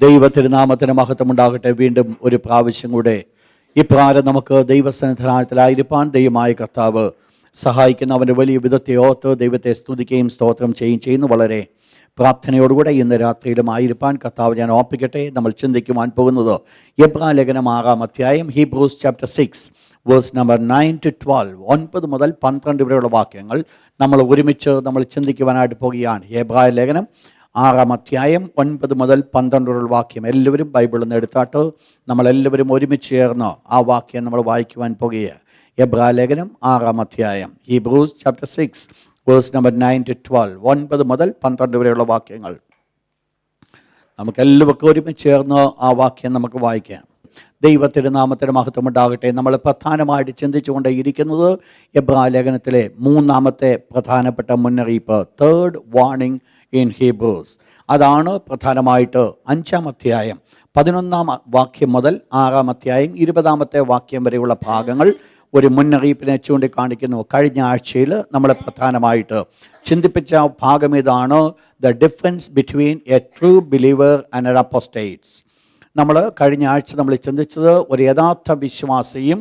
ദൈവ തിരുനാമത്തിന് മഹത്വമുണ്ടാകട്ടെ. വീണ്ടും ഒരു പ്രാവശ്യം കൂടെ ഇപ്രകാരം നമുക്ക് ദൈവസന്നിധാനത്തിലായിരിക്കാൻ ദൈവമായ കർത്താവ് സഹായിക്കുന്ന അവൻ്റെ വലിയ വിധത്തെ ഓർത്ത് ദൈവത്തെ സ്തുതിക്കുകയും സ്തോത്രം ചെയ്യുന്നു. വളരെ പ്രാർത്ഥനയോടുകൂടെ ഇന്ന് രാത്രിയിലും ആയിരിക്കാൻ കർത്താവ് ഞാൻ ഓർപ്പിക്കട്ടെ. നമ്മൾ ചിന്തിക്കുവാൻ പോകുന്നത് എബ്രായ ലേഖനം 6-ാം അധ്യായം, Hebrews chapter 6 verse number 9 to 12, 9 മുതൽ 12 വരെയുള്ള വാക്യങ്ങൾ നമ്മൾ ഒരുമിച്ച് ചിന്തിക്കുവാനായിട്ട് പോകുകയാണ്. എബ്രായ ലേഖനം 6-ാം അധ്യായം 9 മുതൽ 12 വരെയുള്ള വാക്യം. എല്ലാവരും ബൈബിളിൽ നിന്ന് എടുത്താട്ട് നമ്മളെല്ലാവരും ഒരുമിച്ച് ചേർന്ന് ആ വാക്യം നമ്മൾ വായിക്കുവാൻ പോകുകയാണ്. എബ്രായ ലേഖനം 6-ാം അധ്യായം, Hebrews chapter 6 verse number 9 to 12, 9 മുതൽ 12 വരെയുള്ള വാക്യങ്ങൾ നമുക്കെല്ലാവർക്കും ഒരുമിച്ച് ചേർന്ന് ആ വാക്യം നമുക്ക് വായിക്കാം. ദൈവ തിരുനാമത്തിന് മഹത്വമുണ്ടാകട്ടെ. നമ്മൾ പ്രധാനമായിട്ട് ചിന്തിച്ചുകൊണ്ടേയിരിക്കുന്നത് എബ്രായ ലേഖനത്തിലെ 3-ാമത്തെ പ്രധാനപ്പെട്ട മുന്നറിയിപ്പ്, തേർഡ് വാർണിംഗ് ഇൻ ഹീബ്രൂസ്. അതാണ് പ്രധാനമായിട്ട് 5-ാം അധ്യായം 11-ാം വാക്യം മുതൽ 6-ാം അധ്യായം 20-ാമത്തെ വാക്യം വരെയുള്ള ഭാഗങ്ങൾ ഒരു മുന്നറിയിപ്പിനെ ചൂണ്ടിക്കാണിക്കുന്നു. കഴിഞ്ഞ ആഴ്ചയിൽ നമ്മൾ പ്രധാനമായിട്ട് ചിന്തിപ്പിച്ച ഭാഗം ഇതാണ്, the difference between A true believer and N apostates. നമ്മൾ കഴിഞ്ഞ ആഴ്ച ചിന്തിച്ചത് ഒരു യഥാർത്ഥ വിശ്വാസിയും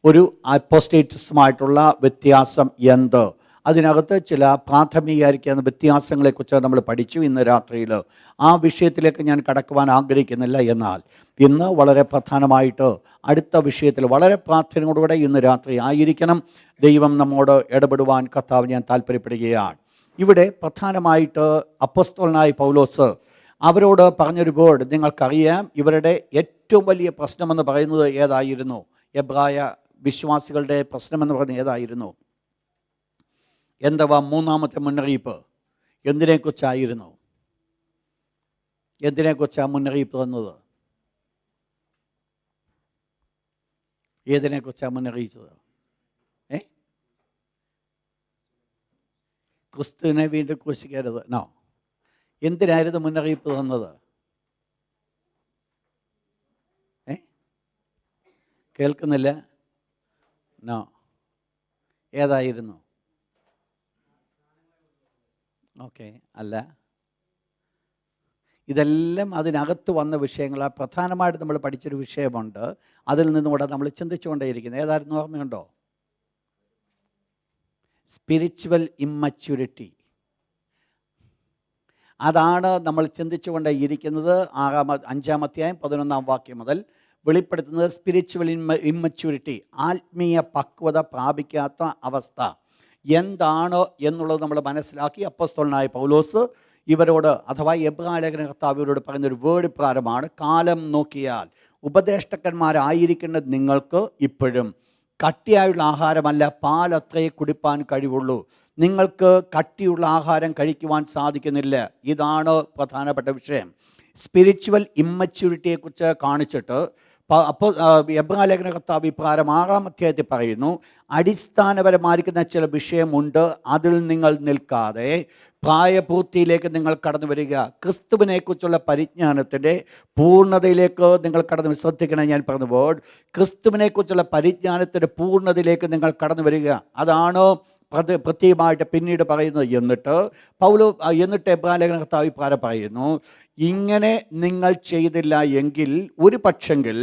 ഒരു അപ്പോസ്റ്റേറ്റ്സുമായിട്ടുള്ള വ്യത്യാസം എന്ത്, അതിനകത്ത് ചില പ്രാഥമികരിക്കുന്ന വ്യത്യാസങ്ങളെക്കുറിച്ച് നമ്മൾ പഠിച്ചു. ഇന്ന് രാത്രിയിൽ ആ വിഷയത്തിലേക്ക് ഞാൻ കടക്കുവാൻ ആഗ്രഹിക്കുന്നില്ല. എന്നാൽ ഇന്ന് വളരെ പ്രധാനമായിട്ട് അടുത്ത വിഷയത്തിൽ വളരെ പ്രാർത്ഥനയോടുകൂടെ ഇന്ന് രാത്രി ആയിരിക്കണം. ദൈവം നമ്മോട് ഇടപെടുവാൻ കർത്താവ് ഞാൻ താല്പര്യപ്പെടുകയാണ്. ഇവിടെ പ്രധാനമായിട്ട് അപ്പോസ്തലനായ പൗലോസ് അവരോട് പറഞ്ഞൊരു വേർഡ് നിങ്ങൾക്കറിയാം. ഇവരുടെ ഏറ്റവും വലിയ പ്രശ്നമെന്ന് പറയുന്നത് ഏതായിരുന്നു? എബ്രായ വിശ്വാസികളുടെ പ്രശ്നമെന്ന് പറയുന്നത് ഏതായിരുന്നു? എന്തുവാ 3-ാമത്തെ മുന്നറിയിപ്പ്? എന്തിനെക്കുറിച്ചായിരുന്നു? എന്തിനെക്കുറിച്ചാണ് മുന്നറിയിപ്പ് തന്നത്? ഏതിനെക്കുറിച്ചാണ് മുന്നറിയിച്ചത്? ക്രിസ്തുവിനെ വീണ്ടും ക്രൂശിക്കരുത്. നോ. എന്തിനായിരുന്നു മുന്നറിയിപ്പ് തന്നത്? കേൾക്കുന്നില്ല? നോ. ഏതായിരുന്നു? ഓക്കെ, അല്ല. ഇതെല്ലാം അതിനകത്ത് വന്ന വിഷയങ്ങളാണ്. പ്രധാനമായിട്ട് നമ്മൾ പഠിച്ചൊരു വിഷയമുണ്ട്, അതിൽ നിന്നുകൂടെ നമ്മൾ ചിന്തിച്ചുകൊണ്ടേയിരിക്കുന്നത്. ഏതായിരുന്നു ഓർമ്മയുണ്ടോ? Spiritual immaturity. അതാണ് നമ്മൾ ചിന്തിച്ചുകൊണ്ടേയിരിക്കുന്നത്. 5-ാം അധ്യായം 11-ാം വാക്യം മുതൽ വെളിപ്പെടുത്തുന്നത് സ്പിരിച്വൽ ഇമ്മച്യൂരിറ്റി, ആത്മീയ പക്വത പ്രാപിക്കാത്ത അവസ്ഥ എന്താണ് എന്നുള്ളത് നമ്മൾ മനസ്സിലാക്കി. അപ്പോസ്തലനായ പൗലോസ് ഇവരോട്, അഥവാ എബ്രായ ലേഖന കർത്താവ് ഇവരോട് പറയുന്നൊരു വേർഡ് പ്രകാരമാണ്, കാലം നോക്കിയാൽ ഉപദേഷ്ടക്കന്മാരായിരിക്കേണ്ട നിങ്ങൾക്ക് ഇപ്പോഴും കട്ടിയായുള്ള ആഹാരമല്ല, പാലത്രേ കുടിപ്പാൻ കഴിവുള്ളൂ. നിങ്ങൾക്ക് കട്ടിയുള്ള ആഹാരം കഴിക്കുവാൻ സാധിക്കുന്നില്ല. ഇതാണ് പ്രധാനപ്പെട്ട വിഷയം. സ്പിരിച്വൽ ഇമ്മച്യൂരിറ്റിയെക്കുറിച്ച് കാണിച്ചിട്ട് അപ്പോൾ എബ്രായ ലേഖന കർത്താവ് ഇപ്രകാരം 6-ാം അധ്യായത്തിൽ പറയുന്നു, അടിസ്ഥാനപരമായിരിക്കുന്ന ചില വിഷയമുണ്ട്, അതിൽ നിങ്ങൾ നിൽക്കാതെ പ്രായപൂർത്തിയിലേക്ക് നിങ്ങൾ കടന്നു വരിക. ക്രിസ്തുവിനെക്കുറിച്ചുള്ള പരിജ്ഞാനത്തിൻ്റെ പൂർണ്ണതയിലേക്ക് നിങ്ങൾ കടന്നു. ശ്രദ്ധിക്കണം, ഞാൻ പറഞ്ഞ വേർഡ്, ക്രിസ്തുവിനെക്കുറിച്ചുള്ള പരിജ്ഞാനത്തിൻ്റെ പൂർണ്ണതയിലേക്ക് നിങ്ങൾ കടന്നു വരിക. അതാണ് പ്രത്യേകമായിട്ട് പിന്നീട് പറയുന്നത്. എന്നിട്ട് എബ്രായ ലേഖന കർത്താവ് ഇപ്രകാരം പറയുന്നു, ഇങ്ങനെ നിങ്ങൾ ചെയ്തില്ല എങ്കിൽ ഒരു പക്ഷെങ്കിൽ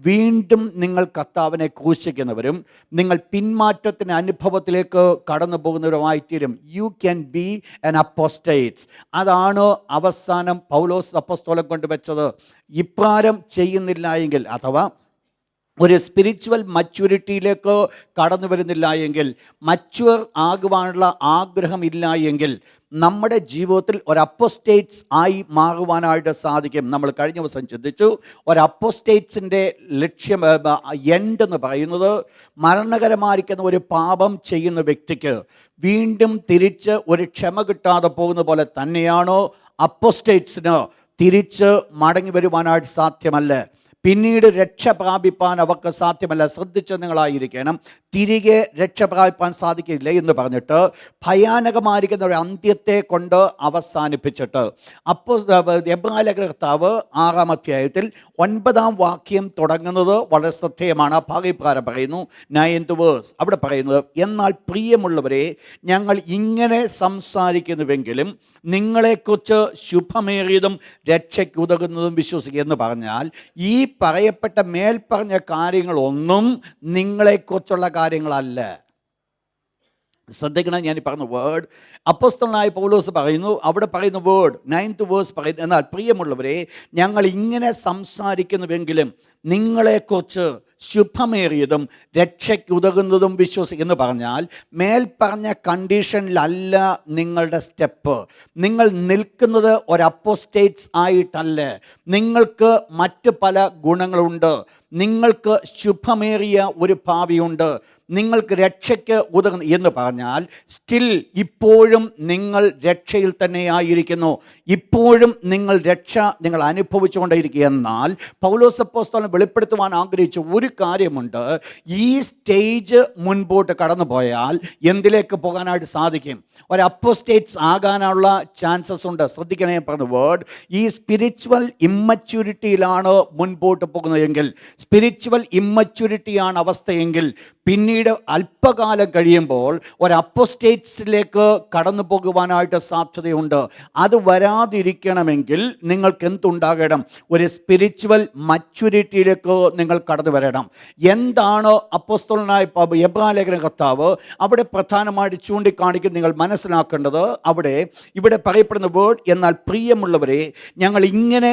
വീണ്ടും നിങ്ങൾ കർത്താവിനെ ക്രൂശിക്കുന്നവരും നിങ്ങൾ പിന്മാറ്റത്തിന് അനുഭവത്തിലേക്ക് കടന്നു പോകുന്നവരുമായിത്തീരും. You can be an apostates. അതാണ് അവസാനം പൗലോസ് അപ്പോസ്തലൻ കൊണ്ടുവച്ചത്. ഇപ്രകാരം ചെയ്യുന്നില്ല എങ്കിൽ, അഥവാ ഒരു സ്പിരിച്വൽ മച്യൂരിറ്റിയിലേക്ക് കടന്നു വരുന്നില്ല എങ്കിൽ, മച്യൂർ ആകുവാനുള്ള ആഗ്രഹമില്ല എങ്കിൽ നമ്മുടെ ജീവിതത്തിൽ ഒരു അപ്പോസ്റ്റേറ്റ്സ് ആയി മാറുവാനായിട്ട് സാധിക്കും. നമ്മൾ കഴിഞ്ഞ ദിവസം ചിന്തിച്ചു, ഒരു അപ്പോസ്റ്റേറ്റ്സിൻ്റെ ലക്ഷ്യം, എൻഡ് എന്ന് പറയുന്നത് മരണകരമായിരിക്കുന്ന ഒരു പാപം ചെയ്യുന്ന വ്യക്തിക്ക് വീണ്ടും തിരിച്ച് ഒരു ക്ഷമ കിട്ടാതെ പോകുന്ന പോലെ തന്നെയാണോ അപ്പോസ്റ്റേറ്റ്സിന് തിരിച്ച് മടങ്ങി വരുവാനായിട്ട് സാധ്യമല്ല. പിന്നീട് രക്ഷ പ്രാപിപ്പാൻ അവർക്ക് സാധ്യമല്ല. ശ്രദ്ധിച്ച് നിങ്ങളായിരിക്കണം, തിരികെ രക്ഷ പ്രാപിപ്പാൻ സാധിക്കില്ല എന്ന് പറഞ്ഞിട്ട് ഭയാനകമായിരിക്കുന്ന ഒരു അന്ത്യത്തെ കൊണ്ട് അവസാനിപ്പിച്ചിട്ട് അപ്പോൾ എബ്രായ ലേഖന കർത്താവ് 6-ാം അധ്യായത്തിൽ 9-ാം വാക്യം തുടങ്ങുന്നത് വളരെ ശ്രദ്ധേയമാണ്. ആ ഭാഗപ്രകാരം പറയുന്നു, 9th verse അവിടെ പറയുന്നത്, എന്നാൽ പ്രിയമുള്ളവരെ, ഞങ്ങൾ ഇങ്ങനെ സംസാരിക്കുന്നുവെങ്കിലും നിങ്ങളെക്കുറിച്ച് ശുഭമേറിയതും രക്ഷയ്ക്ക് ഉതകുന്നതും വിശ്വസിക്കുക എന്ന് പറഞ്ഞാൽ ഈ പറയപ്പെട്ട മേൽപ്പറഞ്ഞ കാര്യങ്ങളൊന്നും നിങ്ങളെക്കുറിച്ചുള്ള കാര്യങ്ങളല്ല. ശ്രദ്ധിക്കണം, ഞാൻ പറഞ്ഞ വേർഡ് അപ്പോസ്തലനായ പൗലോസ് പറയുന്നു, അവിടെ പറയുന്ന വേർഡ് 9th വേഴ്സ് പറയുന്നു, എന്നാൽ പ്രിയമുള്ളവരെ ഞങ്ങൾ ഇങ്ങനെ സംസാരിക്കുന്നുവെങ്കിലും നിങ്ങളെക്കുറിച്ച് ശുഭമേറിയതും രക്ഷയ്ക്ക് ഉതകുന്നതും എന്ന് പറഞ്ഞാൽ മേൽപ്പറഞ്ഞ കണ്ടീഷനിലല്ല നിങ്ങളുടെ സ്റ്റെപ്പ്. നിങ്ങൾ നിൽക്കുന്നത് ഒരു അപ്പോസ്റ്റേറ്റ്സ് ആയിട്ടല്ല. നിങ്ങൾക്ക് മറ്റ് പല ഗുണങ്ങളുണ്ട്. നിങ്ങൾക്ക് ശുഭമേറിയ ഒരു ഭാവിയുണ്ട്. നിങ്ങൾക്ക് രക്ഷയ്ക്ക് ഉതകുന്നു എന്ന് പറഞ്ഞാൽ സ്റ്റിൽ ഇപ്പോഴും നിങ്ങൾ രക്ഷയിൽ തന്നെ ആയിരിക്കുന്നു. ഇപ്പോഴും നിങ്ങൾ അനുഭവിച്ചുകൊണ്ടേയിരിക്കുക. എന്നാൽ പൗലോസ് അപ്പോസ്തലൻ വെളിപ്പെടുത്തുവാൻ ആഗ്രഹിച്ച ഒരു കാര്യമുണ്ട്. ഈ സ്റ്റേജ് മുൻപോട്ട് കടന്നു പോയാൽ എന്തിലേക്ക് പോകാനായിട്ട് സാധിക്കും? ഒരു അപ്പോസ്റ്റേറ്റ്സ് ആകാനുള്ള ചാൻസസ് ഉണ്ട്. ശ്രദ്ധിക്കണേ, പറഞ്ഞ വേർഡ് ഈ സ്പിരിച്വൽ ഇമ്മച്യൂരിറ്റിയിലാണ് മുൻപോട്ട് പോകുന്നതെങ്കിൽ, സ്പിരിച്വൽ ഇമ്മച്യൂരിറ്റിയാണ് അവസ്ഥയെങ്കിൽ, പിന്നീട് അല്പകാലം കഴിയുമ്പോൾ ഒരു അപ്പോസ്റ്റേറ്റ്സിലേക്ക് കടന്നു പോകുവാനായിട്ട് സാധ്യതയുണ്ട്. അത് വരാതിരിക്കണമെങ്കിൽ നിങ്ങൾക്ക് എന്തുണ്ടാകണം? ഒരു സ്പിരിച്വൽ മച്യൂരിറ്റിയിലേക്ക് നിങ്ങൾ കടന്നു വരണം. എന്താണ് അപ്പോസ്തലനായ എബ്രായലേഖന കർത്താവ് അവിടെ പ്രധാനമായിട്ട് ചൂണ്ടിക്കാണിക്കുന്നത് നിങ്ങൾ മനസ്സിലാക്കേണ്ടത്? ഇവിടെ പറയപ്പെടുന്ന വേർഡ്, എന്നാൽ പ്രിയമുള്ളവരെ ഞങ്ങൾ ഇങ്ങനെ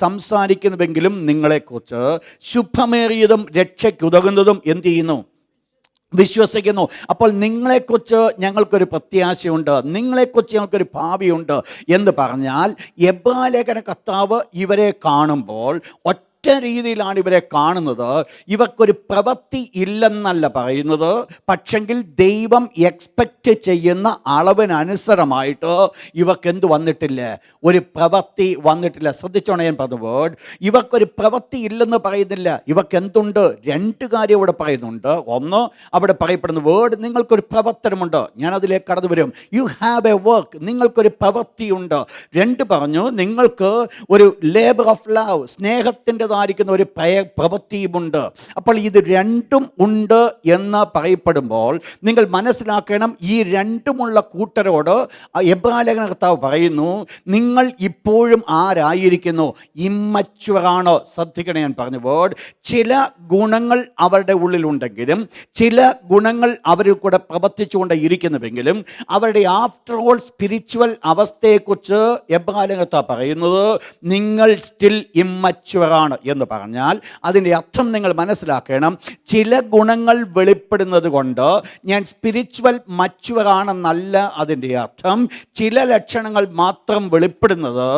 സംസാരിക്കുന്നുവെങ്കിലും നിങ്ങളെക്കുറിച്ച് ശുഭമേറിയതും രക്ഷയ്ക്കുതകുന്നതും എന്ത് ചെയ്യുന്നു? വിശ്വസിക്കുന്നു. അപ്പോൾ നിങ്ങളെക്കുറിച്ച് ഞങ്ങൾക്കൊരു പ്രത്യാശയുണ്ട്, നിങ്ങളെക്കുറിച്ച് ഞങ്ങൾക്കൊരു ഭാവിയുണ്ട് എന്ന് പറഞ്ഞാൽ എബ്രായലേഖന കർത്താവ് ഇവരെ കാണുമ്പോൾ ഒറ്റ രീതിയിലാണ് ഇവരെ കാണുന്നത്. ഇവർക്കൊരു പ്രവൃത്തി ഇല്ലെന്നല്ല പറയുന്നത്, പക്ഷെങ്കിൽ ദൈവം എക്സ്പെക്റ്റ് ചെയ്യുന്ന അളവിനനുസരമായിട്ട് ഇവർക്ക് എന്ത് വന്നിട്ടില്ല? ഒരു പ്രവൃത്തി വന്നിട്ടില്ല. ശ്രദ്ധിച്ചോണേ ഞാൻ പറഞ്ഞ വേർഡ്, ഇവർക്കൊരു പ്രവൃത്തി ഇല്ലെന്ന് പറയുന്നില്ല. ഇവർക്ക് എന്തുണ്ട്? രണ്ട് കാര്യം ഇവിടെ പറയുന്നുണ്ട്. ഒന്ന്, അവിടെ പറയപ്പെടുന്ന വേർഡ് നിങ്ങൾക്കൊരു പ്രവർത്തനമുണ്ട്. ഞാനതിലേക്ക് കടന്നു വരും. യു ഹാവ് എ വർക്ക്, നിങ്ങൾക്കൊരു പ്രവൃത്തിയുണ്ട്. രണ്ട് പറഞ്ഞു, നിങ്ങൾക്ക് ഒരു ലേബർ ഓഫ് ലവ്, സ്നേഹത്തിൻ്റെ ായിരിക്കുന്ന ഒരു പ്രവൃത്തിയുമുണ്ട്. അപ്പോൾ ഇത് രണ്ടും ഉണ്ട് എന്ന് പറയപ്പെടുമ്പോൾ നിങ്ങൾ മനസ്സിലാക്കണം, ഈ രണ്ടുമുള്ള കൂട്ടരോട് എബ്രായലേഖന കർത്താവ് പറയുന്നു, നിങ്ങൾ ഇപ്പോഴും ആരായിരിക്കുന്നു? ഇമ്മച്വറാണ്. ശ്രദ്ധിക്കണേ ഞാൻ പറഞ്ഞ വേർഡ്, ചില ഗുണങ്ങൾ അവരുടെ ഉള്ളിലുണ്ടെങ്കിലും, ചില ഗുണങ്ങൾ അവരിൽ കൂടെ പ്രവർത്തിച്ചുകൊണ്ട് ഇരിക്കുന്നുവെങ്കിലും, അവരുടെ ആഫ്റ്റർ ഓൾ സ്പിരിച്വൽ അവസ്ഥയെക്കുറിച്ച് എബ്രായലേഖന കർത്താവ് പറയുന്നത് നിങ്ങൾ സ്റ്റിൽ ഇമ്മച്വറാണ് എന്ന് പറഞ്ഞാൽ അതിൻ്റെ അർത്ഥം നിങ്ങൾ മനസ്സിലാക്കണം. ചില ഗുണങ്ങൾ വെളിപ്പെടുന്നത് കൊണ്ട് ഞാൻ സ്പിരിച്വൽ മച്വറാണെന്നല്ല അതിൻ്റെ അർത്ഥം. ചില ലക്ഷണങ്ങൾ മാത്രം വെളിപ്പെടുന്നത്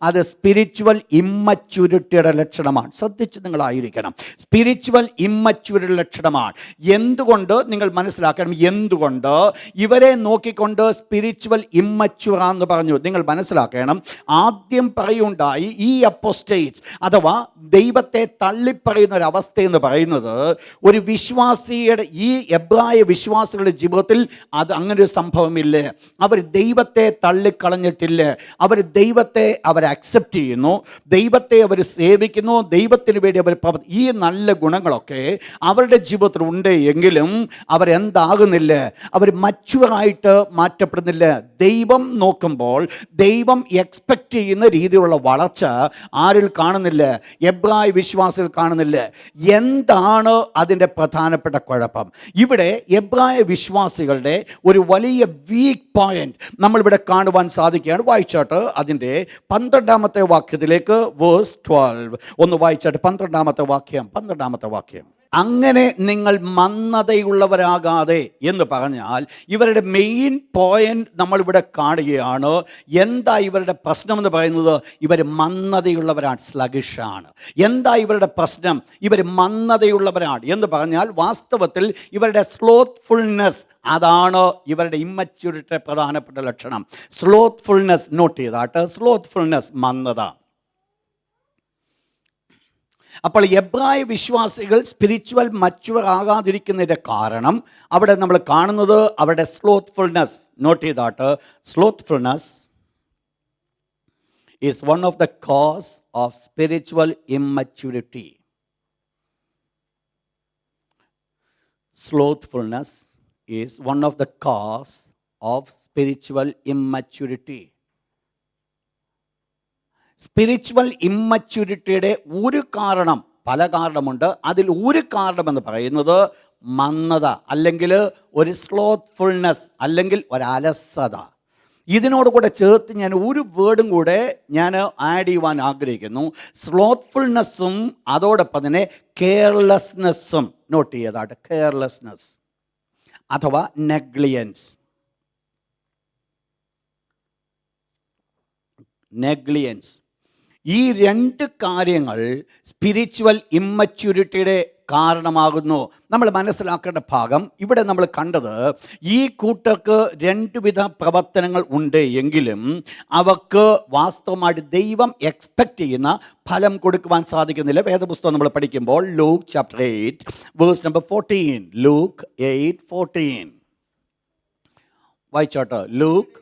അത് സ്പിരിച്വൽ ഇമ്മച്യൂരിറ്റിയുടെ ലക്ഷണമാണ്. ശ്രദ്ധിച്ച് നിങ്ങളായിരിക്കണം, സ്പിരിച്വൽ ഇമ്മച്യൂരിറ്റിയുടെ ലക്ഷണമാണ്. എന്തുകൊണ്ട് നിങ്ങൾ മനസ്സിലാക്കണം, എന്തുകൊണ്ട് ഇവരെ നോക്കിക്കൊണ്ട് സ്പിരിച്വൽ ഇമ്മച്യൂറാന്ന് പറഞ്ഞു നിങ്ങൾ മനസ്സിലാക്കണം. ആദ്യം പറയുണ്ടായി ഈ അപ്പോസ്റ്റേറ്റ്സ് അഥവാ ദൈവത്തെ തള്ളിപ്പറയുന്ന ഒരു അവസ്ഥ എന്ന് പറയുന്നത് ഒരു വിശ്വാസിയുടെ, ഈ എബ്രായ വിശ്വാസികളുടെ ജീവിതത്തിൽ അത് അങ്ങനെ ഒരു സംഭവമില്ല. അവർ ദൈവത്തെ തള്ളിക്കളഞ്ഞിട്ടില്ല. അവർ അക്സെപ്റ്റ് ചെയ്യുന്നു, ദൈവത്തെ അവർ സേവിക്കുന്നു, ദൈവത്തിന് വേണ്ടി അവർ ഈ നല്ല ഗുണങ്ങളൊക്കെ അവരുടെ ജീവിതത്തിൽ ഉണ്ട്. എങ്കിലും അവരെന്താകുന്നില്ല? അവർ മച്വറായിട്ട് മാറ്റപ്പെടുന്നില്ല. ദൈവം നോക്കുമ്പോൾ ദൈവം എക്സ്പെക്റ്റ് ചെയ്യുന്ന രീതിയിലുള്ള വളർച്ച ആരിൽ കാണുന്നില്ല? എബ്രായ വിശ്വാസികൾ കാണുന്നില്ല. എന്താണ് അതിൻ്റെ പ്രധാനപ്പെട്ട കുഴപ്പം? ഇവിടെ എബ്രായ വിശ്വാസികളുടെ ഒരു വലിയ വീക്ക് പോയിന്റ് നമ്മളിവിടെ കാണുവാൻ സാധിക്കുകയാണ്. വായിച്ചാട്ട് അതിൻ്റെ 12ാമത്തെ വാക്യത്തിലേക്ക്, വേഴ്സ് 12 ഒന്ന് വായിച്ചാട്ട് 12ാമത്തെ വാക്യം. അങ്ങനെ നിങ്ങൾ മന്ദതയുള്ളവരാകാതെ എന്ന് പറഞ്ഞാൽ ഇവരുടെ മെയിൻ പോയിന്റ് നമ്മളിവിടെ കാണുകയാണ്. എന്താ ഇവരുടെ പ്രശ്നം എന്ന് പറയുന്നത്? ഇവർ മന്ദതയുള്ളവരാണ്, സ്ലഗിഷാണ്. എന്താ ഇവരുടെ പ്രശ്നം? ഇവർ മന്ദതയുള്ളവരാണ് എന്ന് പറഞ്ഞാൽ വാസ്തവത്തിൽ ഇവരുടെ സ്ലോത്ത്ഫുൾനെസ്, അതാണ് ഇവരുടെ ഇമ്മച്യൂരിറ്റിയുടെ പ്രധാനപ്പെട്ട ലക്ഷണം. സ്ലോത്ത്ഫുൾനെസ് നോട്ട് ചെയ്താട്ട്, സ്ലോത്ത്ഫുൾനെസ്, മന്ദത. അപ്പോൾ എബ്രായ വിശ്വാസികൾ സ്പിരിച്വൽ മച്വർ ആകാതിരിക്കുന്നതിൻ്റെ കാരണം അവിടെ നമ്മൾ കാണുന്നത് അവരുടെ സ്ലോത്ത്ഫുൾനെസ്. നോട്ട് ചെയ്താട്ട്, slothfulness is one of the cause of spiritual immaturity. Slothfulness is one of the cause of spiritual immaturity. Spiritual ഇമ്മച്യൂരിറ്റിയുടെ ഒരു കാരണം, പല കാരണമുണ്ട്, അതിൽ ഒരു കാരണമെന്ന് പറയുന്നത് മന്ദത, അല്ലെങ്കിൽ ഒരു സ്ലോത്ത്ഫുൾനെസ്, അല്ലെങ്കിൽ ഒരലസത. ഇതിനോട് കൂടെ ചേർത്ത് ഞാൻ ഒരു വേർഡും കൂടെ ഞാൻ ആഡ് ചെയ്യുവാൻ ആഗ്രഹിക്കുന്നു. സ്ലോത്ത്ഫുൾനെസ്സും അതോടൊപ്പം തന്നെ കെയർലെസ്നെസ്സും. നോട്ട് ചെയ്തതായിട്ട്, കെയർലെസ്നെസ് അഥവാ നെഗ്ലിയൻസ്. ഈ രണ്ട് കാര്യങ്ങൾ സ്പിരിച്വൽ ഇമ്മച്യൂരിറ്റിയുടെ കാരണമാകുന്നു. നമ്മൾ മനസ്സിലാക്കേണ്ട ഭാഗം ഇവിടെ നമ്മൾ കണ്ടത്, ഈ കൂട്ടർക്ക് രണ്ടുവിധ പ്രവർത്തനങ്ങൾ ഉണ്ട് എങ്കിലും അവർക്ക് വാസ്തവമായിട്ട് ദൈവം എക്സ്പെക്റ്റ് ചെയ്യുന്ന ഫലം കൊടുക്കുവാൻ സാധിക്കുന്നില്ല. വേദപുസ്തകം നമ്മൾ പഠിക്കുമ്പോൾ Luke chapter 8 verse number 14. Luke 8:14 വായിച്ചോട്ടോ. ലൂക്ക്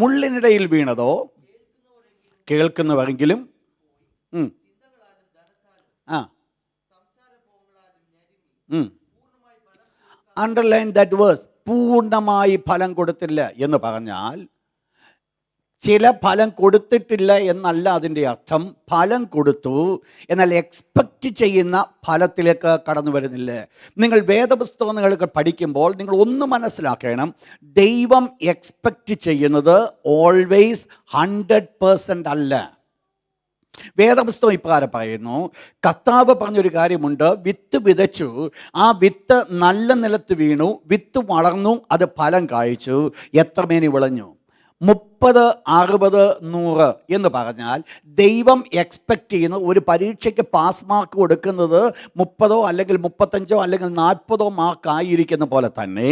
മുള്ളിനിടയിൽ വീണതോ കേൾക്കുന്നവരെങ്കിലും അണ്ടർലൈൻ ദാറ്റ് വേഴ്സ്. പൂർണ്ണമായി ഫലം കൊടുത്തില്ല എന്ന് പറഞ്ഞാൽ ചില ഫലം കൊടുത്തിട്ടില്ല എന്നല്ല അതിൻ്റെ അർത്ഥം. ഫലം കൊടുത്തു, എന്നാൽ എക്സ്പെക്റ്റ് ചെയ്യുന്ന ഫലത്തിലേക്ക് കടന്നു വരുന്നില്ല. നിങ്ങൾ വേദപുസ്തകങ്ങളൊക്കെ പഠിക്കുമ്പോൾ നിങ്ങൾ ഒന്ന് മനസ്സിലാക്കണം, ദൈവം എക്സ്പെക്റ്റ് ചെയ്യുന്നത് ഓൾവേസ് 100% അല്ല. വേദപുസ്തകം ഇപ്രകാരം പറയുന്നു, കർത്താവ് പറഞ്ഞൊരു കാര്യമുണ്ട്, വിത്ത് വിതച്ചു, ആ വിത്ത് നല്ല നിലത്ത് വീണു, വിത്ത് വളർന്നു, അത് ഫലം കായ്ച്ചു, എത്ര മേനി വിളഞ്ഞു? 30, 60, 100 എന്ന് പറഞ്ഞാൽ ദൈവം എക്സ്പെക്റ്റ് ചെയ്യുന്ന ഒരു പരീക്ഷയ്ക്ക് പാസ് മാർക്ക് കൊടുക്കുന്നത് 30 അല്ലെങ്കിൽ 35 അല്ലെങ്കിൽ 40 മാർക്ക് ആയിരിക്കുന്ന പോലെ തന്നെ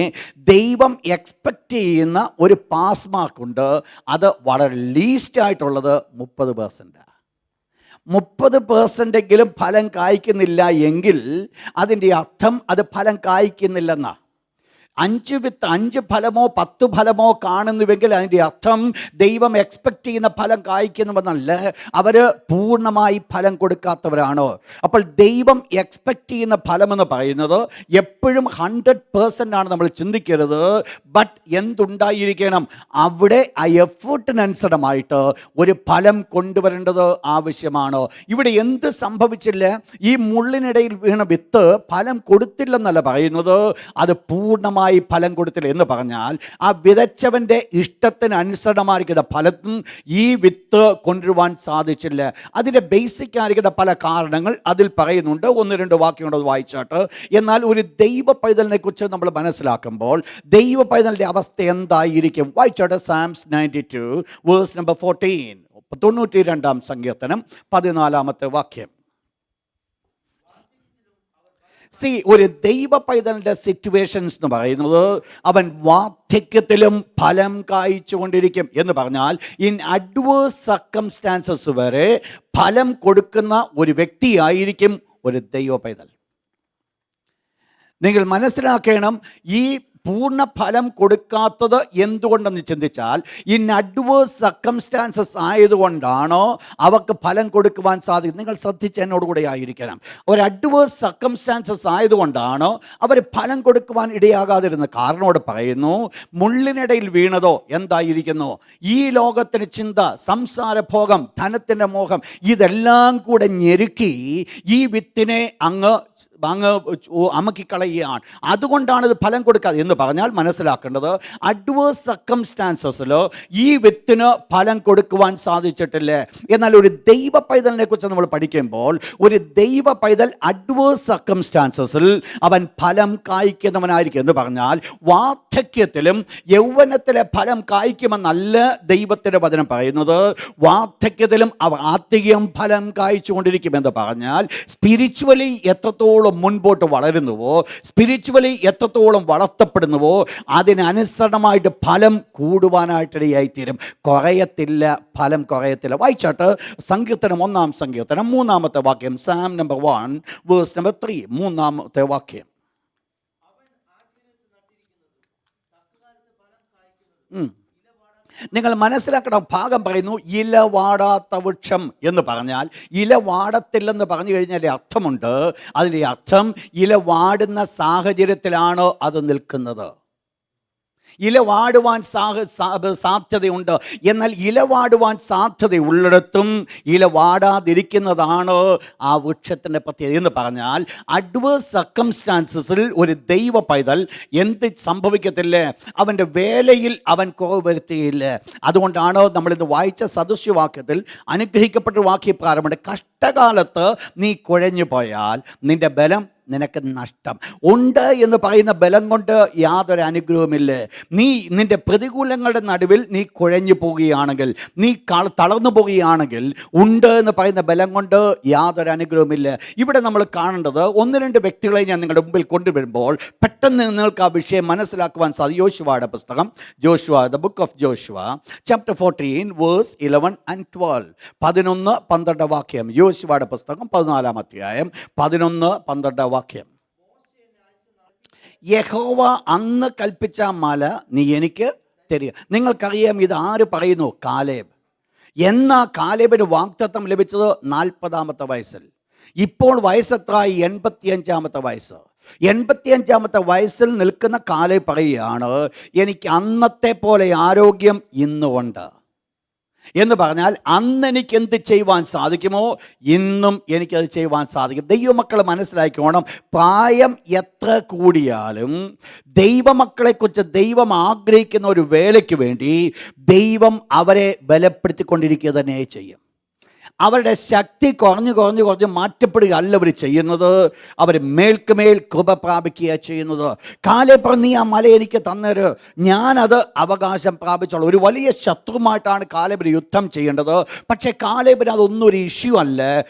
ദൈവം എക്സ്പെക്റ്റ് ചെയ്യുന്ന ഒരു പാസ് മാർക്കുണ്ട്. അത് വളരെ ലീസ്റ്റ് ആയിട്ടുള്ളത് 30%. 30% എങ്കിലും ഫലം കായ്ക്കുന്നില്ല എങ്കിൽ അതിൻ്റെ അർത്ഥം അത് ഫലം കായ്ക്കുന്നില്ലെന്നാണ്. 5 വിത്ത് 5 ഫലമോ 10 ഫലമോ കാണുന്നുവെങ്കിൽ അതിൻ്റെ അർത്ഥം ദൈവം എക്സ്പെക്റ്റ് ചെയ്യുന്ന ഫലം കായ്ക്കുന്നുവെന്നല്ല, അവർ പൂർണ്ണമായി ഫലം കൊടുക്കാത്തവരാണ്. അപ്പോൾ ദൈവം എക്സ്പെക്റ്റ് ചെയ്യുന്ന ഫലമെന്ന് പറയുന്നത് എപ്പോഴും 100% ആണ് നമ്മൾ ചിന്തിക്കരുത്. ബട്ട് എന്തുണ്ടായിരിക്കണം? അവിടെ ആ എഫേർട്ടിനനുസൃതമായിട്ട് ഒരു ഫലം കൊണ്ടുവരേണ്ടത് ആവശ്യമാണ്. ഇവിടെ എന്ത് സംഭവിച്ചില്ല? ഈ മുള്ളിനിടയിൽ വീണ വിത്ത് ഫലം കൊടുത്തില്ലെന്നല്ല പറയുന്നത്, അത് പൂർണ്ണമായി ഫലം കൊടുത്തില്ല എന്ന് പറഞ്ഞാൽ ആ വിതച്ചവൻ്റെ ഇഷ്ടത്തിന് അനുസരണമായിരിക്കുന്ന ഫലത്തും ഈ വിത്ത് കൊണ്ടുവരുവാൻ സാധിച്ചില്ല. അതിൻ്റെ ബേസിക് ആയിരിക്കുന്ന പല കാരണങ്ങൾ അതിൽ പറയുന്നുണ്ട്. 1-2 വാക്യങ്ങൾ വായിച്ചാട്ട്. എന്നാൽ ഒരു ദൈവ പൈതലിനെ കുറിച്ച് നമ്മൾ മനസ്സിലാക്കുമ്പോൾ ദൈവ പൈതലിൻ്റെ അവസ്ഥ എന്തായിരിക്കും? വായിച്ചാട്ട്. സാംസ് 92 വേഴ്സ് നമ്പർ 14. 92-ാം സങ്കീർത്തനം 14-ാമത്തെ വാക്യം. ഒരു ദൈവ പൈതലിൻ്റെ സിറ്റുവേഷൻസ് എന്ന് പറയുന്നത് അവൻ വാർദ്ധക്യത്തിലും ഫലം കായ്ച്ചുകൊണ്ടിരിക്കും എന്ന് പറഞ്ഞാൽ ഇൻ അഡ്വേഴ്സ് സർക്കംസ്റ്റാൻസസ് വരെ ഫലം കൊടുക്കുന്ന ഒരു വ്യക്തിയായിരിക്കും ഒരു ദൈവ പൈതൽ. നിങ്ങൾ മനസ്സിലാക്കണം, ഈ പൂർണ്ണ ഫലം കൊടുക്കാത്തത് എന്തുകൊണ്ടെന്ന് ചിന്തിച്ചാൽ ഇൻ അഡ്വേഴ്സ് സർക്കംസ്റ്റാൻസസ് ആയതുകൊണ്ടാണോ അവർക്ക് ഫലം കൊടുക്കുവാൻ സാധിക്കും? നിങ്ങൾ ശ്രദ്ധിച്ച് എന്നോടുകൂടെ ആയിരിക്കണം. ഒരു അഡ്വേഴ്സ് സർക്കംസ്റ്റാൻസസ് ആയതുകൊണ്ടാണോ അവർ ഫലം കൊടുക്കുവാൻ ഇടയാകാതിരുന്നത്? കാരണോട് പറയുന്നു, മുള്ളിനിടയിൽ വീണതോ എന്തായിരിക്കുന്നു? ഈ ലോകത്തിന് ചിന്ത, സംസാരഭോഗം, ധനത്തിൻ്റെ മോഹം, ഇതെല്ലാം കൂടെ ഞെരുക്കി ഈ വിത്തിനെ അങ്ങ് അമക്കിക്കളയുകയാണ്. അതുകൊണ്ടാണ് ഇത് ഫലം കൊടുക്കാതെ എന്ന് പറഞ്ഞാൽ മനസ്സിലാക്കേണ്ടത്, അഡ്വേഴ്സ് സർക്കംസ്റ്റാൻസസിൽ ഈ വിത്തിന് ഫലം കൊടുക്കുവാൻ സാധിച്ചിട്ടില്ല. എന്നാൽ ഒരു ദൈവ പൈതലിനെ കുറിച്ച് നമ്മൾ പഠിക്കുമ്പോൾ ഒരു ദൈവ പൈതൽ അഡ്വേഴ്സ് സർക്കംസ്റ്റാൻസസിൽ അവൻ ഫലം കായ്ക്കുന്നവനായിരിക്കും എന്ന് പറഞ്ഞാൽ വാർദ്ധക്യത്തിലും യൗവനത്തിലെ ഫലം കായ്ക്കുമെന്നല്ല ദൈവത്തിൻ്റെ വചനം പറയുന്നത്. വാർദ്ധക്യത്തിലും അവർ ആത്മീയം ഫലം കായ്ച്ചുകൊണ്ടിരിക്കുമെന്ന് പറഞ്ഞാൽ സ്പിരിച്വലി എത്രത്തോളം മുൻപോട്ട് വളരുന്നുവോ, സ്പിരിച്വലി എത്രത്തോളം വളർത്തപ്പെടുന്നുവോ അതിനനുസരണമായിട്ട് ഫലം കൂടുവാനായിട്ടിടയായിത്തീരും. കുറയത്തില്ല, ഫലം കുറയത്തില്ല. വായിച്ചാട്ട്. സങ്കീർത്തനം 1-ാം സങ്കീർത്തനം 3-ാമത്തെ വാക്യം. സാം നമ്പർ 1 വേഴ്സ് നമ്പർ 3 3-ാമത്തെ വാക്യം. നിങ്ങൾ മനസ്സിലാക്കണം, ഭാഗം പറയുന്നു ഇല വാടാത്ത വൃക്ഷം എന്ന് പറഞ്ഞാൽ ഇല വാടത്തില്ലെന്ന് പറഞ്ഞു കഴിഞ്ഞാൽ അർത്ഥമുണ്ട്. അതിൻ്റെ അർത്ഥം ഇല വാടുന്ന സാഹചര്യത്തിലാണ് അത് നിൽക്കുന്നത്. ഇലവാടുവാൻ സാധ്യതയുണ്ട്. എന്നാൽ ഇലവാടുവാൻ സാധ്യതയുള്ളിടത്തും ഇലവാടാതിരിക്കുന്നതാണ് ആ വൃക്ഷത്തിൻ്റെ പ്രത്യേകത എന്ന് പറഞ്ഞാൽ, അഡ്വേഴ്സ് സർക്കംസ്റ്റാൻസസിൽ ഒരു ദൈവ പൈതൽ എന്ത് സംഭവിക്കത്തില്ല, അവൻ്റെ വേലയിൽ അവൻ കുറവ് വരുത്തുകയില്ല. അതുകൊണ്ടാണ് നമ്മളിന്ന് വായിച്ച സദൃശ്യവാക്യത്തിൽ അനുഗ്രഹിക്കപ്പെട്ട വാക്യപ്രാരംഭമുണ്ട്. കഷ്ടകാലത്ത് നീ കുഴഞ്ഞു പോയാൽ നിന്റെ ബലം നിനക്ക് നഷ്ടം. ഉണ്ട് എന്ന് പറയുന്ന ബലം കൊണ്ട് യാതൊരു അനുഗ്രഹവുമില്ല. നിന്റെ പ്രതികൂലങ്ങളുടെ നടുവിൽ നീ കുഴഞ്ഞു പോവുകയാണെങ്കിൽ, നീ തളർന്നു പോവുകയാണെങ്കിൽ, ഉണ്ട് എന്ന് പറയുന്ന ബലം കൊണ്ട് യാതൊരു അനുഗ്രഹവുമില്ല. ഇവിടെ നമ്മൾ കാണേണ്ടത് ഒന്ന് രണ്ട് വ്യക്തികളെ ഞാൻ നിങ്ങളുടെ മുമ്പിൽ കൊണ്ടുവരുമ്പോൾ പെട്ടെന്ന് നിങ്ങൾക്ക് ആ വിഷയം മനസ്സിലാക്കുവാൻ സാധിക്കും. യോശുവയുടെ പുസ്തകം, the book of Joshua, chapter 14 verse 11 and 12. 11-12 വാക്യം. യോശുവയുടെ പുസ്തകം 14-ാം അധ്യായം 11-12 വാക്യം. യഹോവ അന്ന് കൽപ്പിച്ച മല നീ എനിക്ക് തരിക. നിങ്ങൾക്കറിയാം ഇത് ആര് പറയുന്നു? കാലേബ്. എന്നാ കാലേബിന് വാഗ്ദത്തം ലഭിച്ചത് 40-ാമത്തെ വയസ്സിൽ. ഇപ്പോൾ വയസ്സെത്രയായി? 85-ാമത്തെ വയസ്സ്. 85-ാമത്തെ വയസ്സിൽ നിൽക്കുന്ന കാലേബ് പറയുകയാണ്, എനിക്ക് അന്നത്തെ പോലെ ആരോഗ്യം ഇന്നുണ്ട് എന്ന് പറഞ്ഞാൽ അന്ന് എനിക്ക് എന്ത് ചെയ്യുവാൻ സാധിക്കുമോ ഇന്നും എനിക്കത് ചെയ്യുവാൻ സാധിക്കും. ദൈവമക്കൾ മനസ്സിലാക്കിക്കോണം, പ്രായം എത്ര കൂടിയാലും ദൈവമക്കളെക്കുറിച്ച് ദൈവം ആഗ്രഹിക്കുന്ന ഒരു വേലയ്ക്ക് വേണ്ടി ദൈവം അവരെ ബലപ്പെടുത്തിക്കൊണ്ടിരിക്കുക തന്നെ ചെയ്യും. അവരുടെ ശക്തി കുറഞ്ഞ് മാറ്റപ്പെടുകയല്ല അവർ ചെയ്യുന്നത്, അവർ മേൽക്കുമേൽ കൃപ പ്രാപിക്കുകയാണ് ചെയ്യുന്നത്. കാലേബ്, നീ ആ മല എനിക്ക് തന്നേര്, ഞാനത് അവകാശം പ്രാപിച്ചോളൂ. ഒരു വലിയ ശത്രുമായിട്ടാണ് കാലേബിന് യുദ്ധം ചെയ്യേണ്ടത്. പക്ഷേ കാലേബിന് അതൊന്നും ഒരു ഇഷ്യൂ അല്ല.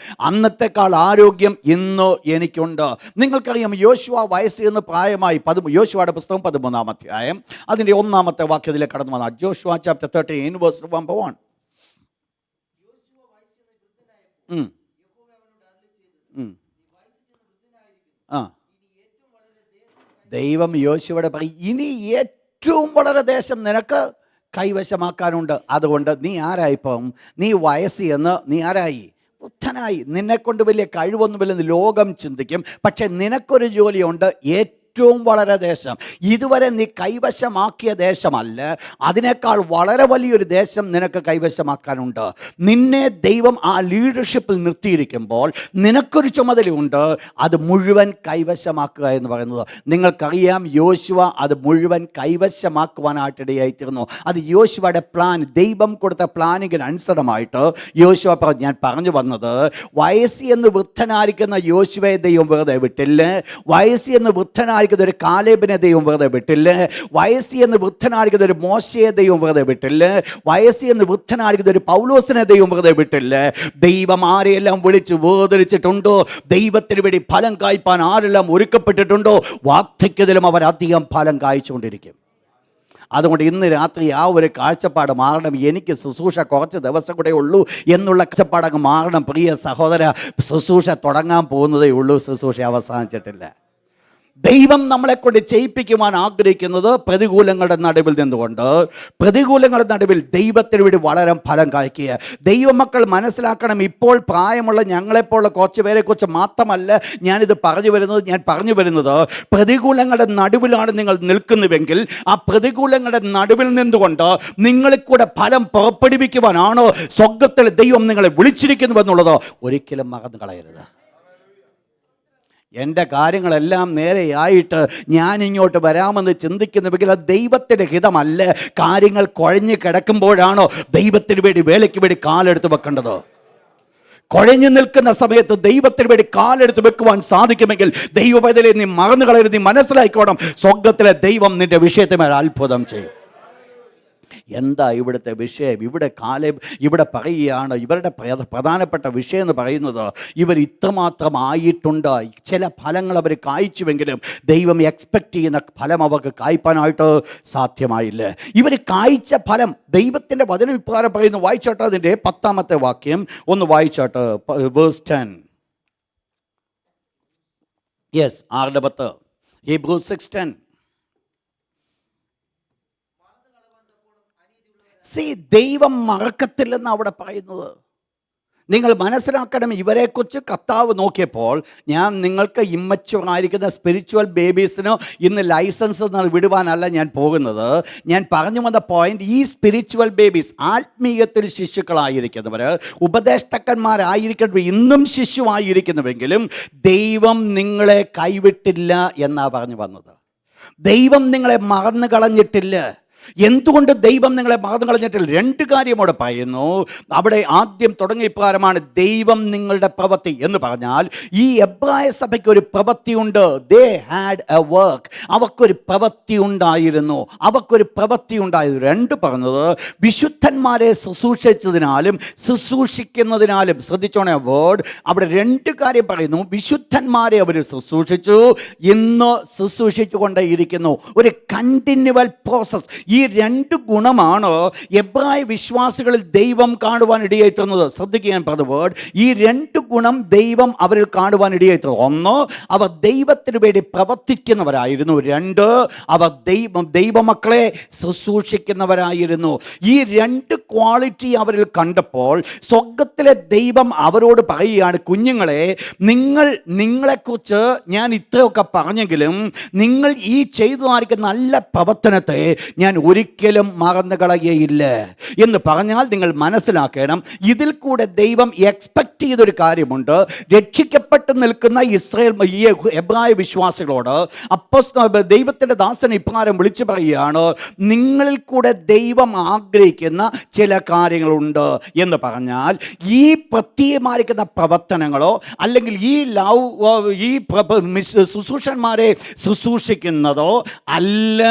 അന്നത്തെക്കാൾ ആരോഗ്യം ഇന്ന് എനിക്കുണ്ട്. നിങ്ങൾക്കറിയാം, യോശുവ വയസ്സ് എന്ന് പ്രായമായി. യോശുവയുടെ പുസ്തകം 13-ാം അധ്യായം അതിൻ്റെ 1-ാമത്തെ വാക്യത്തിലേക്ക് കടന്നു വന്നാൽ, ജോഷുവ ചാപ്റ്റർ 13 വേഴ്സ് 1. ദൈവം യോശുവയോട് പറയും, ഇനി ഏറ്റവും വളരെ ദേശം നിനക്ക് കൈവശമാക്കാനുണ്ട്. അതുകൊണ്ട് നീ ആരായിപ്പം? നീ വയസ്സ് എന്ന് നീ ആരായി? വൃദ്ധനായി. നിന്നെക്കൊണ്ട് വലിയ കഴിവൊന്നുമില്ലെന്ന് ലോകം ചിന്തിക്കും. പക്ഷെ നിനക്കൊരു ജോലിയുണ്ട്, ഏറ്റവും വളരെ ദേശം. ഇതുവരെ നീ കൈവശമാക്കിയ ദേശമല്ല, അതിനേക്കാൾ വളരെ വലിയൊരു ദേശം നിനക്ക് കൈവശമാക്കാനുണ്ട്. നിന്നെ ദൈവം ആ ലീഡർഷിപ്പിൽ നിർത്തിയിരിക്കുമ്പോൾ നിനക്കൊരു ചുമതലയുണ്ട്, അത് മുഴുവൻ കൈവശമാക്കുക എന്ന് പറയുന്നത്. നിങ്ങൾക്കറിയാം, യോശുവ അത് മുഴുവൻ കൈവശമാക്കുവാനായിട്ടിടയായിത്തീർന്നു. അത് യോശുവയുടെ പ്ലാൻ, ദൈവം കൊടുത്ത പ്ലാനിങ്ങിന് അനുസൃതമായിട്ട് യോശുവ ഞാൻ പറഞ്ഞു വന്നത്, വയസ്സ് എന്ന് വൃദ്ധനായിരിക്കുന്ന യോശുവയെ ദൈവം വെറുതെ വിട്ടില്ല. വയസ്സ് എന്ന് വൃദ്ധനായിരിക്കുന്ന ഒരു കാലേബിനെ ദൈവം വെറുതെ വിട്ടില്ല. വയസ്സ് എന്ന് വൃദ്ധനായിരിക്കുന്ന ഒരു മോശയെ ദൈവം വെറുതെ വിട്ടില്ല. വയസ്സ് എന്ന് വൃദ്ധനായിരിക്കുന്ന ഒരു പൗലോസിനെ ദൈവം വെറുതെ വിട്ടില്ല. ദൈവം ആരെയെല്ലാം വിളിച്ച് വേദനിച്ചിട്ടുണ്ടോ, ദൈവത്തിന് വേണ്ടി ഫലം കായ്പാൻ ആരെല്ലാം ഒരുക്കപ്പെട്ടിട്ടുണ്ടോ, വാർദ്ധക്യത്തിലും അവർ അധികം ഫലം കായ്ച്ചുകൊണ്ടിരിക്കും. അതുകൊണ്ട് ഇന്ന് രാത്രി ആ ഒരു കാഴ്ചപ്പാട് മാറണം. എനിക്ക് ശുശ്രൂഷ കുറച്ച് ദിവസം കൂടെ ഉള്ളൂ എന്നുള്ള കാഴ്ചപ്പാടങ്ങ് മാറണം. പ്രിയ സഹോദര, ശുശ്രൂഷ തുടങ്ങാൻ പോകുന്നതേ ഉള്ളൂ, ശുശ്രൂഷ അവസാനിച്ചിട്ടില്ല. ദൈവം നമ്മളെക്കൊണ്ട് ചെയ്യിപ്പിക്കുവാൻ ആഗ്രഹിക്കുന്നത് പ്രതികൂലങ്ങളുടെ നടുവിൽ നിന്നുകൊണ്ട്, പ്രതികൂലങ്ങളുടെ നടുവിൽ ദൈവത്തിന് വേണ്ടി വളരെ ഫലം കായ്ക്കുക. ദൈവമക്കൾ മനസ്സിലാക്കണം, ഇപ്പോൾ പ്രായമുള്ള ഞങ്ങളെപ്പോലുള്ള കുറച്ച് പേരെക്കുറിച്ച് മാത്രമല്ല ഞാൻ പറഞ്ഞു വരുന്നത് പ്രതികൂലങ്ങളുടെ നടുവിലാണ് നിങ്ങൾ നിൽക്കുന്നുവെങ്കിൽ ആ പ്രതികൂലങ്ങളുടെ നടുവിൽ നിന്നുകൊണ്ട് നിങ്ങളിൽ കൂടെ ഫലം പുറപ്പെടുവിക്കുവാനാണോ സ്വർഗ്ഗത്തിൽ ദൈവം നിങ്ങളെ വിളിച്ചിരിക്കുന്നുവെന്നുള്ളത് ഒരിക്കലും മറന്നു കളയരുത്. എൻ്റെ കാര്യങ്ങളെല്ലാം നേരെയായിട്ട് ഞാൻ ഇങ്ങോട്ട് വരാമെന്ന് ചിന്തിക്കുന്നുവെങ്കിൽ അത് ദൈവത്തിൻ്റെ ഹിതമല്ല. കാര്യങ്ങൾ കുഴഞ്ഞു കിടക്കുമ്പോഴാണോ ദൈവത്തിന് വേണ്ടി വേലയ്ക്ക് വേണ്ടി കാലെടുത്ത് വെക്കേണ്ടത്? കുഴഞ്ഞു നിൽക്കുന്ന സമയത്ത് ദൈവത്തിന് വേണ്ടി കാലെടുത്ത് വെക്കുവാൻ സാധിക്കുമെങ്കിൽ ദൈവപൈതലെ നീ മറന്നു കളയരുത്. നീ മനസ്സിലാക്കണം, സ്വർഗ്ഗത്തിലെ ദൈവം നിന്റെ വിഷയത്തിന്മേൽ അത്ഭുതം ചെയ്യും. എന്താ ഇവിടുത്തെ വിഷയം? ഇവിടെ പറയുകയാണ്, ഇവരുടെ പ്രധാനപ്പെട്ട വിഷയം എന്ന് പറയുന്നത്, ഇവർ ഇത്രമാത്രം ആയിട്ടുണ്ട്. ചില ഫലങ്ങൾ അവർ കായ്ച്ചുവെങ്കിലും ദൈവം എക്സ്പെക്റ്റ് ചെയ്യുന്ന ഫലം അവർക്ക് കായ്പാനായിട്ട് സാധ്യമായില്ല. ഇവർ കായ്ച്ച ഫലം ദൈവത്തിൻ്റെ വചനവിപ്രകാരം പറയുന്നു. വായിച്ചോട്ടെ, അതിൻ്റെ 10-ാമത്തെ വാക്യം ഒന്ന് വായിച്ചോട്ടെ, വേഴ്സ് 10. Yes, 6:10, Hebrews 6:10. ദൈവം മറക്കത്തില്ലെന്ന് അവിടെ പറയുന്നത്. നിങ്ങൾ മനസ്സിലാക്കണം, ഇവരെക്കുറിച്ച് കർത്താവ് നോക്കിയപ്പോൾ, ഞാൻ നിങ്ങൾക്ക് ഇമ്മച്ചുവർ ആയിരിക്കുന്ന സ്പിരിച്വൽ ബേബീസിന് ഇന്ന് ലൈസൻസ് വിടുവാനല്ല ഞാൻ പോകുന്നത്. ഞാൻ പറഞ്ഞു വന്ന പോയിന്റ്, ഈ സ്പിരിച്വൽ ബേബീസ്, ആത്മീയത്തിൽ ശിശുക്കളായിരിക്കുന്നവർ, ഉപദേഷ്ടാക്കന്മാരായിരിക്കുന്നവർ, ഇന്നും ശിശുവായിരിക്കുന്നുവെങ്കിലും ദൈവം നിങ്ങളെ കൈവിട്ടില്ല എന്നാണ് പറഞ്ഞു വന്നത്. ദൈവം നിങ്ങളെ മറന്നു കളഞ്ഞിട്ടില്ല. എന്തുകൊണ്ട് ദൈവം നിങ്ങളെ മറന്നു കളഞ്ഞിട്ടില്ല? രണ്ട് കാര്യം അവിടെ പറയുന്നു. അവിടെ ആദ്യം തുടങ്ങിയ പ്രകാരമാണ് ദൈവം നിങ്ങളുടെ പ്രവൃത്തി എന്ന് പറഞ്ഞാൽ, ഈ എബ്രായ സഭയ്ക്ക് ഒരു പ്രവൃത്തിയുണ്ട്. They had a work. അവർക്കൊരു പ്രവൃത്തി ഉണ്ടായിരുന്നു. രണ്ട് പറഞ്ഞത്, വിശുദ്ധന്മാരെ ശുശ്രൂഷിച്ചതിനാലും ശുശ്രൂഷിക്കുന്നതിനാലും. ശ്രദ്ധിച്ചോണേ വേർഡ്, അവിടെ രണ്ട് കാര്യം പറയുന്നു. വിശുദ്ധന്മാരെ അവർ ശുശ്രൂഷിച്ചു, ഇന്ന് ശുശ്രൂഷിച്ചു കൊണ്ടേയിരിക്കുന്നു. ഒരു കണ്ടിന്യൂവൽ പ്രോസസ്. ഈ രണ്ട് ഗുണമാണ് എബ്രായ വിശ്വാസികളിൽ ദൈവം കാണുവാൻ ഇടയായിത്തീർന്നത്. ശ്രദ്ധിക്കാൻ പറഞ്ഞ വേർഡ്, ഈ രണ്ട് ഗുണം ദൈവം അവരിൽ കാണുവാൻ ഇടയായിത്തീർന്നു. ഒന്ന്, അവർ ദൈവത്തിന് വേണ്ടി പ്രവർത്തിക്കുന്നവരായിരുന്നു. രണ്ട്, അവർ ദൈവമക്കളെ ശുശ്രൂഷിക്കുന്നവരായിരുന്നു. ഈ രണ്ട് ക്വാളിറ്റി അവരിൽ കണ്ടപ്പോൾ സ്വർഗത്തിലെ ദൈവം അവരോട് പറയുകയാണ്, കുഞ്ഞുങ്ങളെ, നിങ്ങളെക്കുറിച്ച് ഞാൻ ഇത്രയൊക്കെ പറഞ്ഞെങ്കിലും നിങ്ങൾ ഈ ചെയ്തതായിരിക്കുന്ന നല്ല പ്രവർത്തനത്തെ ഞാൻ ഒരിക്കലും മറന്നു കളയുകയില്ല എന്ന് പറഞ്ഞാൽ നിങ്ങൾ മനസ്സിലാക്കണം, ഇതിൽ കൂടെ ദൈവം എക്സ്പെക്ട് ചെയ്തൊരു കാര്യമുണ്ട്. രക്ഷിക്കപ്പെട്ട് നിൽക്കുന്ന ഈ എബ്രായ വിശ്വാസികളോട് ദൈവത്തിൻ്റെ ദാസൻ ഇപ്രകാരം വിളിച്ചു പറയുകയാണ്, നിങ്ങളിൽ കൂടെ ദൈവം ആഗ്രഹിക്കുന്ന ചില കാര്യങ്ങളുണ്ട് എന്ന് പറഞ്ഞാൽ, ഈ പ്രത്യേകമായിരിക്കുന്ന പ്രവർത്തനങ്ങളോ അല്ലെങ്കിൽ ഈ ശുശ്രൂഷന്മാരെ ശുശ്രൂഷിക്കുന്നതോ അല്ല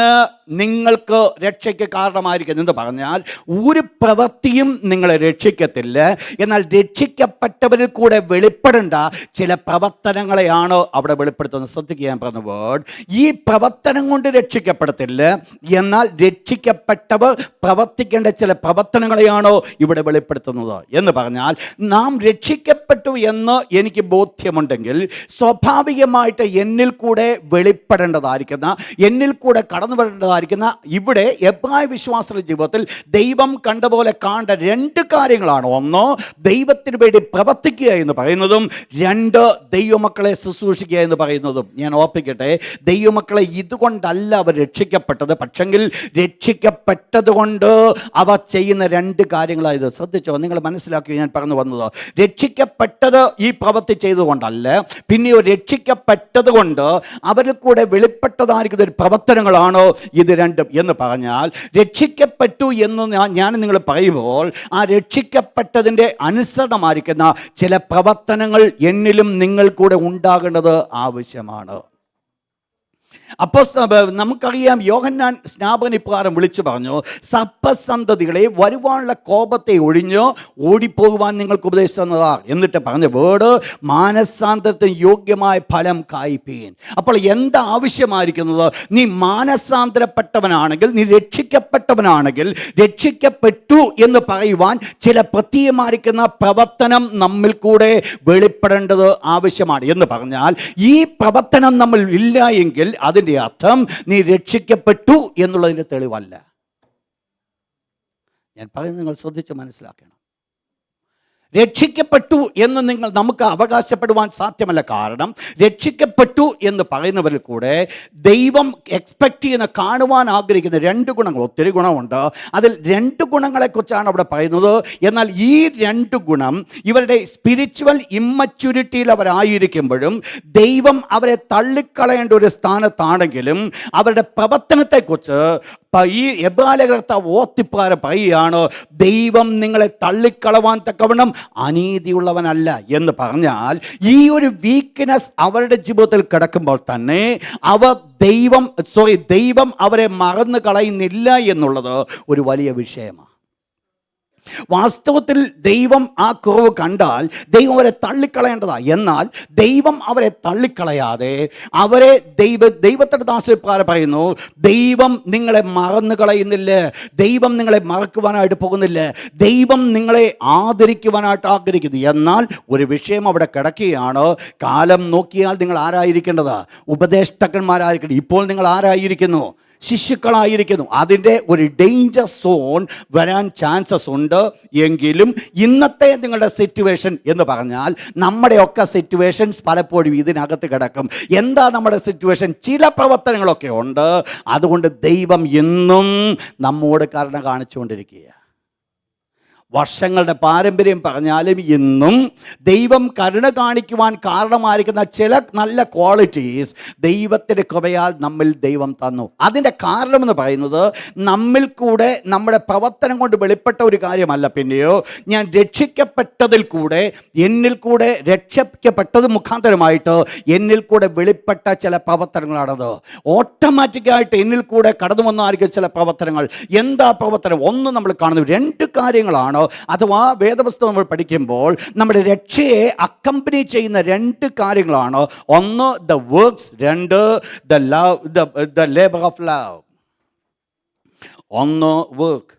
നിങ്ങൾക്ക് രക്ഷയ്ക്ക് കാരണമായിരിക്കും എന്ന് പറഞ്ഞാൽ, ഒരു പ്രവൃത്തിയും നിങ്ങളെ രക്ഷിക്കത്തില്ല. എന്നാൽ രക്ഷിക്കപ്പെട്ടവരിൽ കൂടെ വെളിപ്പെടേണ്ട ചില പ്രവർത്തനങ്ങളെയാണ് അവിടെ വെളിപ്പെടുത്തുന്നത്. ശ്രദ്ധിക്കാൻ പറഞ്ഞ വേർഡ്, ഈ പ്രവർത്തനം കൊണ്ട് രക്ഷിക്കപ്പെടത്തില്ല, എന്നാൽ രക്ഷിക്കപ്പെട്ടവർ പ്രവർത്തിക്കേണ്ട ചില പ്രവർത്തനങ്ങളെയാണോ ഇവിടെ വെളിപ്പെടുത്തുന്നത് എന്ന് പറഞ്ഞാൽ, നാം രക്ഷിക്കപ്പെട്ടു എന്ന് എനിക്ക് ബോധ്യമുണ്ടെങ്കിൽ സ്വാഭാവികമായിട്ട് എന്നിൽ കൂടെ വെളിപ്പെടേണ്ടതായിരിക്കുന്ന, എന്നിൽ കൂടെ കടന്നു വരേണ്ടതായിരിക്കുന്ന, ഇവിടെ എബ്രായ വിശ്വാസികളുടെ ജീവിതത്തിൽ ദൈവം കണ്ട പോലെ കാണേണ്ട രണ്ട് കാര്യങ്ങളാണ്. ഒന്ന്, ദൈവത്തിന് വേണ്ടി പ്രവർത്തിക്കുക എന്ന് പറയുന്നതും, രണ്ട്, ദൈവമക്കളെ ശുശ്രൂഷിക്കുക എന്ന് പറയുന്നതും. ഞാൻ ഓർപ്പിക്കട്ടെ, ദൈവമക്കളെ ഇതുകൊണ്ടല്ല അവർ രക്ഷിക്കപ്പെട്ടത്, പക്ഷെങ്കിൽ രക്ഷിക്കപ്പെട്ടത് കൊണ്ട് അവർ ചെയ്യുന്ന രണ്ട് കാര്യങ്ങളായത്. ശ്രദ്ധിച്ചോ, നിങ്ങൾ മനസ്സിലാക്കുക ഞാൻ പറഞ്ഞു വന്നത്. രക്ഷിക്കപ്പെട്ടത് ഈ പ്രവൃത്തി ചെയ്തുകൊണ്ടല്ല, പിന്നെയോ രക്ഷിക്കപ്പെട്ടത് കൊണ്ട് അവരിൽ കൂടെ വെളിപ്പെട്ടതായിരിക്കുന്ന ഒരു പ്രവർത്തനങ്ങളാണോ ഇത് രണ്ടും എന്ന് പറഞ്ഞാൽ, രക്ഷിക്കപ്പെട്ടു എന്ന് ഞാൻ നിങ്ങൾ പറയുമ്പോൾ ആ രക്ഷിക്കപ്പെട്ടതിൻ്റെ അനുസരണമായിരിക്കുന്ന ചില പ്രവർത്തനങ്ങൾ എന്നിലും നിങ്ങൾ കൂടെ ഉണ്ടാകേണ്ടത് ആവശ്യമാണ്. അപ്പോൾ നമുക്കറിയാം, യോഹന്നാൻ സ്നാപകൻ ഇപ്രകാരം വിളിച്ചു പറഞ്ഞു, സർപ്പസന്തതികളെ വരുവാനുള്ള കോപത്തെ ഒഴിഞ്ഞ് ഓടിപ്പോകുവാൻ നിങ്ങൾക്ക് ഉപദേശിച്ചു തന്നതാ. എന്നിട്ട് പറഞ്ഞ വേർഡ്, മാനസാന്തരത്തിന് യോഗ്യമായ ഫലം കായ്പീൻ. അപ്പോൾ എന്താ ആവശ്യമായിരിക്കുന്നത്? നീ മാനസാന്തരപ്പെട്ടവനാണെങ്കിൽ, നീ രക്ഷിക്കപ്പെട്ടവനാണെങ്കിൽ, രക്ഷിക്കപ്പെട്ടു എന്ന് പറയുവാൻ ചില പ്രത്യേകമായിരിക്കുന്ന പ്രവർത്തനം നമ്മിൽ കൂടെ വെളിപ്പെടേണ്ടത് ആവശ്യമാണ്. എന്ന് പറഞ്ഞാൽ, ഈ പ്രവർത്തനം നമ്മൾ ഇല്ല എങ്കിൽ അതിൻ്റെ അർത്ഥം നീ രക്ഷിക്കപ്പെട്ടു എന്നുള്ളതിൻ്റെ തെളിവല്ല. ഞാൻ പറയുന്നത് നിങ്ങൾ ശ്രദ്ധിച്ച് മനസ്സിലാക്കണം. രക്ഷിക്കപ്പെട്ടു എന്ന് നമുക്ക് അവകാശപ്പെടുവാൻ സാധ്യമല്ല. കാരണം രക്ഷിക്കപ്പെട്ടു എന്ന് പറയുന്നവരിൽ കൂടെ ദൈവം എക്സ്പെക്റ്റ് ചെയ്യുന്ന, കാണുവാൻ ആഗ്രഹിക്കുന്ന രണ്ട് ഗുണങ്ങൾ, ഒത്തിരി ഗുണമുണ്ട്, അതിൽ രണ്ട് ഗുണങ്ങളെക്കുറിച്ചാണ് അവിടെ പറയുന്നത്. എന്നാൽ ഈ രണ്ട് ഗുണം ഇവരുടെ സ്പിരിച്വൽ ഇമ്മച്യൂരിറ്റിയിൽ അവരായിരിക്കുമ്പോഴും ദൈവം അവരെ തള്ളിക്കളയേണ്ട ഒരു സ്ഥാനത്താണെങ്കിലും അവരുടെ പ്രവർത്തനത്തെക്കുറിച്ച് ഈ എബ്രായലേഖനത്തെ ഓർത്തിപ്രകാരം പറയുകയാണ്, ദൈവം നിങ്ങളെ തള്ളിക്കളവാൻ തക്കവണ്ണം അനീതിയുള്ളവനല്ല എന്ന് പറഞ്ഞാൽ, ഈ ഒരു വീക്ക്നെസ് അവരുടെ ജീവിതത്തിൽ കിടക്കുമ്പോൾ തന്നെ ദൈവം അവരെ മറന്നു കളയുന്നില്ല എന്നുള്ളത് ഒരു വലിയ വിഷയമാണ്. വാസ്തവത്തിൽ ദൈവം ആ കുറവ് കണ്ടാൽ ദൈവം അവരെ തള്ളിക്കളയേണ്ടതാണ്. എന്നാൽ ദൈവം അവരെ തള്ളിക്കളയാതെ അവരെ ദൈവത്തിൻ്റെ ദാസന്മാർ പറയുന്നു, ദൈവം നിങ്ങളെ മറന്നു കളയുന്നില്ല, ദൈവം നിങ്ങളെ മറക്കുവാനായിട്ട് പോകുന്നില്ല, ദൈവം നിങ്ങളെ ആദരിക്കുവാനായിട്ട് ആഗ്രഹിക്കുന്നു. എന്നാൽ ഒരു വിഷയം അവിടെ കിടക്കുകയാണ്. കാലം നോക്കിയാൽ നിങ്ങൾ ആരായിരിക്കേണ്ടത്? ഉപദേഷ്ടാക്കന്മാരായിരിക്കണം. ഇപ്പോൾ നിങ്ങൾ ആരായിരിക്കുന്നു? ശിശുക്കളായിരിക്കുന്നു. അതിൻ്റെ ഒരു ഡേഞ്ചർ സോൺ വരാൻ ചാൻസസ് ഉണ്ട്. എങ്കിലും ഇന്നത്തെ നിങ്ങളുടെ സിറ്റുവേഷൻ എന്ന് പറഞ്ഞാൽ നമ്മുടെയൊക്കെ സിറ്റുവേഷൻസ് പലപ്പോഴും ഇതിനകത്ത് കിടക്കും. എന്താ നമ്മുടെ സിറ്റുവേഷൻ? ചില പ്രവർത്തനങ്ങളൊക്കെ ഉണ്ട്. അതുകൊണ്ട് ദൈവം എന്നും നമ്മോട് കരുണ കാണിച്ചുകൊണ്ടിരിക്കുക. വർഷങ്ങളുടെ പാരമ്പര്യം പറഞ്ഞാലും ഇന്നും ദൈവം കരുണ കാണിക്കുവാൻ കാരണമായിരിക്കുന്ന ചില നല്ല ക്വാളിറ്റീസ് ദൈവത്തിൻ്റെ കൃപയാൽ നമ്മിൽ ദൈവം തന്നു. അതിൻ്റെ കാരണമെന്ന് പറയുന്നത് നമ്മിൽ കൂടെ നമ്മുടെ പ്രവർത്തനം കൊണ്ട് വെളിപ്പെട്ട ഒരു കാര്യമല്ല. പിന്നെയോ ഞാൻ രക്ഷിക്കപ്പെട്ടതിൽ കൂടെ എന്നിൽ കൂടെ രക്ഷിക്കപ്പെട്ടത് മുഖാന്തരമായിട്ട് എന്നിൽ കൂടെ വെളിപ്പെട്ട ചില പ്രവർത്തനങ്ങളാണത്. ഓട്ടോമാറ്റിക്കായിട്ട് എന്നിൽ കൂടെ കടന്നു വന്നായിരിക്കും ചില പ്രവർത്തനങ്ങൾ. എന്താ പ്രവർത്തനം? ഒന്ന് നമ്മൾ കാണുന്നത് രണ്ട് കാര്യങ്ങളാണ്. അഥവാ വേദപുസ്തകം നമ്മൾ പഠിക്കുമ്പോൾ നമ്മുടെ രക്ഷയെ അക്കമ്പനി ചെയ്യുന്ന രണ്ട് കാര്യങ്ങളാണ്. ഒന്ന് ദ വർക്ക്സ്, രണ്ട് ദ ലേബർ ഓഫ് ലവ്. ഒന്ന് work.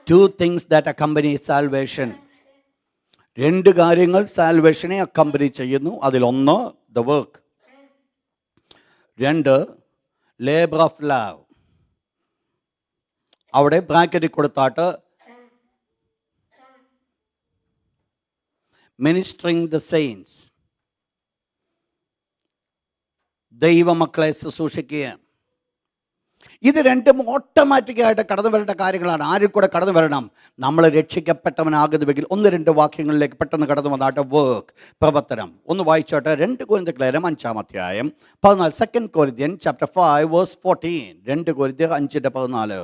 Two things that accompany salvation. രണ്ട് കാര്യങ്ങൾ സാൽവേഷനെ അക്കമ്പനി ചെയ്യുന്നു. അതിലൊന്ന് ദ വർക്ക്, രണ്ട് ലേബർ ഓഫ് ലവ്. അവിടെ ബ്രാക്കറ്റിൽ കൊടുത്താട്ട് മിനിസ്റ്ററിംഗ് ദ സെയിൻസ്, ദൈവമക്കളെ ശുശ്രൂഷിക്കുക. ഇത് രണ്ടും ഓട്ടോമാറ്റിക്കായിട്ട് കടന്നു വരേണ്ട കാര്യങ്ങളാണ്. ആരിൽ കൂടെ കടന്നു വരണം? നമ്മൾ രക്ഷിക്കപ്പെട്ടവനാകുന്നുവെങ്കിൽ ഒന്ന് രണ്ട് വാക്യങ്ങളിലേക്ക് പെട്ടെന്ന് കടന്നു വന്നാട്ട് വർക്ക്, പ്രവർത്തനം. ഒന്ന് വായിച്ചോട്ടെ. 2 കൊരിന്ത്യർ 5-ാം അധ്യായം 14. 2 Corinthians chapter 5 verse 14. 2 കൊരിന്ത്യർ 5:14.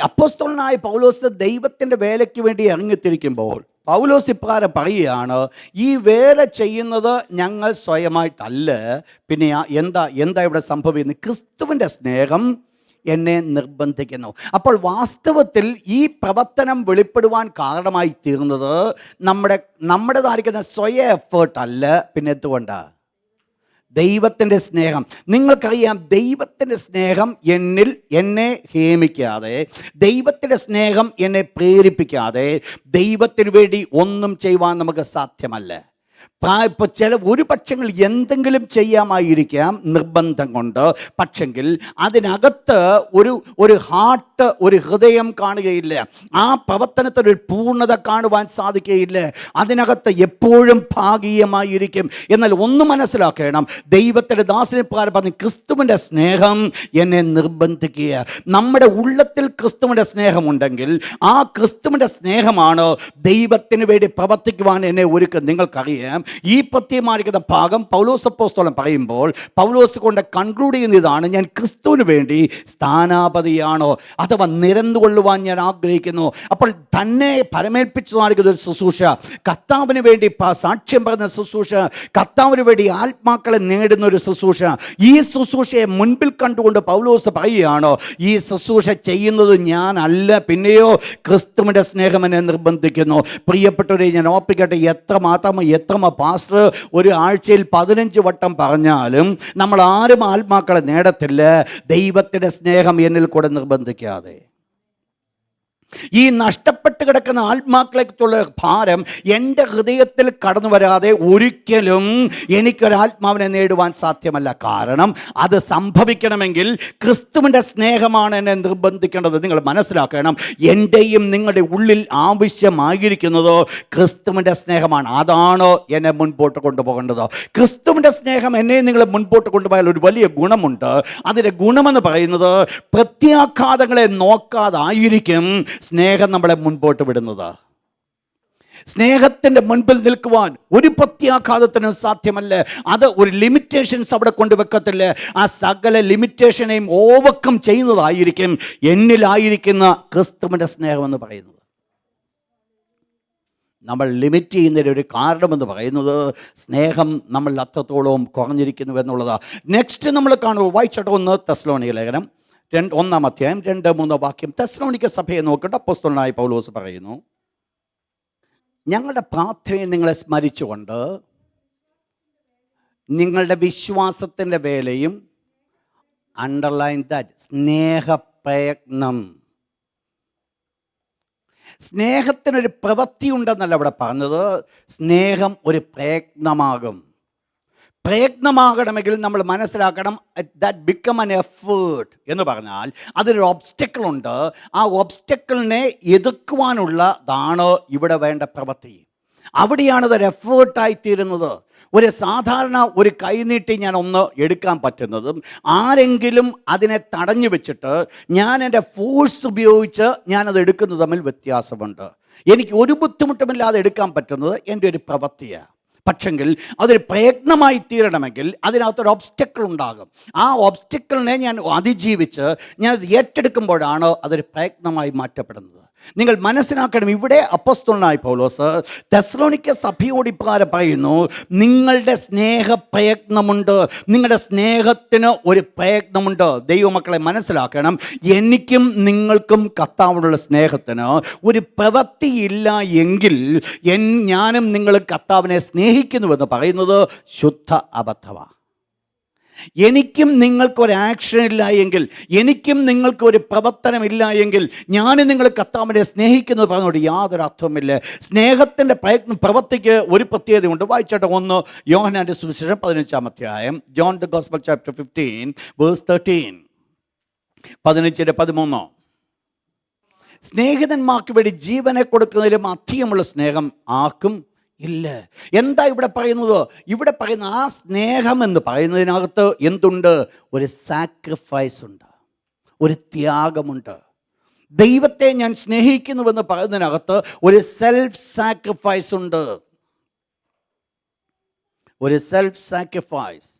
അപ്പോസ്തലനായ പൗലോസ് ദൈവത്തിൻ്റെ വേലയ്ക്ക് വേണ്ടി ഇറങ്ങിത്തിരിക്കുമ്പോൾ പൗലോസ് ഇപ്രകാരം പറയുകയാണ്, ഈ വേല ചെയ്യുന്നത് ഞങ്ങൾ സ്വയമായിട്ടല്ല. പിന്നെ എന്താ ഇവിടെ സംഭവിക്കുന്നത്? ക്രിസ്തുവിൻ്റെ സ്നേഹം എന്നെ നിർബന്ധിക്കുന്നു. അപ്പോൾ വാസ്തവത്തിൽ ഈ പ്രവർത്തനം വെളിപ്പെടുവാൻ കാരണമായി തീർന്നത് നമ്മുടേതായിരിക്കുന്ന സ്വയ എഫേർട്ട് അല്ല. പിന്നെ എന്തുകൊണ്ടാണ്? ദൈവത്തിൻ്റെ സ്നേഹം. നിങ്ങൾക്കറിയാം, ദൈവത്തിൻ്റെ സ്നേഹം എന്നെ ഹേമിക്കാതെ, ദൈവത്തിൻ്റെ സ്നേഹം എന്നെ പ്രേരിപ്പിക്കാതെ ദൈവത്തിന് വേണ്ടി ഒന്നും ചെയ്യുവാൻ നമുക്ക് സാധ്യമല്ല. ഇപ്പോൾ ഒരു പക്ഷെങ്കിൽ എന്തെങ്കിലും ചെയ്യാമായിരിക്കാം നിർബന്ധം കൊണ്ട്. പക്ഷെങ്കിൽ അതിനകത്ത് ഒരു ഹാർട്ട്, ഒരു ഹൃദയം കാണുകയില്ല. ആ പ്രവർത്തനത്തിനൊരു പൂർണ്ണത കാണുവാൻ സാധിക്കുകയില്ല. അതിനകത്ത് എപ്പോഴും ഭാഗീയമായിരിക്കും. എന്നാൽ ഒന്ന് മനസ്സിലാക്കണം, ദൈവത്തിൻ്റെ ദാസനെ പറഞ്ഞ് ക്രിസ്തുവിൻ്റെ സ്നേഹം എന്നെ നിർബന്ധിക്കുക. നമ്മുടെ ഉള്ളത്തിൽ ക്രിസ്തുവിൻ്റെ സ്നേഹമുണ്ടെങ്കിൽ ആ ക്രിസ്തുവിൻ്റെ സ്നേഹമാണ് ദൈവത്തിന് വേണ്ടി പ്രവർത്തിക്കുവാൻ എന്നെ ഒരുക്കും. നിങ്ങൾക്കറിയാം, ഈ പ്രത്യയമായിരിക്കുന്ന ഭാഗം പൗലോസ് അപ്പോസ്തലൻ പറയുമ്പോൾ പൗലോസ് കൊണ്ട് കൺക്ലൂഡ് ചെയ്യുന്ന ഇതാണ്: ഞാൻ ക്രിസ്തുവിന് വേണ്ടി സ്ഥാനാപതിയാണോ, അഥവാ നിരന്നുകൊള്ളുവാൻ ഞാൻ ആഗ്രഹിക്കുന്നു. അപ്പോൾ തന്നെ പരമേൽപ്പിച്ചു നൽകുന്ന ഒരു ശുശ്രൂഷ, കർത്താവിന് വേണ്ടി സാക്ഷ്യം പറയുന്ന ശുശ്രൂഷ, കർത്താവിന് വേണ്ടി ആത്മാക്കളെ നേടുന്ന ഒരു ശുശ്രൂഷ. ഈ ശുശ്രൂഷയെ മുൻപിൽ കണ്ടുകൊണ്ട് പൗലോസ് പറയുകയാണോ, ഈ ശുശ്രൂഷ ചെയ്യുന്നത് ഞാനല്ല, പിന്നെയോ ക്രിസ്തുവിൻ്റെ സ്നേഹം എന്നെ നിർബന്ധിക്കുന്നു. പ്രിയപ്പെട്ടവരെ, ഞാൻ ഓർപ്പിക്കട്ടെ, എത്ര പാസ്റ്റർ ഒരു ആഴ്ചയിൽ 15 വട്ടം പറഞ്ഞാലും നമ്മൾ ആരും ആത്മാക്കളെ നേടത്തില്ല, ദൈവത്തിൻ്റെ സ്നേഹം എന്നിൽ കൂടെ നിർബന്ധിക്കാതെ. ഈ നഷ്ടപ്പെട്ട് കിടക്കുന്ന ആത്മാക്കളെക്കുള്ള ഭാരം എൻ്റെ ഹൃദയത്തിൽ കടന്നു വരാതെ ഒരിക്കലും എനിക്കൊരാത്മാവിനെ നേടുവാൻ സാധ്യമല്ല. കാരണം അത് സംഭവിക്കണമെങ്കിൽ ക്രിസ്തുവിൻ്റെ സ്നേഹമാണ് എന്നെ നിർബന്ധിക്കേണ്ടത്. നിങ്ങൾ മനസ്സിലാക്കണം, എൻ്റെയും നിങ്ങളുടെ ഉള്ളിൽ ആവശ്യമായിരിക്കുന്നത് ക്രിസ്തുവിൻ്റെ സ്നേഹമാണ്. അതാണ് എന്നെ മുൻപോട്ട് കൊണ്ടുപോകേണ്ടത്. ക്രിസ്തുവിൻ്റെ സ്നേഹം എന്നെ നിങ്ങൾ മുൻപോട്ട് കൊണ്ടുപോയാൽ ഒരു വലിയ ഗുണമുണ്ട്. അതിൻ്റെ ഗുണമെന്ന് പറയുന്നത് പ്രത്യാഘാതങ്ങളെ നോക്കാതായിരിക്കും സ്നേഹം നമ്മളെ മുൻപോട്ട് വിടുന്നത്. സ്നേഹത്തിൻ്റെ മുൻപിൽ നിൽക്കുവാൻ ഒരു പ്രത്യാഘാതത്തിനും സാധ്യമല്ല. അത് ഒരു ലിമിറ്റേഷൻസ് അവിടെ കൊണ്ടുവെക്കത്തില്ല. ആ സകല ലിമിറ്റേഷനെയും ഓവർകം ചെയ്യുന്നതായിരിക്കും എന്നിലായിരിക്കുന്ന ക്രിസ്തുവിൻ്റെ സ്നേഹമെന്ന് പറയുന്നത്. നമ്മൾ ലിമിറ്റ് ചെയ്യുന്നതിൻ്റെ ഒരു കാരണമെന്ന് പറയുന്നത് സ്നേഹം നമ്മൾ അത്രത്തോളം കുറഞ്ഞിരിക്കുന്നു എന്നുള്ളതാണ്. നെക്സ്റ്റ് നമ്മൾ കാണുമ്പോൾ വായിച്ചോട്ടെ. 1 തെസ്സലോനിക്ക ലേഖനം 1-ാം അധ്യായം 2-3 വാക്യം. തെസ്സലോനിക്ക സഭയെ നോക്കട്ടെ. അപ്പോസ്തലനായ പൗലോസ് പറയുന്നു, ഞങ്ങളുടെ പ്രാർത്ഥനയെ നിങ്ങളെ സ്മരിച്ചുകൊണ്ട് നിങ്ങളുടെ വിശ്വാസത്തിൻ്റെ വേലയും, അണ്ടർലൈൻ ദാറ്റ്, സ്നേഹപ്രയത്നം. സ്നേഹത്തിനൊരു പ്രവൃത്തി ഉണ്ടെന്നല്ല ഇവിടെ പറഞ്ഞത്, സ്നേഹം ഒരു പ്രയത്നമാകും. പ്രയത്നമാകണമെങ്കിൽ നമ്മൾ മനസ്സിലാക്കണം ദാറ്റ് ബിക്കം ആൻ എഫേർട്ട് എന്ന് പറഞ്ഞാൽ അതിലൊരു ഒബ്സ്റ്റക്കിൾ ഉണ്ട്. ആ ഒബ്സ്റ്റക്കിളിനെ എതിർക്കുവാനുള്ളതാണ് ഇവിടെ വേണ്ട പ്രവൃത്തി. അവിടെയാണ് ഇതൊരു എഫേർട്ടായി തീരുന്നത്. ഒരു സാധാരണ ഒരു കൈനീട്ടി ഞാൻ ഒന്ന് എടുക്കാൻ പറ്റുന്നതും ആരെങ്കിലും അതിനെ തടഞ്ഞു വെച്ചിട്ട് ഞാൻ എൻ്റെ ഫോഴ്സ് ഉപയോഗിച്ച് ഞാനത് എടുക്കുന്നത് തമ്മിൽ വ്യത്യാസമുണ്ട്. എനിക്ക് ഒരു ബുദ്ധിമുട്ടുമില്ലാതെ എടുക്കാൻ പറ്റുന്നത് എൻ്റെ ഒരു പ്രവൃത്തിയാണ്. പക്ഷെങ്കിൽ അതൊരു പ്രയത്നമായി തീരണമെങ്കിൽ അതിനകത്തൊരു ഒബ്സ്റ്റക്കിൾ ഉണ്ടാകും. ആ ഒബ്സ്റ്റക്കിളിനെ ഞാൻ അതിജീവിച്ച് ഞാനത് ഏറ്റെടുക്കുമ്പോഴാണ് അതൊരു പ്രയത്നമായി മാറ്റപ്പെടുന്നത്. നിങ്ങൾ മനസ്സിലാക്കണം, ഇവിടെ അപ്പോസ്തലനായ പൗലോസ് തെസ്സലോനിക്ക സഭയോട് ഇപ്രകാരം പറയുന്നു, നിങ്ങളുടെ സ്നേഹപ്രയത്നമുണ്ട്, നിങ്ങളുടെ സ്നേഹത്തിന് ഒരു പ്രയത്നമുണ്ട്. ദൈവമക്കളെ മനസ്സിലാക്കണം, എനിക്കും നിങ്ങൾക്കും കർത്താവിനുള്ള സ്നേഹത്തിന് ഒരു പ്രവൃത്തിയില്ല എങ്കിൽ ഞാനും നിങ്ങളും കർത്താവിനെ സ്നേഹിക്കുന്നുവെന്ന് പറയുന്നത് ശുദ്ധ അബദ്ധമാണ്. എനിക്കും നിങ്ങൾക്കൊരു ആക്ഷൻ ഇല്ല എങ്കിൽ, എനിക്കും നിങ്ങൾക്കൊരു പ്രവർത്തനമില്ല എങ്കിൽ ഞാനും നിങ്ങൾ കർത്താവിനെ സ്നേഹിക്കുന്നത് പറഞ്ഞുകൊണ്ട് യാതൊരു അർത്ഥവുമില്ല. സ്നേഹത്തിൻ്റെ പ്രവൃത്തിക്ക് ഒരു പ്രത്യേകതയുണ്ട്. വായിച്ചോട്ടെ, 1 യോഹന്നാന്റെ സുവിശേഷം 15-ാം അധ്യായം, John the gospel chapter 15 verse 13, 15-13. സ്നേഹിതന്മാർക്ക് വേണ്ടി ജീവനെ കൊടുക്കുന്നതിലും അധികമുള്ള സ്നേഹം ആർക്കും ഇല്ല. എന്താ ഇവിടെ പറയുന്നത്? ഇവിടെ പറയുന്ന ആ സ്നേഹം എന്ന് പറയുന്നതിനകത്ത് എന്തുണ്ട്? ഒരു സാക്രിഫൈസ് ഉണ്ട്, ഒരു ത്യാഗമുണ്ട്. ദൈവത്തെ ഞാൻ സ്നേഹിക്കുന്നുവെന്ന് പറയുന്നതിനകത്ത് ഒരു സെൽഫ് സാക്രിഫൈസ് ഉണ്ട്, ഒരു സെൽഫ് സാക്രിഫൈസ്.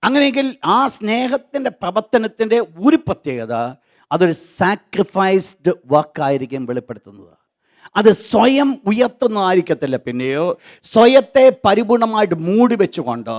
അങ്ങനെയെങ്കിൽ ആ സ്നേഹത്തിൻ്റെ പ്രവർത്തനത്തിൻ്റെ ഒരു പ്രത്യേകത, അതൊരു സാക്രിഫൈസ്ഡ് വർക്കായിരിക്കും വെളിപ്പെടുത്തുന്നത്. അത് സ്വയം ഉയർത്തുന്നതായിരിക്കത്തില്ല, പിന്നെയോ സ്വയത്തെ പരിപൂർണമായിട്ട് മൂടി വെച്ചുകൊണ്ട്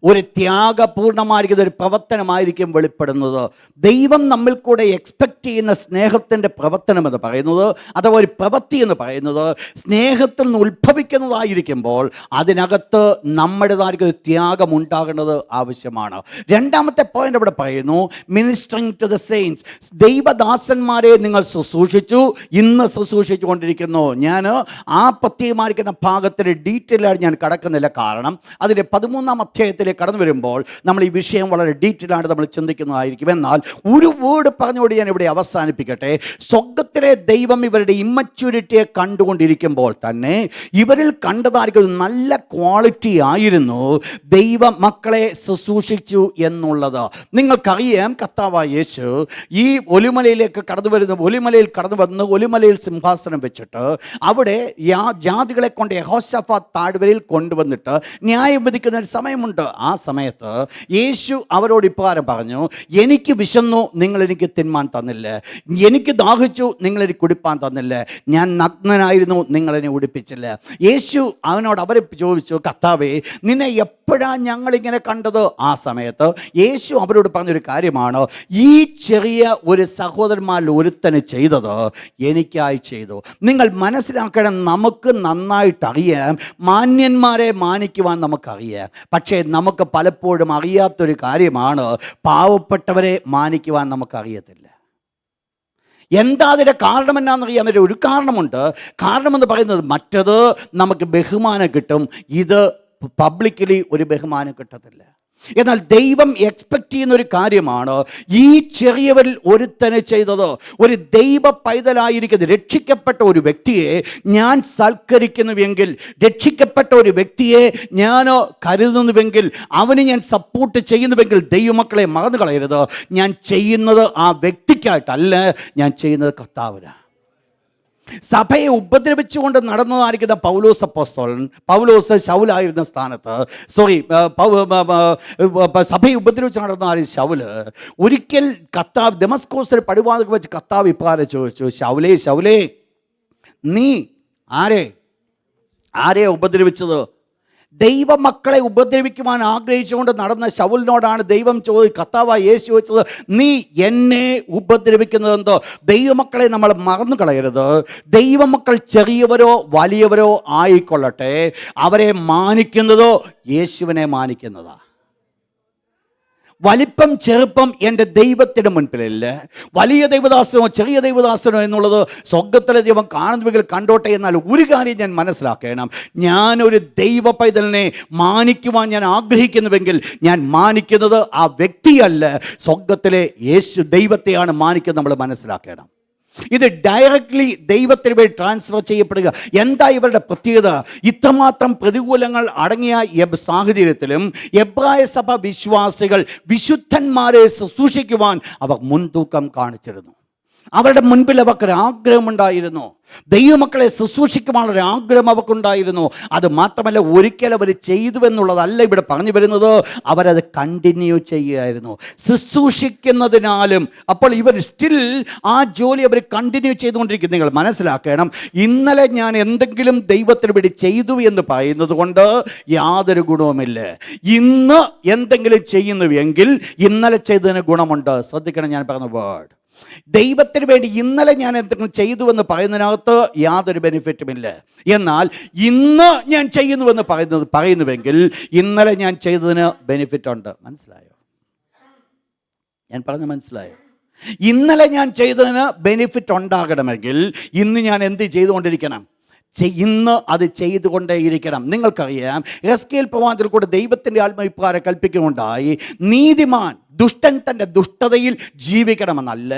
ഒരു ത്യാഗപൂർണമായിരിക്കുന്ന ഒരു പ്രവർത്തനമായിരിക്കും വെളിപ്പെടുന്നത്. ദൈവം നമ്മിൽ കൂടെ എക്സ്പെക്റ്റ് ചെയ്യുന്ന സ്നേഹത്തിൻ്റെ പ്രവർത്തനം എന്ന് പറയുന്നത്, അഥവാ ഒരു പ്രവൃത്തി എന്ന് പറയുന്നത് സ്നേഹത്തിൽ നിന്ന് ഉത്ഭവിക്കുന്നതായിരിക്കുമ്പോൾ അതിനകത്ത് നമ്മുടേതായിരിക്കും ത്യാഗം ഉണ്ടാകേണ്ടത് ആവശ്യമാണ്. രണ്ടാമത്തെ പോയിന്റ് അവിടെ പറയുന്നു, മിനിസ്റ്ററിങ് ടു ദ സെയിൻസ്. ദൈവദാസന്മാരെ നിങ്ങൾ ശുശ്രൂഷിച്ചു, ഇന്ന് ശുശ്രൂഷിച്ചു കൊണ്ടിരിക്കുന്നു. ഞാൻ ആ പ്രത്യേകമായിരിക്കുന്ന ഭാഗത്തിൻ്റെ ഡീറ്റെയിൽ ആയിട്ട് ഞാൻ കടക്കുന്നില്ല. കാരണം അതിൻ്റെ 13-ാം അധ്യായത്തിലേക്ക് കടന്നു വരുമ്പോൾ നമ്മൾ ഈ വിഷയം വളരെ ഡീറ്റെയിൽ ആയിട്ട് നമ്മൾ ചിന്തിക്കുന്നതായിരിക്കും. എന്നാൽ ഒരു വേർഡ് പറഞ്ഞുകൊണ്ട് ഞാൻ ഇവിടെ അവസാനിപ്പിക്കട്ടെ. സ്വർഗ്ഗത്തിലെ ദൈവം ഇവരുടെ ഇമ്മച്യൂരിറ്റിയെ കണ്ടുകൊണ്ടിരിക്കുമ്പോൾ തന്നെ ഇവരിൽ കണ്ടതായിരിക്കും നല്ല ക്വാളിറ്റി ആയിരുന്നു ദൈവ മക്കളെ ശുശ്രൂഷിച്ചു എന്നുള്ളത്. നിങ്ങൾക്കറിയാം, കർത്താവായ യേശു ഈ ഒലിമലയിലേക്ക് കടന്നു വരുന്ന, ഒലിമലയിൽ കടന്നു വന്ന് ഒലിമലയിൽ സിംഹാസനം വെച്ചിട്ട് അവിടെ ജാതികളെ കൊണ്ട് യഹോശഫാത്ത് താഴ്വരയിൽ കൊണ്ടുവന്നിട്ട് ന്യായം വിധിക്കുന്ന ഒരു സമയമുണ്ട്. ആ സമയത്ത് യേശു അവരോട് ഇപ്രകാരം പറഞ്ഞു, എനിക്ക് വിശന്നു, നിങ്ങൾ എനിക്ക് തിന്മാൻ തന്നില്ല, എനിക്ക് ദാഹിച്ചു, നിങ്ങൾ എനിക്ക് കുടിപ്പാൻ തന്നില്ല, ഞാൻ നഗ്നനായിരുന്നു, നിങ്ങൾ എന്നെ ഉടുപ്പിച്ചില്ല. യേശു അവരെ ചോദിച്ചു, കർത്താവേ, നിന്നെ എപ്പോഴാണ് ഞങ്ങളിങ്ങനെ കണ്ടത്? ആ സമയത്ത് യേശു അവരോട് പറഞ്ഞൊരു കാര്യമാണ്, ഈ ചെറിയ ഒരു സഹോദരന്മാരിൽ ഒരുത്തന് ചെയ്തത് എനിക്കായി ചെയ്തു. നിങ്ങൾ മനസ്സിലാക്കണം, നമുക്ക് നന്നായിട്ടറിയാം, മാന്യന്മാരെ മാനിക്കുവാൻ നമുക്കറിയാം. പക്ഷേ നമുക്ക് പലപ്പോഴും അറിയാത്തൊരു കാര്യമാണ്, പാവപ്പെട്ടവരെ മാനിക്കുവാൻ നമുക്കറിയത്തില്ല. എന്താ അതിൻ്റെ കാരണം? എന്നാണെന്നറിയാൻ പറ്റും. ഒരു കാരണമുണ്ട്. കാരണമെന്ന് പറയുന്നത്, മറ്റത് നമുക്ക് ബഹുമാനം കിട്ടും, ഇത് പബ്ലിക്കലി ഒരു ബഹുമാനം കിട്ടത്തില്ല. എന്നാൽ ദൈവം എക്സ്പെക്റ്റ് ചെയ്യുന്ന ഒരു കാര്യമാണ്, ഈ ചെറിയവരിൽ ഒരുത്തനെ ചെയ്തത്. ഒരു ദൈവ പൈതലായിരിക്കുന്ന രക്ഷിക്കപ്പെട്ട ഒരു വ്യക്തിയെ ഞാൻ സൽക്കരിക്കുന്നുവെങ്കിൽ, രക്ഷിക്കപ്പെട്ട ഒരു വ്യക്തിയെ ഞാൻ കരുതുന്നുവെങ്കിൽ, അവന് ഞാൻ സപ്പോർട്ട് ചെയ്യുന്നുവെങ്കിൽ, ദൈവമക്കളെ മറന്നു കളയരുത്, ഞാൻ ചെയ്യുന്നത് ആ വ്യക്തിക്കായിട്ടല്ല, ഞാൻ ചെയ്യുന്നത് കർത്താവിനാണ്. സഭയെ ഉപദ്രവിച്ചുകൊണ്ട് നടന്നതായിരിക്കുന്ന പൗലോസ് അപ്പോസ്തലൻ, പൗലോസ് ശൗലായിരുന്ന സ്ഥാനത്ത്, സഭയെ ഉപദ്രവിച്ച് നടന്ന ശൗല് ഒരിക്കൽ കർത്താവ് ദമസ്കോസിലെ പടിവാതിൽക്ക് വെച്ച് കർത്താവ് ഇപ്രകാരം ചോദിച്ചു, ശൗലേ, ശൗലേ, നീ ആരെ ഉപദ്രവിച്ചത്? ദൈവമക്കളെ ഉപദ്രവിക്കുവാൻ ആഗ്രഹിച്ചുകൊണ്ട് നടന്ന ശൗലിനോടാണ് ദൈവം കർത്താവായ യേശു ചോദിച്ചത്, നീ എന്നെ ഉപദ്രവിക്കുന്നതെന്തോ? ദൈവമക്കളെ നമ്മൾ മറന്നു കളയരുത്. ദൈവമക്കൾ ചെറിയവരോ വലിയവരോ ആയിക്കൊള്ളട്ടെ, അവരെ മാനിക്കുന്നതോ യേശുവിനെ മാനിക്കുന്നതാ. വലിപ്പം ചെറുപ്പം എൻ്റെ ദൈവത്തിന് മുൻപിലില്ല. വലിയ ദൈവദാസനോ ചെറിയ ദൈവദാസനോ എന്നുള്ളത് സ്വർഗ്ഗത്തിലെ ദൈവം കാണുന്നുവെങ്കിൽ കണ്ടോട്ടെ. എന്നാൽ ഒരു കാര്യം ഞാൻ മനസ്സിലാക്കണം, ഞാനൊരു ദൈവ പൈതലിനെ മാനിക്കുവാൻ ഞാൻ ആഗ്രഹിക്കുന്നുവെങ്കിൽ ഞാൻ മാനിക്കുന്നത് ആ വ്യക്തിയല്ല, സ്വർഗ്ഗത്തിലെ യേശു ദൈവത്തെയാണ് മാനിക്കുന്നത്. നമ്മൾ മനസ്സിലാക്കണം. ഇത് ഡയറക്റ്റ്ലി ദൈവത്തിന് വേണ്ടി ട്രാൻസ്ഫർ ചെയ്യപ്പെടുക. എന്താ ഇവരുടെ പ്രത്യേകത? ഇത്രമാത്രം പ്രതികൂലങ്ങൾ അടങ്ങിയ സാഹചര്യത്തിലും എബ്രായ സഭ വിശ്വാസികൾ വിശുദ്ധന്മാരെ ശുശ്രൂഷിക്കുവാൻ അവർ മുൻതൂക്കം കാണിച്ചിരുന്നു. അവരുടെ മുൻപിൽ അവർക്കൊരു ആഗ്രഹമുണ്ടായിരുന്നു. ദൈവമക്കളെ ശുശ്രൂഷിക്കുവാനുള്ള ഒരു ആഗ്രഹം അവർക്കുണ്ടായിരുന്നു. അത് മാത്രമല്ല, ഒരിക്കൽ അവർ ചെയ്തു എന്നുള്ളതല്ല ഇവിടെ പറഞ്ഞു വരുന്നത്, അവരത് കണ്ടിന്യൂ ചെയ്യുകയായിരുന്നു ശുശ്രൂഷിക്കുന്നതിനാലും. അപ്പോൾ ഇവർ സ്റ്റിൽ ആ ജോലി അവർ കണ്ടിന്യൂ ചെയ്തുകൊണ്ടിരിക്കുന്നു. നിങ്ങൾ മനസ്സിലാക്കണം, ഇന്നലെ ഞാൻ എന്തെങ്കിലും ദൈവത്തിന് വേണ്ടി ചെയ്തു എന്ന് പറയുന്നത് കൊണ്ട് യാതൊരു ഗുണവുമില്ല. ഇന്ന് എന്തെങ്കിലും ചെയ്യുന്നുവെങ്കിൽ ഇന്നലെ ചെയ്തതിന് ഗുണമുണ്ട്. ശ്രദ്ധിക്കണം ഞാൻ പറഞ്ഞ വേർഡ്. ദൈവത്തിന് വേണ്ടി ഇന്നലെ ഞാൻ എന്തെങ്കിലും ചെയ്തു എന്ന് പറയുന്നതിനകത്ത് യാതൊരു ബെനിഫിറ്റുമില്ല. എന്നാൽ ഇന്ന് ഞാൻ ചെയ്യുന്നുവെന്ന് പറയുന്നുവെങ്കിൽ ഇന്നലെ ഞാൻ ചെയ്തതിന് ബെനിഫിറ്റ് ഉണ്ട്. മനസ്സിലായോ? ഞാൻ പറഞ്ഞ മനസ്സിലായോ? ഇന്നലെ ഞാൻ ചെയ്തതിന് ബെനിഫിറ്റ് ഉണ്ടാകണമെങ്കിൽ ഇന്ന് ഞാൻ എന്ത് ചെയ്തുകൊണ്ടിരിക്കണം? ഇന്ന് അത് ചെയ്തുകൊണ്ടേയിരിക്കണം. നിങ്ങൾക്കറിയാം, എസ്കേൽ പ്രവാചകനിൽ കൂടെ ദൈവത്തിൻ്റെ ആത്മവിപ്രകാരം കൽപ്പിക്കുന്നുണ്ടായി, നീതിമാൻ ദുഷ്ടൻ തൻ്റെ ദുഷ്ടതയിൽ ജീവിക്കണമെന്നല്ല,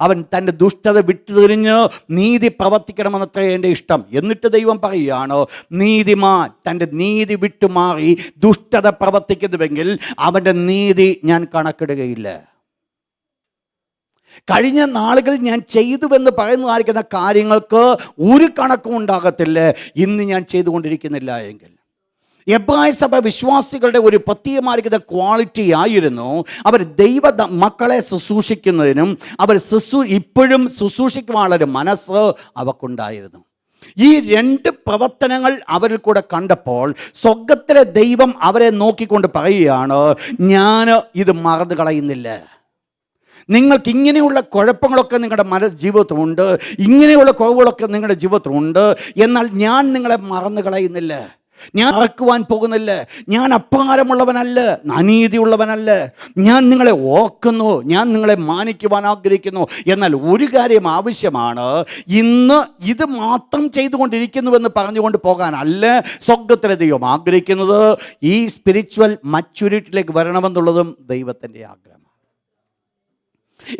അവൻ തൻ്റെ ദുഷ്ടത വിട്ടുതിരിഞ്ഞ് നീതി പ്രവർത്തിക്കണമെന്നത്ര എൻ്റെ ഇഷ്ടം. എന്നിട്ട് ദൈവം പറയുകയാണ്, നീതിമാൻ തൻ്റെ നീതി വിട്ടുമാറി ദുഷ്ടത പ്രവർത്തിക്കുന്നുവെങ്കിൽ അവൻ്റെ നീതി ഞാൻ കണക്കിടുകയില്ല. കഴിഞ്ഞ നാളുകളിൽ ഞാൻ ചെയ്തുവെന്ന് പറയുന്നതായിരിക്കുന്ന കാര്യങ്ങൾക്ക് ഒരു കണക്കും ഉണ്ടാകത്തില്ല ഇന്ന് ഞാൻ ചെയ്തുകൊണ്ടിരിക്കുന്നില്ല എങ്കിൽ. എബ്രായ സഭ വിശ്വാസികളുടെ ഒരു പ്രത്യേകമായിരിക്കുന്ന ക്വാളിറ്റി ആയിരുന്നു, അവർ ദൈവ മക്കളെ ശുശ്രൂഷിക്കുന്നതിനും അവർ ഇപ്പോഴും ശുശ്രൂഷിക്കുവാനുള്ളൊരു മനസ്സ് അവർക്കുണ്ടായിരുന്നു. ഈ രണ്ട് പ്രവർത്തനങ്ങൾ അവരിൽ കൂടെ കണ്ടപ്പോൾ സ്വർഗ്ഗത്തിലെ ദൈവം അവരെ നോക്കിക്കൊണ്ട് പറയുകയാണ്, ഞാൻ ഇത് മറന്നു കളയുന്നില്ല. നിങ്ങൾക്ക് ഇങ്ങനെയുള്ള കുഴപ്പങ്ങളൊക്കെ നിങ്ങളുടെ ജീവിതത്തിലുണ്ട്, ഇങ്ങനെയുള്ള കുറവുകളൊക്കെ നിങ്ങളുടെ ജീവിതത്തിലുണ്ട്, എന്നാൽ ഞാൻ നിങ്ങളെ മറന്നു കളയുന്നില്ല, ഞാൻ മറക്കുവാൻ പോകുന്നില്ല. ഞാൻ അപ്പാരമുള്ളവനല്ല, അനീതിയുള്ളവനല്ല. ഞാൻ നിങ്ങളെ ഓർക്കുന്നു, ഞാൻ നിങ്ങളെ മാനിക്കുവാൻ ആഗ്രഹിക്കുന്നു. എന്നാൽ ഒരു കാര്യം ആവശ്യമാണ്, ഇന്ന് ഇത് മാത്രം ചെയ്തുകൊണ്ടിരിക്കുന്നുവെന്ന് പറഞ്ഞുകൊണ്ട് പോകാനല്ല സ്വർഗ്ഗത്തിലെ ദൈവം ആഗ്രഹിക്കുന്നത്. ഈ സ്പിരിച്വൽ മച്യൂരിറ്റിയിലേക്ക് വരണമെന്നുള്ളതും ദൈവത്തിൻ്റെ ആഗ്രഹം.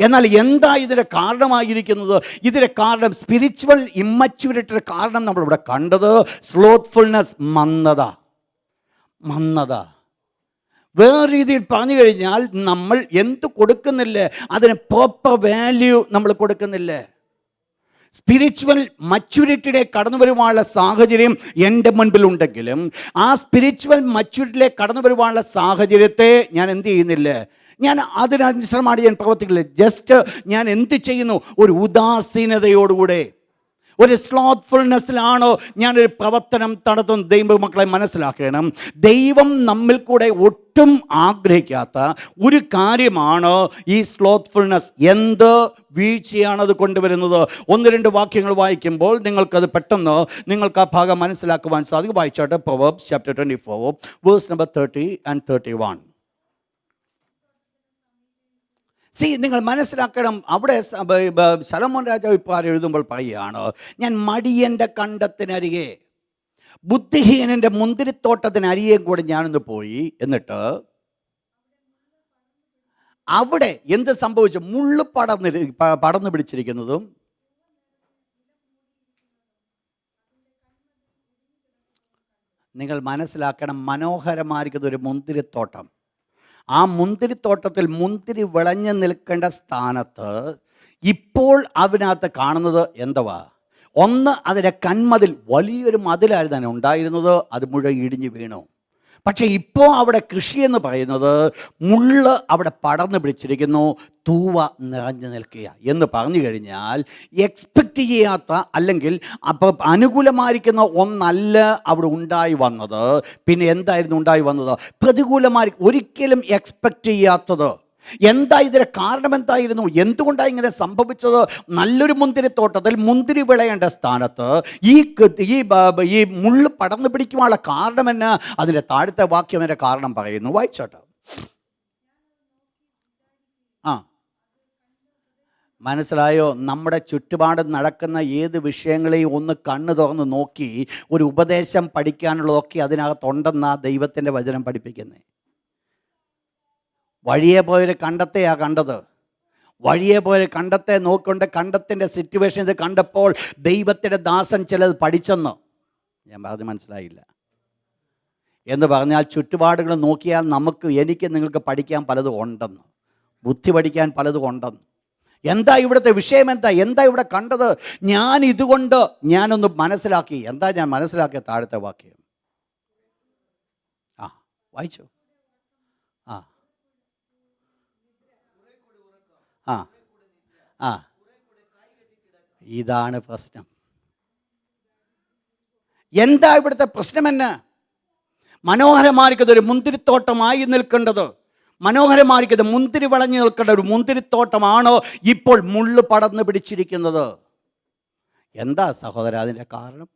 എന്നാൽ എന്താ ഇതിൻ്റെ കാരണമായിരിക്കുന്നത്? ഇതിൻ്റെ കാരണം സ്പിരിച്വൽ ഇമ്മച്യൂരിറ്റിയുടെ കാരണം നമ്മളിവിടെ കണ്ടത് സ്ലോത്ത്ഫുൾനെസ്, മന്ദത. വേറെ രീതിയിൽ പറഞ്ഞു കഴിഞ്ഞാൽ നമ്മൾ എന്ത് കൊടുക്കുന്നില്ല, അതിന് പ്രോപ്പർ വാല്യൂ നമ്മൾ കൊടുക്കുന്നില്ല. സ്പിരിച്വൽ മച്യൂരിറ്റിയുടെ കടന്നു വരുവാനുള്ള സാഹചര്യം എൻ്റെ മുൻപിലുണ്ടെങ്കിലും ആ സ്പിരിച്വൽ മച്യൂരിറ്റിയിലേക്ക് കടന്നു വരുവാനുള്ള സാഹചര്യത്തെ ഞാൻ എന്ത് ചെയ്യുന്നില്ല, ഞാൻ അതിനനുസരണമാണ് ഞാൻ പ്രവർത്തിക്കില്ല. ജസ്റ്റ് ഞാൻ എന്ത് ചെയ്യുന്നു? ഒരു ഉദാസീനതയോടുകൂടെ, ഒരു സ്ലോത്ത്ഫുൾനെസ്സിലാണോ ഞാനൊരു പ്രവർത്തനം നടത്തുന്നത്? ദൈവമക്കളെ മനസ്സിലാക്കണം, ദൈവം നമ്മിൽ കൂടെ ഒട്ടും ആഗ്രഹിക്കാത്ത ഒരു കാര്യമാണ് ഈ സ്ലോത്ത്ഫുൾനെസ്. എന്ത് വീഴ്ചയാണത് കൊണ്ടുവരുന്നത്? ഒന്ന് രണ്ട് വാക്യങ്ങൾ വായിക്കുമ്പോൾ നിങ്ങൾക്കത് പെട്ടെന്ന് നിങ്ങൾക്ക് ആ ഭാഗം മനസ്സിലാക്കുവാൻ സാധിക്കും. വായിച്ചോട്ടെ. Proverbs chapter 24 verse number 30 and 31. നിങ്ങൾ മനസ്സിലാക്കണം, അവിടെ ശലോമോൻ രാജാവ് ഇപ്പോൾ എഴുതുമ്പോൾ പറയുകയാണ്, ഞാൻ മടിയൻ്റെ കണ്ടത്തിനരികെ ബുദ്ധിഹീനൻ്റെ മുന്തിരിത്തോട്ടത്തിനരികെ കൂടെ ഞാനൊന്ന് പോയി. എന്നിട്ട് അവിടെ എന്ത് സംഭവിച്ചു? മുള്ളു പടർന്നു പിടിച്ചിരിക്കുന്നതും നിങ്ങൾ മനസ്സിലാക്കണം, മനോഹരമായിരിക്കുന്ന ഒരു മുന്തിരിത്തോട്ടം. ആ മുന്തിരിത്തോട്ടത്തിൽ മുന്തിരി വിളഞ്ഞു നിൽക്കേണ്ട സ്ഥാനത്ത് ഇപ്പോൾ അതിനകത്ത് കാണുന്നത് എന്തുവാ? ഒന്ന്, അതിൻ്റെ കന്മതിൽ, വലിയൊരു മതിലായിരുന്നു തന്നെ ഉണ്ടായിരുന്നത്, അത് മുഴുവൻ ഇടിഞ്ഞു വീണു. പക്ഷേ ഇപ്പോൾ അവിടെ കൃഷി എന്ന് പറയുന്നത് മുള്ള് അവിടെ പടർന്നു പിടിച്ചിരിക്കുന്നു, തൂവ നിറഞ്ഞു നിൽക്കുക. എന്ന് പറഞ്ഞു കഴിഞ്ഞാൽ എക്സ്പെക്റ്റ് ചെയ്യാത്ത, അല്ലെങ്കിൽ അപ്പോൾ അനുകൂലമായിരിക്കുന്ന ഒന്നല്ല അവിടെ ഉണ്ടായി വന്നത്. പിന്നെ എന്തായിരുന്നു ഉണ്ടായി വന്നത്? പ്രതികൂലമായി, ഒരിക്കലും എക്സ്പെക്റ്റ് ചെയ്യാത്തത്. എന്താ ഇതിൻ്റെ കാരണം? എന്തായിരുന്നു? എന്തുകൊണ്ടാണ് ഇങ്ങനെ സംഭവിച്ചത്? നല്ലൊരു മുന്തിരിത്തോട്ടത്തിൽ മുന്തിരി വിളയേണ്ട സ്ഥാനത്ത് ഈ മുള്ള് പടർന്നു പിടിക്കുവാനുള്ള കാരണം എന്നാ? അതിൻ്റെ താഴത്തെ വാക്യം എൻ്റെ കാരണം പറയുന്നു. വായിച്ചോട്ടെ. മനസ്സിലായോ? നമ്മുടെ ചുറ്റുപാട് നടക്കുന്ന ഏത് വിഷയങ്ങളെയും ഒന്ന് കണ്ണു തുറന്ന് നോക്കി ഒരു ഉപദേശം പഠിക്കാനുള്ളതൊക്കെ അതിനകത്തുണ്ടെന്നാ ദൈവത്തിൻ്റെ വചനം പഠിപ്പിക്കുന്നത്. വഴിയെ പോയൊരു കണ്ടത്തെയാ കണ്ടത്. വഴിയെ പോയൊരു കണ്ടത്തെ നോക്കൊണ്ട് കണ്ടത്തിൻ്റെ സിറ്റുവേഷൻ ഇത് കണ്ടപ്പോൾ ദൈവത്തിൻ്റെ ദാസൻ ചിലത് പഠിച്ചെന്ന്. ഞാൻ പറഞ്ഞ് മനസ്സിലായില്ല എന്ന് പറഞ്ഞാൽ ചുറ്റുപാടുകൾ നോക്കിയാൽ എനിക്ക് നിങ്ങൾക്ക് പഠിക്കാൻ പലതും ഉണ്ടെന്ന്, ബുദ്ധി പഠിക്കാൻ പലതും ഉണ്ടെന്ന്. എന്താ ഇവിടുത്തെ വിഷയം? എന്താ ഇവിടെ കണ്ടത്? ഞാൻ ഇതുകൊണ്ട് ഞാനൊന്ന് മനസ്സിലാക്കി. എന്താ ഞാൻ മനസ്സിലാക്കിയ? താഴത്തെ വാക്യം വായിച്ചു. ആ ആ ആ ഇതാണ് പ്രശ്നം. എന്താ ഇവിടുത്തെ പ്രശ്നം? എന്ന് മനോഹരമായിരിക്കുന്നത് ഒരു മുന്തിരിത്തോട്ടമായി നിൽക്കേണ്ടത്, മനോഹരമായിരിക്കുന്നത് മുന്തിരി വളഞ്ഞു നിൽക്കേണ്ട ഒരു മുന്തിരിത്തോട്ടമാണോ ഇപ്പോൾ മുള്ളു പടർന്നു പിടിച്ചിരിക്കുന്നത്? എന്താ സഹോദര അതിൻ്റെ കാരണം?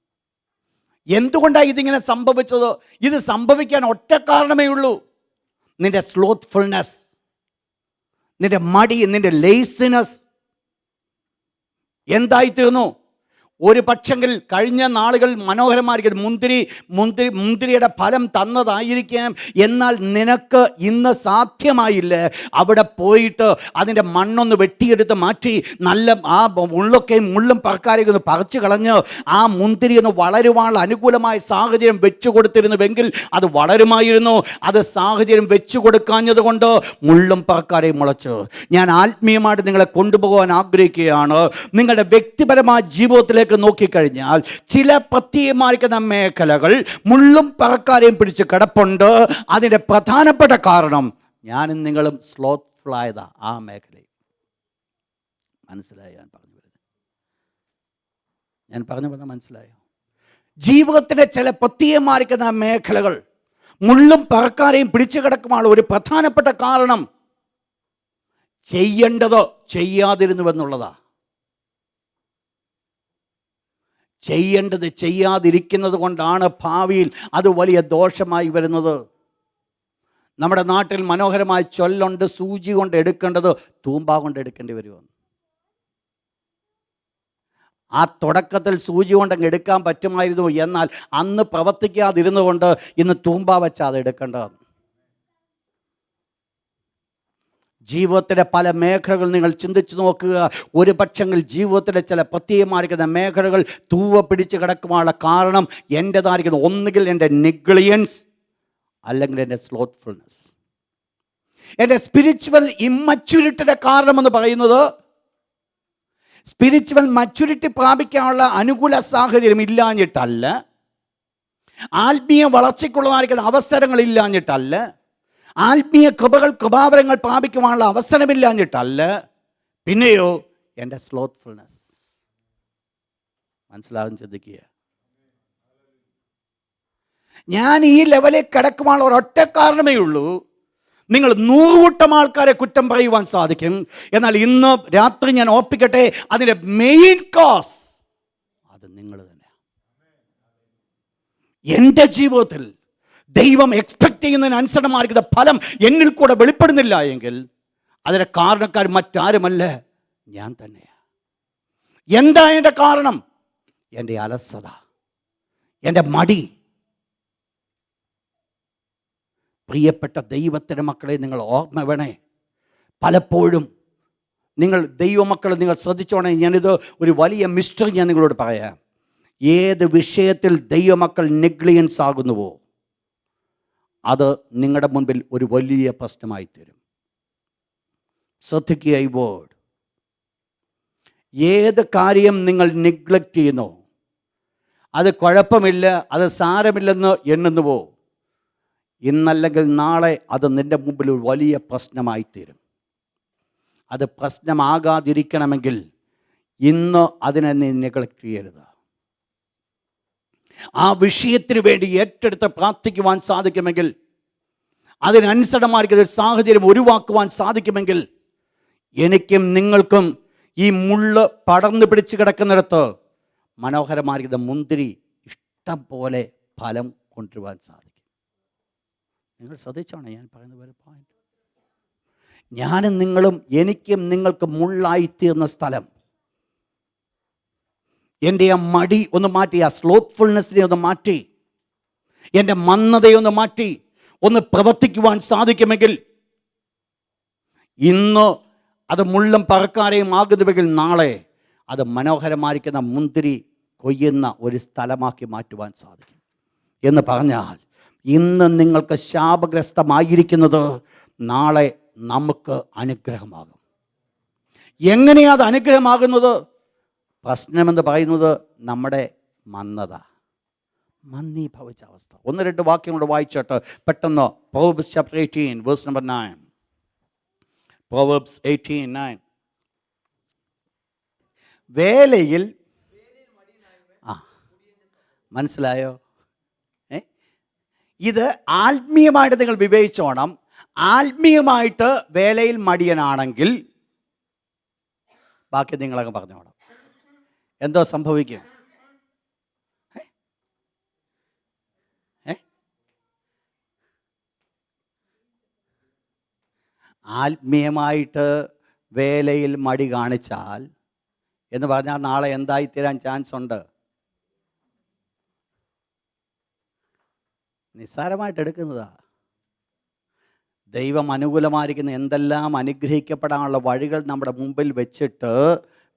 എന്തുകൊണ്ടാണ് ഇതിങ്ങനെ സംഭവിച്ചത്? ഇത് സംഭവിക്കാൻ ഒറ്റ കാരണമേ ഉള്ളൂ. നിന്റെ സ്ലോത്ത്ഫുൾനെസ്, നിന്റെ മടി, നിന്റെ ലേസിനെസ് എന്തായിത്തീർന്നു? ഒരു പക്ഷെങ്കിൽ കഴിഞ്ഞ നാളുകൾ മനോഹരമായിരിക്കും, മുന്തിരിയുടെ ഫലം തന്നതായിരിക്കാം. എന്നാൽ നിനക്ക് ഇന്ന് സാധ്യമായില്ല അവിടെ പോയിട്ട് അതിൻ്റെ മണ്ണൊന്ന് വെട്ടിയെടുത്ത് മാറ്റി നല്ല ആ മുള്ളും പറക്കാരെയൊക്കെ ഒന്ന് പറിച്ചു കളഞ്ഞ് ആ മുന്തിരി ഒന്ന് വളരുവാനുള്ള അനുകൂലമായ സാഹചര്യം വെച്ചു കൊടുത്തിരുന്നുവെങ്കിൽ അത് വളരുമായിരുന്നു. അത് സാഹചര്യം വെച്ചു കൊടുക്കാഞ്ഞത് കൊണ്ട് മുള്ളും പറക്കാരെയും മുളച്ചു. ഞാൻ ആത്മീയമായിട്ട് നിങ്ങളെ കൊണ്ടുപോകാൻ ആഗ്രഹിക്കുകയാണ്. നിങ്ങളുടെ വ്യക്തിപരമായ ജീവിതത്തിലേക്ക് നോക്കിക്കഴിഞ്ഞാൽ ചില പ്രത്യയമായിരിക്കുന്ന മേഖലകൾ മുള്ളും പറക്കാരെയും പിടിച്ച് കിടപ്പുണ്ട്. അതിൻ്റെ പ്രധാനപ്പെട്ട കാരണം ഞാനും നിങ്ങളും സ്ലോത്ത്ഫുൾ ആയതാ ആ മേഖലയിൽ. മനസ്സിലായോ ഞാൻ പറഞ്ഞു വന്ന മനസ്സിലായോ? ജീവിതത്തിൻ്റെ ചില പ്രത്യയമായിരിക്കുന്ന മേഖലകൾ മുള്ളും പറക്കാരെയും പിടിച്ചു കിടക്കുമ്പോൾ ഒരു പ്രധാനപ്പെട്ട കാരണം ചെയ്യേണ്ടത് ചെയ്യാതിരുന്നുവെന്നുള്ളതാ. ചെയ്യേണ്ടത് ചെയ്യാതിരിക്കുന്നത് കൊണ്ടാണ് ഭാവിയിൽ അത് വലിയ ദോഷമായി വരുന്നത്. നമ്മുടെ നാട്ടിൽ മനോഹരമായ ചൊല്ലുണ്ട്, സൂചി കൊണ്ട് എടുക്കേണ്ടത് തൂമ്പ കൊണ്ട് എടുക്കേണ്ടി വരുമെന്ന്. ആ തുടക്കത്തിൽ സൂചി കൊണ്ടങ്ങ് എടുക്കാൻ പറ്റുമായിരുന്നു. എന്നാൽ അന്ന് പ്രവർത്തിക്കാതിരുന്നുകൊണ്ട് ഇന്ന് തൂമ്പ വെച്ചാൽ അത് എടുക്കേണ്ടതാണ്. ജീവിതത്തിലെ പല മേഖലകൾ നിങ്ങൾ ചിന്തിച്ചു നോക്കുക. ഒരു പക്ഷെങ്കിൽ ജീവിതത്തിലെ ചില പ്രത്യയമായിരിക്കുന്ന മേഖലകൾ തൂവ പിടിച്ച് കിടക്കുവാനുള്ള കാരണം എൻ്റെതായിരിക്കുന്നു. ഒന്നുകിൽ എൻ്റെ നെഗ്ലിയൻസ്, അല്ലെങ്കിൽ എൻ്റെ സ്ലോത്ത്ഫുൾനെസ്. എൻ്റെ സ്പിരിച്വൽ ഇമ്മച്യൂരിറ്റിയുടെ കാരണമെന്ന് പറയുന്നത് സ്പിരിച്വൽ മച്യൂരിറ്റി പ്രാപിക്കാനുള്ള അനുകൂല സാഹചര്യം ഇല്ലാഞ്ഞിട്ടല്ല, ആത്മീയ വളർച്ചയ്ക്കുള്ളതായിരിക്കുന്ന അവസരങ്ങൾ ഇല്ലാഞ്ഞിട്ടല്ല, ആത്മീയ കൃപാവരങ്ങൾ പ്രാപിക്കുവാനുള്ള അവസരമില്ലാഞ്ഞിട്ടല്ല, പിന്നെയോ എൻ്റെ സ്ലോത്ത്ഫുൾനെസ്. മനസ്സിലാകും, ചിന്തിക്കുക. ഞാൻ ഈ ലെവലിൽ കിടക്കുവാനുള്ള ഒരൊറ്റ കാരണമേ ഉള്ളൂ. നിങ്ങൾ 100 കൂട്ടം ആൾക്കാരെ കുറ്റം പറയുവാൻ സാധിക്കും. എന്നാൽ ഇന്ന് രാത്രി ഞാൻ ഓർപ്പിക്കട്ടെ, അതിൻ്റെ മെയിൻ കോസ് അത് നിങ്ങൾ തന്നെ. എൻ്റെ ജീവിതത്തിൽ ദൈവം എക്സ്പെക്ട് ചെയ്യുന്നതിന് അനുസരണമായിരിക്കുന്ന ഫലം എന്നിൽ കൂടെ വെളിപ്പെടുന്നില്ല എങ്കിൽ അതിൻ്റെ കാരണക്കാർ മറ്റാരുമല്ല, ഞാൻ തന്നെയാണ്. എന്താ എൻ്റെ കാരണം? എൻ്റെ അലസത, എൻ്റെ മടി. പ്രിയപ്പെട്ട ദൈവത്തിൻ്റെ മക്കളെ, നിങ്ങൾ ഓർമ്മ വേണേ, പലപ്പോഴും നിങ്ങൾ ദൈവമക്കൾ നിങ്ങൾ ശ്രദ്ധിച്ചോണേ. ഞാനിത് ഒരു വലിയ മിസ്റ്ററി ഞാൻ നിങ്ങളോട് പറയാം. ഏത് വിഷയത്തിൽ ദൈവമക്കൾ നെഗ്ലിയൻസ് ആകുന്നുവോ അത് നിങ്ങളുടെ മുൻപിൽ ഒരു വലിയ പ്രശ്നമായി തീരും. ശ്രദ്ധിക്കുക ഈ വേർഡ്. ഏത് കാര്യം നിങ്ങൾ നെഗ്ലക്റ്റ് ചെയ്യുന്നു അത് കുഴപ്പമില്ല, അത് സാരമില്ലെന്ന് എണ്ണുന്നുവോ, ഇന്നല്ലെങ്കിൽ നാളെ അത് നിൻ്റെ മുമ്പിൽ ഒരു വലിയ പ്രശ്നമായി തീരും. അത് പ്രശ്നമാകാതിരിക്കണമെങ്കിൽ ഇന്ന് അതിനെ നീ നെഗ്ലക്റ്റ് ചെയ്യരുത്. ആ വിഷയത്തിന് വേണ്ടി ഏറ്റെടുത്ത് പ്രാർത്ഥിക്കുവാൻ സാധിക്കുമെങ്കിൽ, അതിനനുസരണമായിരിക്കുന്ന സാഹചര്യം ഒഴിവാക്കുവാൻ സാധിക്കുമെങ്കിൽ, എനിക്കും നിങ്ങൾക്കും ഈ മുള്ള് പടർന്നു പിടിച്ച് കിടക്കുന്നിടത്ത് മനോഹരമായിരിക്കുന്ന മുന്തിരി ഇഷ്ടം പോലെ ഫലം കൊണ്ടുവരുവാൻ സാധിക്കും. നിങ്ങൾ ശ്രദ്ധിച്ചാണ് ഞാൻ പറയുന്ന പോലെ പോയിന്റ്. ഞാനും നിങ്ങളും, എനിക്കും നിങ്ങൾക്ക് മുള്ളായിത്തീർന്ന സ്ഥലം. എൻ്റെ ആ മടി ഒന്ന് മാറ്റി, ആ സ്ലോത്ത്ഫുൾനെസ്സിനെ ഒന്ന് മാറ്റി, എൻ്റെ മന്ദതയൊന്ന് മാറ്റി ഒന്ന് പ്രവർത്തിക്കുവാൻ സാധിക്കുമെങ്കിൽ, ഇന്ന് അത് മുള്ളും പറക്കാരെയും ആകുന്നുവെങ്കിൽ നാളെ അത് മനോഹരമായിരിക്കുന്ന മുന്തിരി കൊയ്യുന്ന ഒരു സ്ഥലമാക്കി മാറ്റുവാൻ സാധിക്കും. എന്ന് പറഞ്ഞാൽ ഇന്ന് നിങ്ങൾക്ക് ശാപഗ്രസ്തമായിരിക്കുന്നത് നാളെ നമുക്ക് അനുഗ്രഹമാകും. എങ്ങനെയാണ് അത് അനുഗ്രഹമാകുന്നത്? പ്രശ്നമെന്ന് പറയുന്നത് നമ്മുടെ മന്ദീഭവിച്ച അവസ്ഥ. 1-2 വാക്യം കൂടെ വായിച്ചിട്ട് പെട്ടെന്ന് Proverbs chapter 18 verse number 9. Proverbs 18:9. വേലയിൽ മനസ്സിലായോ? ഇത് ആത്മീയമായിട്ട് നിങ്ങൾ വിവേചിച്ചോണം. ആത്മീയമായിട്ട് വേലയിൽ മടിയനാണെങ്കിൽ ബാക്കി നിങ്ങളങ്ങ് പറഞ്ഞോണം. എന്തോ സംഭവിക്കും? ആത്മീയമായിട്ട് വേലയിൽ മടി കാണിച്ചാൽ എന്ന് പറഞ്ഞാൽ നാളെ എന്തായിത്തീരാൻ ചാൻസ് ഉണ്ട്? നിസ്സാരമായിട്ട് എടുക്കുന്നതാ. ദൈവം അനുകൂലമായിരിക്കുന്ന എന്തെല്ലാം അനുഗ്രഹിക്കപ്പെടാനുള്ള വഴികൾ നമ്മുടെ മുമ്പിൽ വെച്ചിട്ട്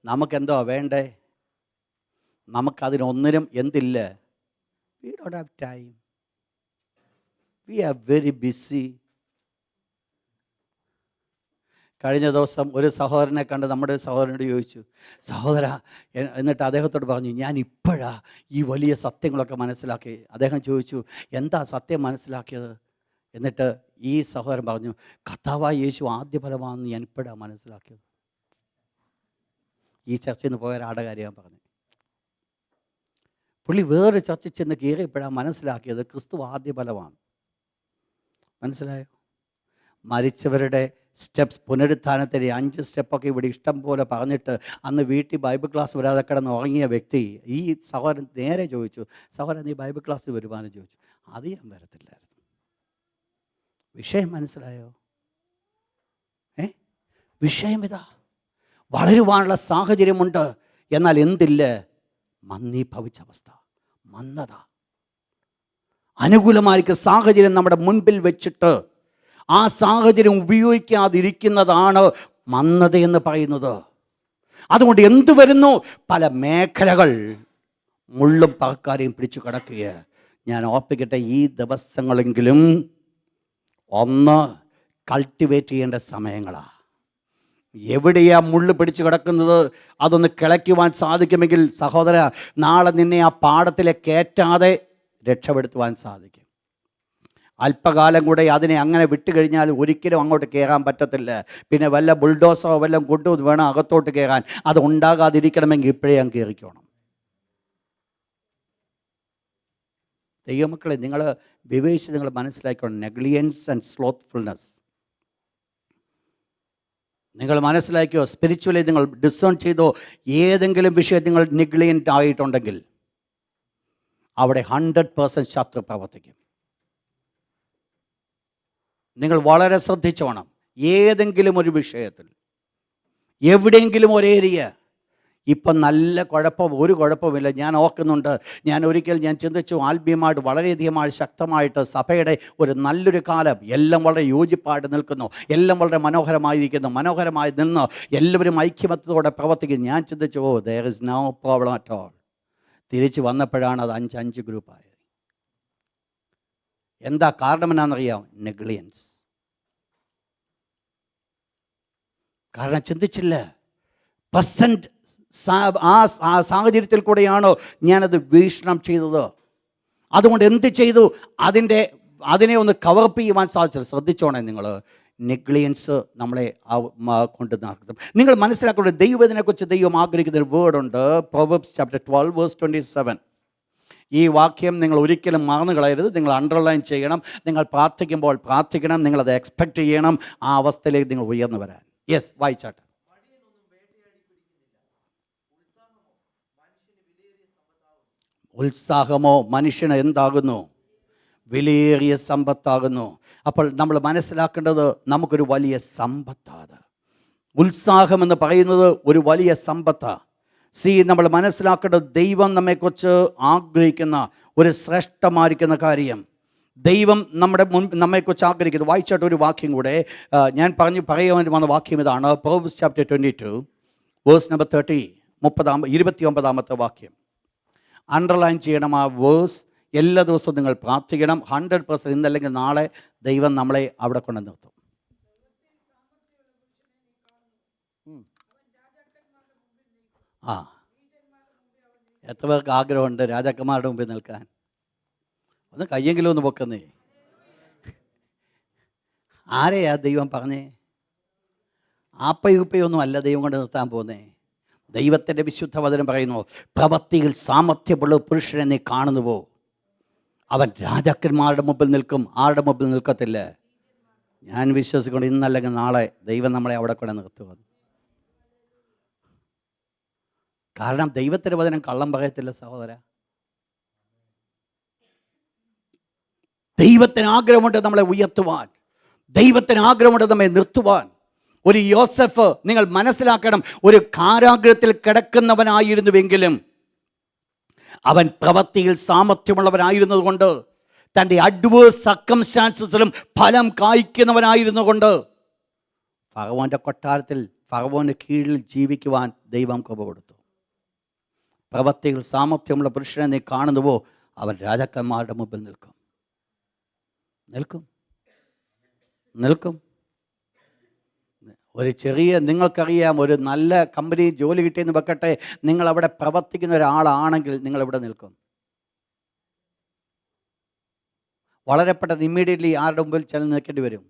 നമുക്കെന്തോ വേണ്ടേ? നമുക്കതിനൊന്നിനും എന്തില്ല? We don't have time. We are very busy. കഴിഞ്ഞ ദിവസം ഒരു സഹോദരനെ കണ്ട് നമ്മുടെ സഹോദരനോട് ചോദിച്ചു, സഹോദര, എന്നിട്ട് അദ്ദേഹത്തോട് പറഞ്ഞു, ഞാൻ ഇപ്പോഴാ ഈ വലിയ സത്യങ്ങളൊക്കെ മനസ്സിലാക്കി. അദ്ദേഹം ചോദിച്ചു, എന്താ സത്യം മനസ്സിലാക്കിയത്? എന്നിട്ട് ഈ സഹോദരൻ പറഞ്ഞു, കർത്താവായ യേശു ആദ്യ ഫലമാണെന്ന് ഞാൻ ഇപ്പോഴാണ് മനസ്സിലാക്കിയത്. ഈ ചർച്ചയിൽ നിന്ന് പോയ ഒരാളുടെ കാര്യമാണ് പറഞ്ഞത്. പുള്ളി വേറെ ചർച്ചയിൽ ചെന്ന് കയറിയപ്പോഴാണ് മനസ്സിലാക്കിയത് ക്രിസ്തു ആദ്യ ഫലമാണ്. മനസ്സിലായോ? മരിച്ചവരുടെ സ്റ്റെപ്സ്, പുനരുത്ഥാനത്തിൻ്റെ 5 സ്റ്റെപ്പൊക്കെ ഇവിടെ ഇഷ്ടം പോലെ പറഞ്ഞിട്ട് അന്ന് വീട്ടിൽ ബൈബിൾ ക്ലാസ് വരാതെ കിടന്ന് ഉറങ്ങിയ വ്യക്തി ഈ സഹോദരൻ നേരെ ചോദിച്ചു, സഹോദരൻ നീ ബൈബിൾ ക്ലാസ്സിൽ വരുവാനും ചോദിച്ചു. അത് ഞാൻ വരത്തില്ലായിരുന്നു. വിഷയം മനസ്സിലായോ? വിഷയം ഇതാ, വളരുവാനുള്ള സാഹചര്യമുണ്ട്, എന്നാൽ എന്തില്ല? മന്ദീഭവിച്ച അവസ്ഥ, മന്ദത. അനുകൂലമായിരിക്കുന്ന സാഹചര്യം നമ്മുടെ മുൻപിൽ വെച്ചിട്ട് ആ സാഹചര്യം ഉപയോഗിക്കാതിരിക്കുന്നതാണ് മന്ദതയെന്ന് പറയുന്നത്. അതുകൊണ്ട് എന്തു വരുന്നു? പല മേഖലകൾ മുള്ളും പറക്കാരെയും പിടിച്ചു കിടക്കുക. ഞാൻ ഓർപ്പിക്കട്ടെ, ഈ ദിവസങ്ങളെങ്കിലും ഒന്ന് കൾട്ടിവേറ്റ് ചെയ്യേണ്ട സമയങ്ങളാണ്. എവിടെയാ മുള്ളു പിടിച്ചു കിടക്കുന്നത് അതൊന്ന് കിളയ്ക്കുവാൻ സാധിക്കുമെങ്കിൽ സഹോദര, നാളെ നിന്നെ ആ പാടത്തിലെ കയറ്റാതെ രക്ഷപ്പെടുത്തുവാൻ സാധിക്കും. അല്പകാലം കൂടെ അതിനെ അങ്ങനെ വിട്ടുകഴിഞ്ഞാൽ ഒരിക്കലും അങ്ങോട്ട് കയറാൻ പറ്റത്തില്ല. പിന്നെ വല്ല ബുൾഡോസറോ വല്ലതും കൊണ്ടു വേണം അകത്തോട്ട് കയറാൻ. അത് ഉണ്ടാകാതിരിക്കണമെങ്കിൽ ഇപ്പോഴേ അങ്ങ് കയറിക്കോണം. ദൈവമക്കളെ, നിങ്ങൾ വിവേചിച്ച് നിങ്ങൾ മനസ്സിലാക്കണം. നെഗ്ലിയൻസ് ആൻഡ് സ്ലോത്ത്ഫുൾനെസ് നിങ്ങൾ മനസ്സിലാക്കിയോ? സ്പിരിച്വലി നിങ്ങൾ ഡിസേൺ ചെയ്തോ? ഏതെങ്കിലും വിഷയം നിങ്ങൾ നെഗ്ലിയൻ്റ് ആയിട്ടുണ്ടെങ്കിൽ അവിടെ 100% ശത്രു പ്രവർത്തിക്കും. നിങ്ങൾ വളരെ ശ്രദ്ധിച്ചോണം. ഏതെങ്കിലും ഒരു വിഷയത്തിൽ, എവിടെയെങ്കിലും ഒരു ഏരിയ, ഇപ്പം നല്ല ഒരു കുഴപ്പമില്ല. ഞാൻ ഓർക്കുന്നുണ്ട്, ഞാൻ ചിന്തിച്ചു, ആത്മീയമായിട്ട് വളരെയധികമായി ശക്തമായിട്ട് സഭയുടെ ഒരു നല്ലൊരു കാലം, എല്ലാം വളരെ യോജിപ്പായിട്ട് നിൽക്കുന്നു, എല്ലാം വളരെ മനോഹരമായി നിന്ന് എല്ലാവരും ഐക്യമത്യത്തോടെ പ്രവർത്തിക്കുന്നു. ഞാൻ ചിന്തിച്ചു, there is no problem at all. തിരിച്ച് വന്നപ്പോഴാണ് അത് 5 ഗ്രൂപ്പായത്. എന്താ കാരണം എന്നാണെന്നറിയാം? നെഗ്ലിയൻസ്. കാരണം ചിന്തിച്ചില്ല. പ്രസൻറ്റ് ആ സാഹചര്യത്തിൽ കൂടെയാണോ ഞാനത് വീക്ഷണം ചെയ്തത്? അതുകൊണ്ട് എന്ത് ചെയ്തു? അതിനെ ഒന്ന് കവറപ്പ് ചെയ്യുവാൻ സാധിച്ചില്ല. ശ്രദ്ധിച്ചോണേ നിങ്ങൾ, നെഗ്ലിയൻസ് നമ്മളെ കൊണ്ട് നടക്കും. നിങ്ങൾ മനസ്സിലാക്കേണ്ടത്, ദൈവത്തിനെക്കുറിച്ച് ദൈവം ആഗ്രഹിക്കുന്ന ഒരു വേർഡുണ്ട്, Proverbs chapter 12 verse 27. ഈ വാക്യം നിങ്ങൾ ഒരിക്കലും മറന്നു കളയരുത്. നിങ്ങൾ അണ്ടർലൈൻ ചെയ്യണം. നിങ്ങൾ പ്രാർത്ഥിക്കുമ്പോൾ പ്രാർത്ഥിക്കണം. നിങ്ങളത് എക്സ്പെക്റ്റ് ചെയ്യണം ആ അവസ്ഥയിലേക്ക് നിങ്ങൾ ഉയർന്നു വരാൻ. യെസ്, വായിച്ചാട്ടെ. ഉത്സാഹമോ മനുഷ്യന് എന്താകുന്നു? വിലയേറിയ സമ്പത്താകുന്നു. അപ്പോൾ നമ്മൾ മനസ്സിലാക്കേണ്ടത് നമുക്കൊരു വലിയ സമ്പത്താണ്. ഉത്സാഹം എന്ന് പറയുന്നത് ഒരു വലിയ സമ്പത്താണ്. നമ്മൾ മനസ്സിലാക്കേണ്ടത് ദൈവം നമ്മെക്കുറിച്ച് ആഗ്രഹിക്കുന്ന ഒരു ശ്രേഷ്ഠമായിരിക്കുന്ന കാര്യം, ദൈവം നമ്മെക്കുറിച്ച് ആഗ്രഹിക്കുന്നത്. വായിച്ചായിട്ട് ഒരു വാക്യം കൂടെ ഞാൻ പറയാൻ വന്ന വാക്യം ഇതാണ്. Proverbs chapter 22 വേഴ്സ് നമ്പർ 30, 29 വാക്യം. അണ്ടർലൈൻ ചെയ്യണം ആ വേഴ്സ്. എല്ലാ ദിവസവും നിങ്ങൾ പ്രാർത്ഥിക്കണം. 100% ഇന്നല്ലെങ്കിൽ നാളെ ദൈവം നമ്മളെ അവിടെ കൊണ്ട് നിർത്തും. എത്ര പേർക്ക് ആഗ്രഹമുണ്ട് രാജാക്കന്മാരുടെ മുമ്പിൽ നിൽക്കാൻ? ഒന്ന് കയ്യെങ്കിലും ഒന്ന് പൊക്കുന്നേ. ആരെയാ ദൈവം പറഞ്ഞേ? ആപ്പയുപ്പയൊന്നും അല്ല ദൈവം കൊണ്ട് നിർത്താൻ പോകുന്നേ. ദൈവത്തിൻ്റെ വിശുദ്ധ വചനം പറയുന്നു, പ്രവൃത്തിയിൽ സാമർഥ്യമുള്ള പുരുഷനെ നീ കാണുന്നുവോ, അവൻ രാജാക്കന്മാരുടെ മുമ്പിൽ നിൽക്കും. ആരുടെ മുമ്പിൽ നിൽക്കത്തില്ല? ഞാൻ വിശ്വസിക്കൊണ്ട് ഇന്നല്ലെങ്കിൽ നാളെ ദൈവം നമ്മളെ അവിടെ കൊണ്ട് നിർത്തുക. കാരണം ദൈവത്തിൻ്റെ വചനം കള്ളം പറയത്തില്ല സഹോദര. ദൈവത്തിന് ആഗ്രഹമുണ്ട് നമ്മളെ ഉയർത്തുവാൻ. ദൈവത്തിന് ആഗ്രഹമുണ്ട് നമ്മെ നിർത്തുവാൻ. ഒരു യോസഫ് നിങ്ങൾ മനസ്സിലാക്കണം, ഒരു കാരാഗ്രഹത്തിൽ കിടക്കുന്നവനായിരുന്നുവെങ്കിലും അവൻ പ്രവൃത്തിയിൽ സാമർഥ്യമുള്ളവനായിരുന്നത് കൊണ്ട്, തൻ്റെ അഡ്വേഴ്സ് സർക്കംസ്റ്റാൻസസിലും ഫലം കായ്ക്കുന്നവനായിരുന്നു കൊണ്ട് ഫറവോൻ്റെ കൊട്ടാരത്തിൽ ഫറവോൻ്റെ കീഴിൽ ജീവിക്കുവാൻ ദൈവം കൃപ കൊടുത്തു. പ്രവൃത്തിയിൽ സാമർഥ്യമുള്ള പുരുഷനെ നീ കാണുന്നുവോ, അവൻ രാജാക്കന്മാരുടെ മുമ്പിൽ നിൽക്കും. ഒരു ചെറിയ, നിങ്ങൾക്കറിയാം, ഒരു നല്ല കമ്പനി ജോലി കിട്ടിയെന്ന് വെക്കട്ടെ, നിങ്ങളവിടെ പ്രവർത്തിക്കുന്ന ഒരാളാണെങ്കിൽ നിങ്ങളിവിടെ നിൽക്കും. വളരെ പെട്ടെന്ന് ഇമ്മീഡിയറ്റ്ലി ആരുടെ മുമ്പിൽ ചെന്ന് നിൽക്കേണ്ടി വരും?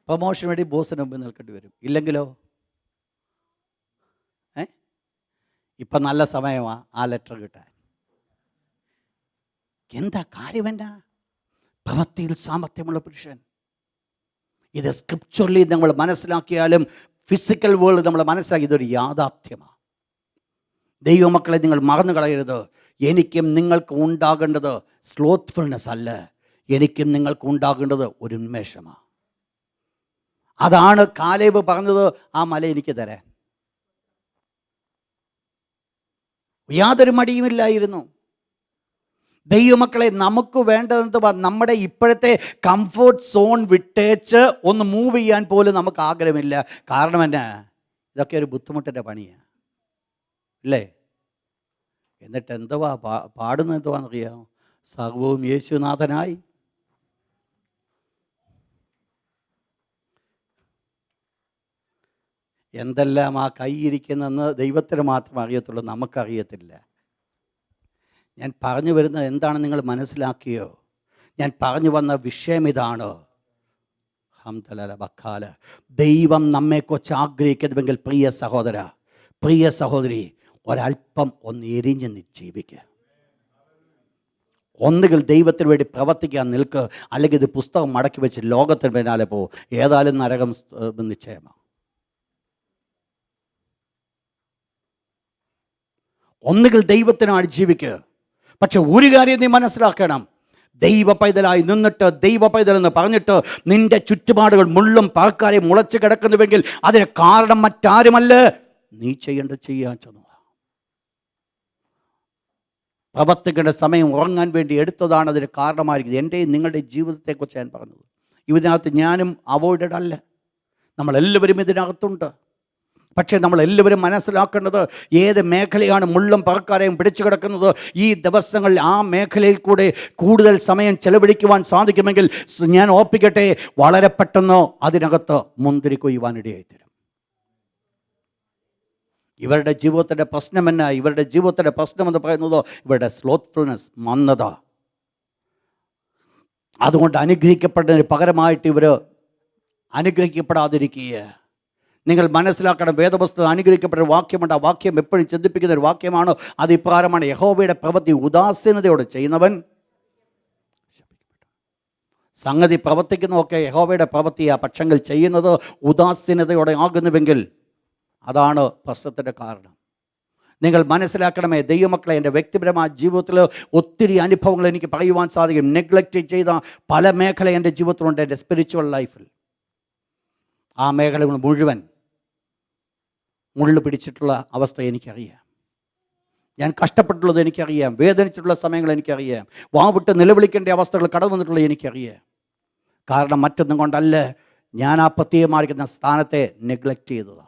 പ്രൊമോഷൻ വേണ്ടി ബോസിന് മുമ്പിൽ നിൽക്കേണ്ടി വരും. ഇല്ലെങ്കിലോ ഇപ്പം നല്ല സമയമാണ് ആ ലെറ്റർ കിട്ടാൻ. എന്താ കാര്യം? എന്താ? പ്രവൃത്തിയിൽ സാമർഥ്യമുള്ള പുരുഷൻ. ഇത് സ്ക്രിപ്ച്വറലി നമ്മൾ മനസ്സിലാക്കിയാലും ഫിസിക്കൽ വേൾഡ് നമ്മൾ മനസ്സിലാക്കി ഇതൊരു യാഥാർത്ഥ്യമാണ്. ദൈവമക്കളെ, നിങ്ങൾ മറന്നു കളയരുത്. എനിക്കും നിങ്ങൾക്ക് ഉണ്ടാകേണ്ടത് സ്ലോത്ത്ഫുൾനെസ് അല്ല, എനിക്കും നിങ്ങൾക്ക് ഉണ്ടാകേണ്ടത് ഒരു ഉന്മേഷമാണ്. അതാണ് കാലേബ് പറഞ്ഞത്, ആ മല എനിക്ക് തരാൻ. യാതൊരു മടിയുമില്ലായിരുന്നു. ദൈവമക്കളെ, നമുക്ക് വേണ്ടതെന്ത്? നമ്മുടെ ഇപ്പോഴത്തെ കംഫോർട്ട് സോൺ വിട്ടേച്ച് ഒന്ന് മൂവ് ചെയ്യാൻ പോലും നമുക്ക് ആഗ്രഹമില്ല. കാരണം എന്നാ? ഇതൊക്കെ ഒരു ബുദ്ധിമുട്ടിൻ്റെ പണിയാണ് അല്ലേ? എന്നിട്ട് എന്തുവാ പാടുന്നത്? എന്തുവാണെന്നറിയാം? സർവവും യേശുനാഥനായി. എന്തെല്ലാം ആ കൈയിരിക്കുന്നെന്ന് ദൈവത്തിന് മാത്രം അറിയത്തുള്ളൂ, നമുക്കറിയത്തില്ല. ഞാൻ പറഞ്ഞു വരുന്നത് എന്താണ് നിങ്ങൾ മനസ്സിലാക്കിയോ? ഞാൻ പറഞ്ഞു വന്ന വിഷയം ഇതാണ്. ഹംദലല ബക്കാല. ദൈവം നമ്മെക്കുറിച്ച് ആഗ്രഹിക്കുന്നുവെങ്കിൽ പ്രിയ സഹോദര, പ്രിയ സഹോദരി, ഒരല്പം ഒന്ന് എരിഞ്ഞ് ജീവിക്കുക. ഒന്നുകിൽ ദൈവത്തിന് വേണ്ടി പ്രവർത്തിക്കാൻ നിൽക്കുക, അല്ലെങ്കിൽ ഇത് പുസ്തകം മടക്കി വെച്ച് ലോകത്തിന് പിന്നാലെ പോകും. ഏതായാലും നരകം നിശ്ചയമാണ്. ഒന്നുകിൽ ദൈവത്തിനാണ് ജീവിക്കുക. പക്ഷെ ഒരു കാര്യം നീ മനസ്സിലാക്കണം, ദൈവ പൈതലായി നിന്നിട്ട് ദൈവ പൈതൽ എന്ന് പറഞ്ഞിട്ട് നിന്റെ ചുറ്റുപാടുകൾ മുള്ളും പറക്കാരെ മുളച്ച് കിടക്കുന്നുവെങ്കിൽ അതിന് കാരണം മറ്റാരുമല്ല, നീ ചെയ്യാൻ ചെന്നു. പ്രവർത്തിക്കേണ്ട സമയം ഉറങ്ങാൻ വേണ്ടി എടുത്തതാണ് അതിന് കാരണമായിരിക്കുന്നത്. എൻ്റെയും നിങ്ങളുടെ ജീവിതത്തെക്കുറിച്ച് ഞാൻ പറഞ്ഞത്. ഇതിനകത്ത് ഞാനും അവോയ്ഡഡ് അല്ല, നമ്മളെല്ലാവരും ഇതിനകത്തുണ്ട്. പക്ഷേ നമ്മളെല്ലാവരും മനസ്സിലാക്കേണ്ടത് ഏത് മേഖലയാണ് മുള്ളും പറക്കാരെയും പിടിച്ചു കിടക്കുന്നത്. ഈ ദിവസങ്ങളിൽ ആ മേഖലയിൽ കൂടെ കൂടുതൽ സമയം ചെലവഴിക്കുവാൻ സാധിക്കുമെങ്കിൽ ഞാൻ ഓർപ്പിക്കട്ടെ, വളരെ പെട്ടെന്ന് അതിനകത്ത് മുന്തിരി കൊയ്യുവാനിടയായിത്തീരും. ഇവരുടെ ജീവിതത്തിൻ്റെ പ്രശ്നം എന്നാ? ഇവരുടെ ജീവിതത്തിൻ്റെ പ്രശ്നം എന്ന് പറയുന്നത് ഇവരുടെ സ്ലോത്ത്ഫുൾനെസ്, മന്ദത. അതുകൊണ്ട് അനുഗ്രഹിക്കപ്പെട്ടതിന് പകരമായിട്ട് ഇവർ അനുഗ്രഹിക്കപ്പെടാതിരിക്കുക. നിങ്ങൾ മനസ്സിലാക്കണം, വേദപുസ്തകം അനുഗ്രഹിക്കപ്പെട്ട വാക്യമുണ്ട്. ആ വാക്യം എപ്പോഴും ചിന്തിപ്പിക്കുന്ന ഒരു വാക്യമാണ്. അത് ഇപ്രകാരമാണ്: യഹോവയുടെ പ്രവൃത്തി ഉദാസീനതയോടെ ചെയ്യുന്നവൻ. സംഗതി പ്രവർത്തിക്കുന്നതൊക്കെ യഹോവയുടെ പ്രവൃത്തിയാണ്, പക്ഷെങ്കിൽ ചെയ്യുന്നത് ഉദാസീനതയോടെ ആകുന്നുവെങ്കിൽ അതാണ് പ്രശ്നത്തിൻ്റെ കാരണം. നിങ്ങൾ മനസ്സിലാക്കണമേ ദൈവമക്കളെ, എൻ്റെ വ്യക്തിപരമായ ജീവിതത്തിൽ ഒത്തിരി അനുഭവങ്ങൾ എനിക്ക് പറയുവാൻ സാധിക്കും. നെഗ്ലക്റ്റ് ചെയ്ത പല മേഖല എൻ്റെ ജീവിതത്തിലുണ്ട്. എൻ്റെ സ്പിരിച്വൽ ലൈഫിൽ ആ മേഖലകൾ മുഴുവൻ മുള്ളു പിടിച്ചിട്ടുള്ള അവസ്ഥ എനിക്കറിയാം. ഞാൻ കഷ്ടപ്പെട്ടുള്ളത് എനിക്കറിയാം. വേദനിച്ചിട്ടുള്ള സമയങ്ങൾ എനിക്കറിയാം. വാവിട്ട് നിലവിളിക്കേണ്ട അവസ്ഥകൾ കടന്നു വന്നിട്ടുള്ളത് എനിക്കറിയാം. കാരണം മറ്റൊന്നും കൊണ്ടല്ല, ഞാൻ ആ പ്രത്യേകമായിരിക്കുന്ന സ്ഥാനത്തെ നെഗ്ലക്റ്റ് ചെയ്തതാണ്.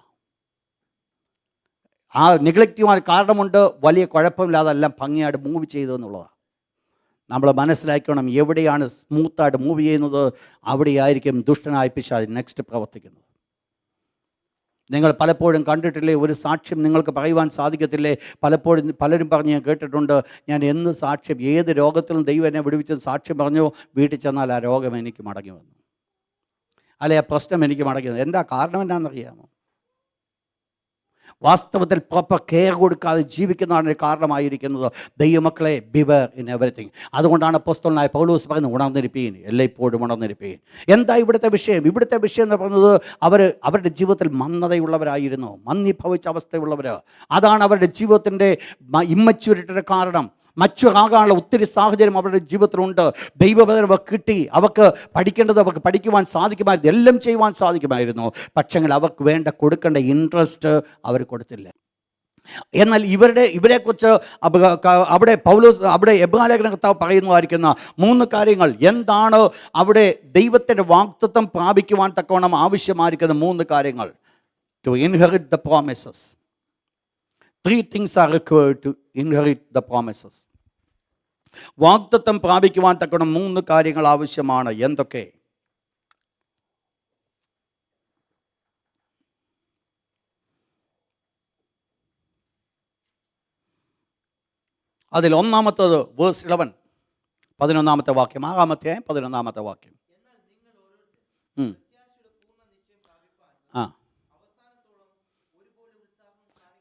ആ നെഗ്ലക്റ്റ് ചെയ്യാൻ കാരണമുണ്ട്. വലിയ കുഴപ്പമില്ലാതെ എല്ലാം ഭംഗിയായിട്ട് മൂവ് ചെയ്തു എന്നുള്ളതാണ്. നമ്മൾ മനസ്സിലാക്കണം, എവിടെയാണ് സ്മൂത്തായിട്ട് മൂവ് ചെയ്യുന്നത് അവിടെയായിരിക്കും ദുഷ്ടനായ പിശാച് നെക്സ്റ്റ് പ്രവർത്തിക്കുന്നത്. നിങ്ങൾ പലപ്പോഴും കണ്ടിട്ടില്ലേ, ഒരു സാക്ഷ്യം നിങ്ങൾക്ക് പറയുവാൻ സാധിക്കത്തില്ലേ? പലരും പറഞ്ഞ് ഞാൻ കേട്ടിട്ടുണ്ട്, ഞാൻ എന്ന് സാക്ഷ്യം ഏത് രോഗത്തിലും ദൈവം എന്നെ വിടുവിച്ചത് സാക്ഷ്യം പറഞ്ഞു, വീട്ടിൽ ചെന്നാൽ ആ രോഗം എനിക്ക് മടങ്ങി വന്നു, അല്ലെ ആ പ്രശ്നം എനിക്ക് മടങ്ങി വന്നു. എന്താ കാരണം എന്താണെന്നറിയാമോ? വാസ്തവത്തിൽ പ്രോപ്പർ കെയർ കൊടുക്കാതെ ജീവിക്കുന്നതാണ് കാരണമായിരിക്കുന്നത്. ദൈവമക്കളെ, ബിവർ ഇൻ എവറിത്തിങ്. അതുകൊണ്ടാണ് അപ്പോസ്തലനായ പൗലോസ് പറയുന്നത്, ഉണർന്നിരിപ്പീൻ, എല്ലായ്പ്പോഴും ഉണർന്നിരിപ്പീൻ. എന്താ ഇവിടുത്തെ വിഷയം? ഇവിടുത്തെ വിഷയം എന്ന് പറയുന്നത് അവരുടെ ജീവിതത്തിൽ മന്ദതയുള്ളവരായിരുന്നു, മന്ദീഭവിച്ച അവസ്ഥയുള്ളവർ. അതാണ് അവരുടെ ജീവിതത്തിൻ്റെ ഇമ്മച്യൂരിറ്റിയുടെ കാരണം. മച്ചുറാകാനുള്ള ഒത്തിരി സാഹചര്യം അവരുടെ ജീവിതത്തിലുണ്ട്. ദൈവവചനം അവർക്ക് കിട്ടി, അവർക്ക് പഠിക്കേണ്ടത് അവർക്ക് പഠിക്കുവാൻ സാധിക്കുമായിരുന്നു, എല്ലാം ചെയ്യുവാൻ സാധിക്കുമായിരുന്നു. പക്ഷെങ്കിൽ അവർക്ക് വേണ്ട കൊടുക്കേണ്ട ഇൻട്രസ്റ്റ് അവർ കൊടുത്തില്ല. എന്നാൽ ഇവരെക്കുറിച്ച് അവിടെ എബ്രായലേഖന കർത്താവ് പറയുന്നതായിരിക്കുന്ന 3 കാര്യങ്ങൾ എന്താണ്? അവിടെ ദൈവത്തിൻ്റെ വാഗ്ദത്തം പ്രാപിക്കുവാൻ തക്കവണ്ണം ആവശ്യമായിരിക്കുന്ന 3 കാര്യങ്ങൾ. To inherit the promises. 3 things are required to inherit the promises. വാഗ്ദത്തം പ്രാപിക്കുവാൻ തക്കവണ്ണം 3 കാര്യങ്ങൾ ആവശ്യമാണ്. എന്തൊക്കെ? അതിൽ ഒന്നാമത്തത് വേഴ്സ് 11, 11-ാമത്തെ വാക്യം, 6-ാമത്തെ 11-ാമത്തെ വാക്യം.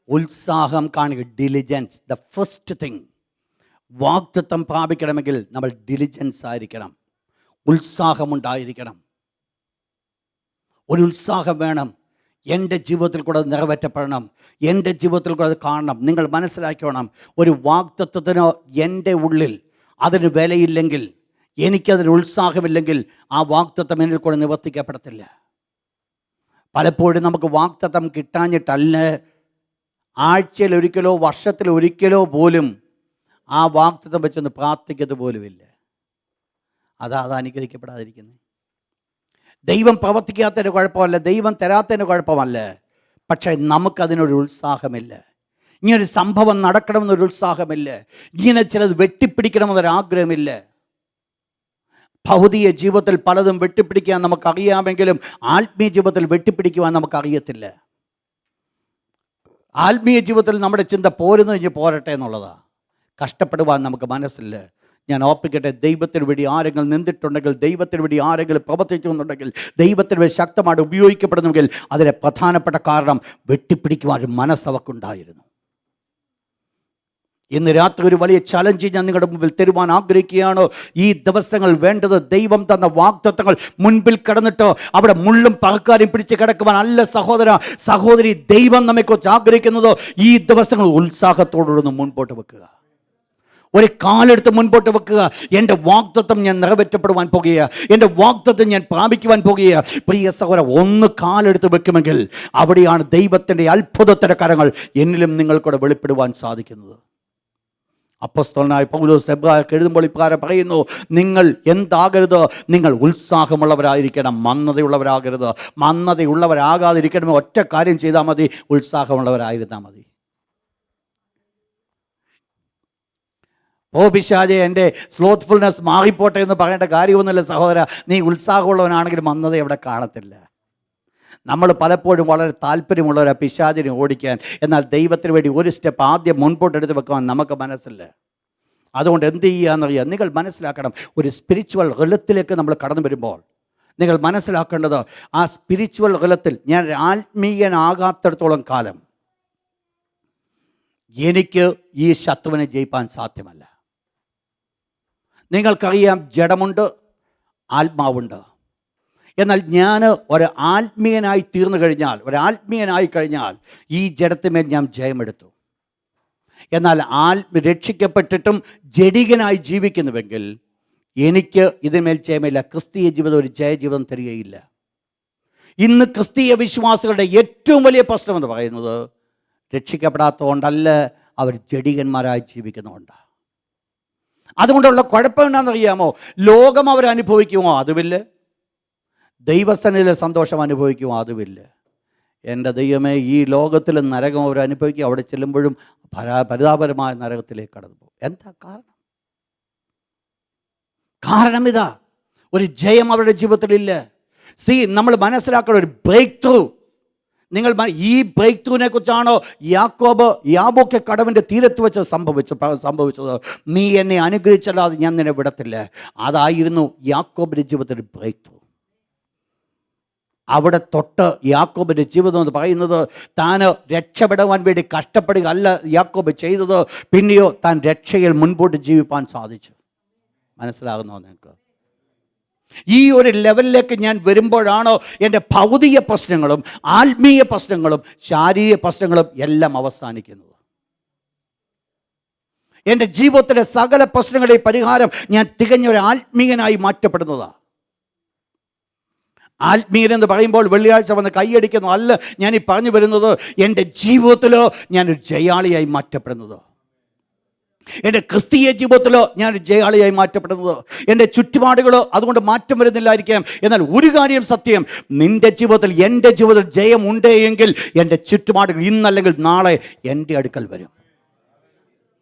ഉത്സാഹം കാണുക, ഡിലിജൻസ്. ദ ഫസ്റ്റ് തിങ്, വാഗ്ദത്തം പ്രാപിക്കണമെങ്കിൽ നമ്മൾ ഡിലിജൻസ് ആയിരിക്കണം, ഉത്സാഹമുണ്ടായിരിക്കണം. ഒരു ഉത്സാഹം വേണം. എൻ്റെ ജീവിതത്തിൽ കൂടെ അത് നിറവേറ്റപ്പെടണം, എൻ്റെ ജീവിതത്തിൽ കൂടെ അത് കാണണം. നിങ്ങൾ മനസ്സിലാക്കണം, ഒരു വാഗ്ദത്തത്തിന് എൻ്റെ ഉള്ളിൽ അതിന് വിലയില്ലെങ്കിൽ, എനിക്കതിന് ഉത്സാഹമില്ലെങ്കിൽ ആ വാഗ്ദത്തം എന്നിൽ കൂടെ നിവർത്തിക്കപ്പെടത്തില്ല. പലപ്പോഴും നമുക്ക് വാഗ്ദത്തം കിട്ടാഞ്ഞിട്ടല്ല, ആഴ്ചയിൽ ഒരിക്കലോ വർഷത്തിൽ ഒരിക്കലോ പോലും ആ വാഗ്ദത്തം വെച്ചൊന്ന് പ്രാർത്ഥിക്കുന്നത് പോലുമില്ല. അത് അനുഗ്രഹിക്കപ്പെടാതിരിക്കുന്നത്. ദൈവം പ്രവർത്തിക്കാത്തതിന് കുഴപ്പമല്ല, ദൈവം തരാത്തതിന് കുഴപ്പമല്ല. പക്ഷേ നമുക്കതിനൊരു ഉത്സാഹമില്ല. ഇങ്ങനൊരു സംഭവം നടക്കണമെന്നൊരു ഉത്സാഹമില്ല. ഇങ്ങനെ ചിലത് വെട്ടിപ്പിടിക്കണമെന്നൊരാഗ്രഹമില്ല. ഭൗതിക ജീവിതത്തിൽ പലതും വെട്ടിപ്പിടിക്കാൻ നമുക്കറിയാമെങ്കിലും ആത്മീയ ജീവിതത്തിൽ വെട്ടിപ്പിടിക്കുവാൻ നമുക്കറിയത്തില്ല. ആത്മീയ ജീവിതത്തിൽ നമ്മുടെ ചിന്ത പോരുന്നു കഴിഞ്ഞ് പോരട്ടെ എന്നുള്ളതാണ്. കഷ്ടപ്പെടുവാൻ നമുക്ക് മനസ്സില്ല. ഞാൻ ഓർപ്പിക്കട്ടെ, ദൈവത്തിന് വേണ്ടി ആരെങ്കിലും നിന്നിട്ടുണ്ടെങ്കിൽ, ദൈവത്തിന് വേണ്ടി ആരെങ്കിലും പ്രവർത്തിക്കുന്നുണ്ടെങ്കിൽ, ദൈവത്തിന് വേണ്ടി ശക്തമായിട്ട് ഉപയോഗിക്കപ്പെടുന്നെങ്കിൽ അതിലെ പ്രധാനപ്പെട്ട കാരണം വെട്ടിപ്പിടിക്കുവാൻ ഒരു മനസ്സവർക്കുണ്ടായിരുന്നു. ഇന്ന് രാത്രി ഒരു വലിയ ചലഞ്ച് ഞാൻ നിങ്ങളുടെ മുമ്പിൽ തരുവാൻ ആഗ്രഹിക്കുകയാണ്. ഈ ദിവസങ്ങൾ വേണ്ടത് ദൈവം തന്ന വാഗ്ദത്തങ്ങൾ മുൻപിൽ കിടന്നിട്ട് അവിടെ മുള്ളും പറക്കാരും പിടിച്ച് കിടക്കുവാൻ അല്ല സഹോദര സഹോദരി. ദൈവം നമ്മെക്കുറിച്ച് ആഗ്രഹിക്കുന്നത് ഈ ദിവസങ്ങൾ ഉത്സാഹത്തോടുകൂടി മുൻപോട്ട് വെക്കുക, ഒരു കാലെടുത്ത് മുൻപോട്ട് വെക്കുക. എൻ്റെ വാഗ്ദത്തം ഞാൻ നിറവേറ്റപ്പെടുവാൻ പോകുക, എൻ്റെ വാഗ്ദത്തം ഞാൻ പ്രാപിക്കുവാൻ പോകുക. പ്രിയ സഹോദര, ഒന്ന് കാലെടുത്ത് വെക്കുമെങ്കിൽ അവിടെയാണ് ദൈവത്തിൻ്റെ അത്ഭുതത്തിൻ്റെ കരങ്ങൾ എന്നിലും നിങ്ങൾക്കൂടെ വെളിപ്പെടുവാൻ സാധിക്കുന്നത്. അപ്പോസ്തലനായ പൗലോസ് എബ്രായർക്ക് എഴുതുമ്പോൾ ഇപ്രകാരം പറയുന്നു, നിങ്ങൾ എന്താകരുത്, നിങ്ങൾ ഉത്സാഹമുള്ളവരായിരിക്കണം, മന്ദതയുള്ളവരാകരുത്. മന്ദതയുള്ളവരാകാതിരിക്കണമേ ഒറ്റ കാര്യം ചെയ്താൽ മതി, ഉത്സാഹമുള്ളവരായിരുന്നാൽ മതി. പിശാചേ, എൻ്റെ സ്ലോത്ത്ഫുൾനെസ് മാറിപ്പോട്ടെ എന്ന് പറയേണ്ട കാര്യമൊന്നുമില്ല സഹോദര. നീ ഉത്സാഹമുള്ളവനാണെങ്കിൽ മന്ദത എവിടെ കാണത്തില്ല. നമ്മൾ പലപ്പോഴും വളരെ താല്പര്യമുള്ളവരാ പിശാചിനെ ഓടിക്കാൻ. എന്നാൽ ദൈവത്തിന് വേണ്ടി ഒരു സ്റ്റെപ്പ് ആദ്യം മുൻപോട്ട് എടുത്ത് വെക്കുവാൻ നമുക്ക് മനസ്സില്ല. അതുകൊണ്ട് എന്ത് ചെയ്യുകയെന്നറിയാം, നിങ്ങൾ മനസ്സിലാക്കണം, ഒരു സ്പിരിച്വൽ റിലത്തിലേക്ക് നമ്മൾ കടന്നു വരുമ്പോൾ നിങ്ങൾ മനസ്സിലാക്കേണ്ടത്, ആ സ്പിരിച്വൽ റിലത്തിൽ ഞാൻ ആത്മീയനാകാത്തിടത്തോളം കാലം എനിക്ക് ഈ ശത്രുവിനെ ജയിപ്പാൻ സാധ്യമല്ല. നിങ്ങൾക്കറിയാം, ജഡമുണ്ട്, ആത്മാവുണ്ട്. എന്നാൽ ഞാൻ ഒരു ആത്മീയനായി തീർന്നു കഴിഞ്ഞാൽ, ഈ ജഡത്തിന്മേൽ ഞാൻ ജയമെടുത്തു. എന്നാൽ രക്ഷിക്കപ്പെട്ടിട്ടും ജഡികനായി ജീവിക്കുന്നുവെങ്കിൽ എനിക്ക് ഇതിന്മേൽ ജയമില്ല. ക്രിസ്തീയ ജീവിതം ഒരു ജയജീവിതം തരികയില്ല. ഇന്ന് ക്രിസ്തീയ വിശ്വാസികളുടെ ഏറ്റവും വലിയ പ്രശ്നം എന്ന് പറയുന്നത് രക്ഷിക്കപ്പെടാത്തതുകൊണ്ടല്ല, അവർ ജഡികന്മാരായി ജീവിക്കുന്നതുകൊണ്ടാണ്. അതുകൊണ്ടുള്ള കുഴപ്പം എന്താണെന്നറിയാമോ? ലോകം അവരനുഭവിക്കുമോ? അതുമില്ല. ദൈവസ്ഥനിലെ സന്തോഷം അനുഭവിക്കുമോ? അതുമില്ല. എൻ്റെ ദൈവമേ, ഈ ലോകത്തിൽ നരകം അവരനുഭവിക്കും. അവിടെ ചെല്ലുമ്പോഴും പരിതാപകരമായ നരകത്തിലേക്ക് കടന്നു പോകും. എന്താ കാരണം? കാരണം ഇതാ, ഒരു ജയം അവരുടെ ജീവിതത്തിലില്ല. നമ്മൾ മനസ്സിലാക്കുന്ന ഒരു ബ്രേക്ക് ത്രൂ. നിങ്ങൾ ഈ ബ്രേക്ക് ത്രൂവിനെ കുറിച്ചാണോ യാബോക്ക് കടവിൻ്റെ തീരത്ത് വെച്ച് സംഭവിച്ചത്. നീ എന്നെ അനുഗ്രഹിച്ചല്ലാതെ ഞാൻ നിന്നെ വിടത്തില്ല. അതായിരുന്നു യാക്കോബിൻ്റെ ജീവിതത്തിൽ ബ്രേക്ക് ത്രൂ. അവിടെ തൊട്ട് യാക്കോബിൻ്റെ ജീവിതം എന്ന് പറയുന്നത് താൻ രക്ഷപ്പെടാൻ വേണ്ടി കഷ്ടപ്പെടുക അല്ല യാക്കോബ് ചെയ്തത്. പിന്നെയോ താൻ രക്ഷയിൽ മുൻപോട്ട് ജീവിപ്പാൻ സാധിച്ചു. മനസ്സിലാകുന്നോ നിങ്ങൾക്ക്? ഈ ഒരു ലെവലിലേക്ക് ഞാൻ വരുമ്പോഴാണോ എൻ്റെ ഭൗതിക പ്രശ്നങ്ങളും ആത്മീയ പ്രശ്നങ്ങളും ശാരീരിക പ്രശ്നങ്ങളും എല്ലാം അവസാനിക്കുന്നത്. എൻ്റെ ജീവിതത്തിലെ സകല പ്രശ്നങ്ങളുടെ പരിഹാരം ഞാൻ തികഞ്ഞൊരു ആത്മീയനായി മാറ്റപ്പെടുന്നതാണ്. ആത്മീയനെന്ന് പറയുമ്പോൾ വെള്ളിയാഴ്ച വന്ന് കൈയടിക്കുന്നു അല്ല ഞാനീ പറഞ്ഞു വരുന്നത്. എൻ്റെ ജീവിതത്തിലോ ഞാനൊരു ജയാളിയായി മാറ്റപ്പെടുന്നത്, എൻ്റെ ക്രിസ്തീയ ജീവിതത്തിലോ ഞാനൊരു ജയാളിയായി മാറ്റപ്പെടുന്നത്. എൻ്റെ ചുറ്റുപാടുകളോ അതുകൊണ്ട് മാറ്റം വരുന്നില്ലായിരിക്കാം. എന്നാൽ ഒരു കാര്യം സത്യം, നിൻ്റെ ജീവിതത്തിൽ എൻ്റെ ജീവിതത്തിൽ ജയം ഉണ്ടെങ്കിൽ എൻ്റെ ചുറ്റുപാടുകൾ ഇന്നല്ലെങ്കിൽ നാളെ എൻ്റെ അടുക്കൽ വരും.